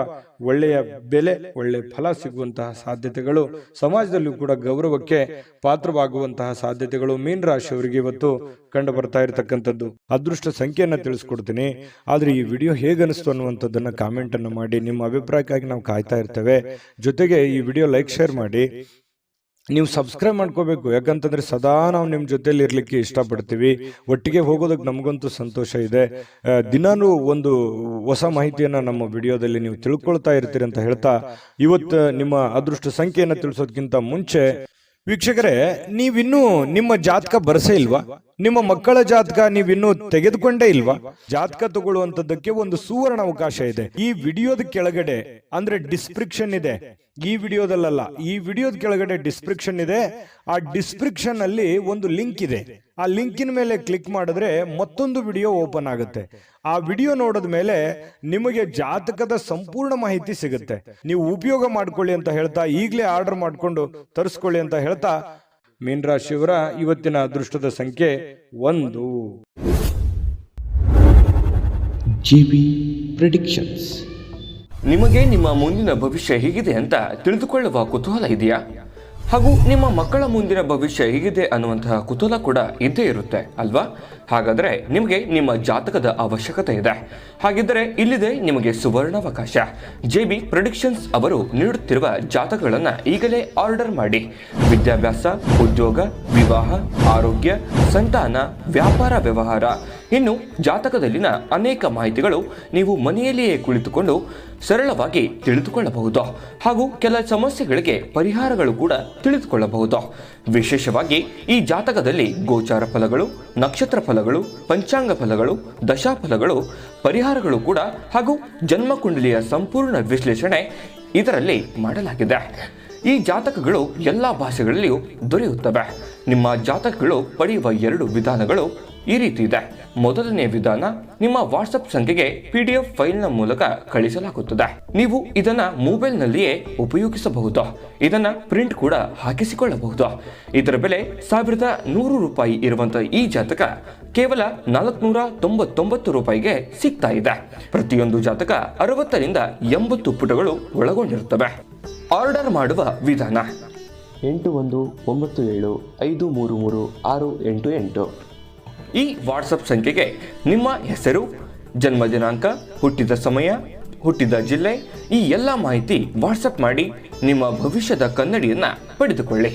ಒಳ್ಳೆಯ ಬೆಲೆ, ಒಳ್ಳೆ ಫಲ ಸಿಗುವಂತಹ ಸಾಧ್ಯತೆಗಳು, ಸಮಾಜದಲ್ಲೂ ಕೂಡ ಗೌರವಕ್ಕೆ ಪಾತ್ರವಾಗುವಂತಹ ಸಾಧ್ಯತೆಗಳು ಮೀನರಾಶಿಯವರಿಗೆ ಇವತ್ತು ಕಂಡು ಬರ್ತಾ ಇರತಕ್ಕಂಥದ್ದು. ಅದೃಷ್ಟ ಸಂಖ್ಯೆಯನ್ನ ತಿಳಿಸ್ಕೊಡ್ತೀನಿ. ಆದ್ರೆ ಈ ವಿಡಿಯೋ ಹೇಗನಿಸ್ತು ಅನ್ನುವಂಥದ್ದನ್ನ ಕಾಮೆಂಟ್ ಅನ್ನು ಮಾಡಿ. ನಿಮ್ಮ ಅಭಿಪ್ರಾಯಕ್ಕಾಗಿ ನಾವು ಕಾಯ್ತಾ ಇರ್ತೇವೆ. ಜೊತೆಗೆ ಈ ವಿಡಿಯೋ ಲೈಕ್, ಶೇರ್ ಮಾಡಿ. ನೀವು ಸಬ್ಸ್ಕ್ರೈಬ್ ಮಾಡ್ಕೋಬೇಕು. ಯಾಕಂತಂದ್ರೆ ಸದಾ ನಾವು ನಿಮ್ಮ ಜೊತೆಲಿ ಇರ್ಲಿಕ್ಕೆ ಇಷ್ಟಪಡ್ತೀವಿ. ಒಟ್ಟಿಗೆ ಹೋಗೋದಕ್ಕೆ ನಮಗಂತೂ ಸಂತೋಷ ಇದೆ. ದಿನಾನು ಒಂದು ಹೊಸ ಮಾಹಿತಿಯನ್ನ ನಮ್ಮ ವಿಡಿಯೋದಲ್ಲಿ ನೀವು ತಿಳ್ಕೊಳ್ತಾ ಇರ್ತೀರಿ ಅಂತ ಹೇಳ್ತಾ, ಇವತ್ತು ನಿಮ್ಮ ಅದೃಷ್ಟ ಸಂಖ್ಯೆಯನ್ನು ತಿಳಿಸೋದಕ್ಕಿಂತ ಮುಂಚೆ ವೀಕ್ಷಕರೇ, ನೀವಿನ್ನೂ ನಿಮ್ಮ ಜಾತಕ ಬರಸೇ ಇಲ್ವಾ? ನಿಮ್ಮ ಮಕ್ಕಳ ಜಾತಕ ನೀವಿನ್ನೂ ತೆಗೆದುಕೊಂಡೇ ಇಲ್ವಾ? ಜಾತಕ ತಗೊಳ್ಳುವಂತದ್ದಕ್ಕೆ ಒಂದು ಸುವರ್ಣ ಅವಕಾಶ ಇದೆ. ಈ ವಿಡಿಯೋದ ಕೆಳಗಡೆ ಅಂದ್ರೆ ಡಿಸ್ಕ್ರಿಪ್ಷನ್ ಇದೆ. ಈ ವಿಡಿಯೋದಲ್ಲ, ಈ ವಿಡಿಯೋದ ಕೆಳಗಡೆ ಡಿಸ್ಕ್ರಿಪ್ಷನ್ ಇದೆ. ಆ ಡಿಸ್ಕ್ರಿಪ್ಷನ್ ಅಲ್ಲಿ ಒಂದು ಲಿಂಕ್ ಇದೆ. ಆ ಲಿಂಕಿನ ಮೇಲೆ ಕ್ಲಿಕ್ ಮಾಡಿದ್ರೆ ಮತ್ತೊಂದು ವಿಡಿಯೋ ಓಪನ್ ಆಗುತ್ತೆ. ಆ ವಿಡಿಯೋ ನೋಡಿದ ಮೇಲೆ ನಿಮಗೆ ಜಾತಕದ ಸಂಪೂರ್ಣ ಮಾಹಿತಿ ಸಿಗುತ್ತೆ. ನೀವು ಉಪಯೋಗ ಮಾಡ್ಕೊಳ್ಳಿ ಅಂತ ಹೇಳ್ತಾ, ಈಗಲೇ ಆರ್ಡರ್ ಮಾಡ್ಕೊಂಡು ತರಿಸ್ಕೊಳ್ಳಿ ಅಂತ ಹೇಳ್ತಾ, ಮೀನರಾಶಿಯವರ ಇವತ್ತಿನ ಅದೃಷ್ಟದ ಸಂಖ್ಯೆ 1. GB predictions. ನಿಮಗೆ ನಿಮ್ಮ ಮುಂದಿನ ಭವಿಷ್ಯ ಹೇಗಿದೆ ಅಂತ ತಿಳಿದುಕೊಳ್ಳುವ ಕುತೂಹಲ ಇದೆಯಾ? ಹಾಗೂ ನಿಮ್ಮ ಮಕ್ಕಳ ಮುಂದಿನ ಭವಿಷ್ಯ ಹೇಗಿದೆ ಅನ್ನುವಂತಹ ಕುತೂಹಲ ಕೂಡ ಇದ್ದೇ ಇರುತ್ತೆ ಅಲ್ವಾ? ಹಾಗಾದರೆ ನಿಮಗೆ ನಿಮ್ಮ ಜಾತಕದ ಅವಶ್ಯಕತೆ ಇದೆ. ಹಾಗಿದ್ದರೆ ಇಲ್ಲಿದೆ ನಿಮಗೆ ಸುವರ್ಣಾವಕಾಶ. JB ಪ್ರೆಡಿಕ್ಷನ್ಸ್ ಅವರು ನೀಡುತ್ತಿರುವ ಜಾತಕಗಳನ್ನು ಈಗಲೇ ಆರ್ಡರ್ ಮಾಡಿ. ವಿದ್ಯಾಭ್ಯಾಸ, ಉದ್ಯೋಗ, ವಿವಾಹ, ಆರೋಗ್ಯ, ಸಂತಾನ, ವ್ಯಾಪಾರ ವ್ಯವಹಾರ, ಇನ್ನು ಜಾತಕದಲ್ಲಿನ ಅನೇಕ ಮಾಹಿತಿಗಳು ನೀವು ಮನೆಯಲ್ಲಿಯೇ ಕುಳಿತುಕೊಂಡು ಸರಳವಾಗಿ ತಿಳಿದುಕೊಳ್ಳಬಹುದು. ಹಾಗೂ ಕೆಲ ಸಮಸ್ಯೆಗಳಿಗೆ ಪರಿಹಾರಗಳು ಕೂಡ ತಿಳಿದುಕೊಳ್ಳಬಹುದು. ವಿಶೇಷವಾಗಿ ಈ ಜಾತಕದಲ್ಲಿ ಗೋಚಾರ ಫಲಗಳು, ನಕ್ಷತ್ರ ಫಲಗಳು, ಪಂಚಾಂಗ ಫಲಗಳು, ದಶಾಫಲಗಳು, ಪರಿಹಾರಗಳು ಕೂಡ ಹಾಗೂ ಜನ್ಮಕುಂಡಲಿಯ ಸಂಪೂರ್ಣ ವಿಶ್ಲೇಷಣೆ ಇದರಲ್ಲಿ ಮಾಡಲಾಗಿದೆ. ಈ ಜಾತಕಗಳು ಎಲ್ಲ ಭಾಷೆಗಳಲ್ಲಿಯೂ ದೊರೆಯುತ್ತವೆ. ನಿಮ್ಮ ಜಾತಕಗಳು ಪಡೆಯುವ 2 ವಿಧಾನಗಳು ಈ ರೀತಿ ಇದೆ. ಮೊದಲನೇ ವಿಧಾನ, ನಿಮ್ಮ ವಾಟ್ಸಪ್ ಸಂಖ್ಯೆಗೆ PDF ಫೈಲ್ನ ಮೂಲಕ ಕಳಿಸಲಾಗುತ್ತದೆ. ನೀವು ಇದನ್ನ ಮೊಬೈಲ್ನಲ್ಲಿಯೇ ಉಪಯೋಗಿಸಬಹುದು. ಇದನ್ನ ಪ್ರಿಂಟ್ ಕೂಡ ಹಾಕಿಸಿಕೊಳ್ಳಬಹುದು. ಇದರ ಬೆಲೆ 1100 ರೂಪಾಯಿ ಇರುವಂತಹ ಈ ಜಾತಕ ಕೇವಲ 499 ರೂಪಾಯಿಗೆ ಸಿಗ್ತಾ ಇದೆ. ಪ್ರತಿಯೊಂದು ಜಾತಕ 60 ರಿಂದ 80 ಪುಟಗಳು ಒಳಗೊಂಡಿರುತ್ತವೆ. ಆರ್ಡರ್ ಮಾಡುವ ವಿಧಾನ 8197533688. ಈ ವಾಟ್ಸಪ್ ಸಂಖ್ಯೆಗೆ ನಿಮ್ಮ ಹೆಸರು, ಜನ್ಮ ದಿನಾಂಕ, ಹುಟ್ಟಿದ ಸಮಯ, ಹುಟ್ಟಿದ ಜಿಲ್ಲೆ, ಈ ಎಲ್ಲ ಮಾಹಿತಿ ವಾಟ್ಸಪ್ ಮಾಡಿ ನಿಮ್ಮ ಭವಿಷ್ಯದ ಕನ್ನಡಿಯನ್ನು ಪಡೆದುಕೊಳ್ಳಿ.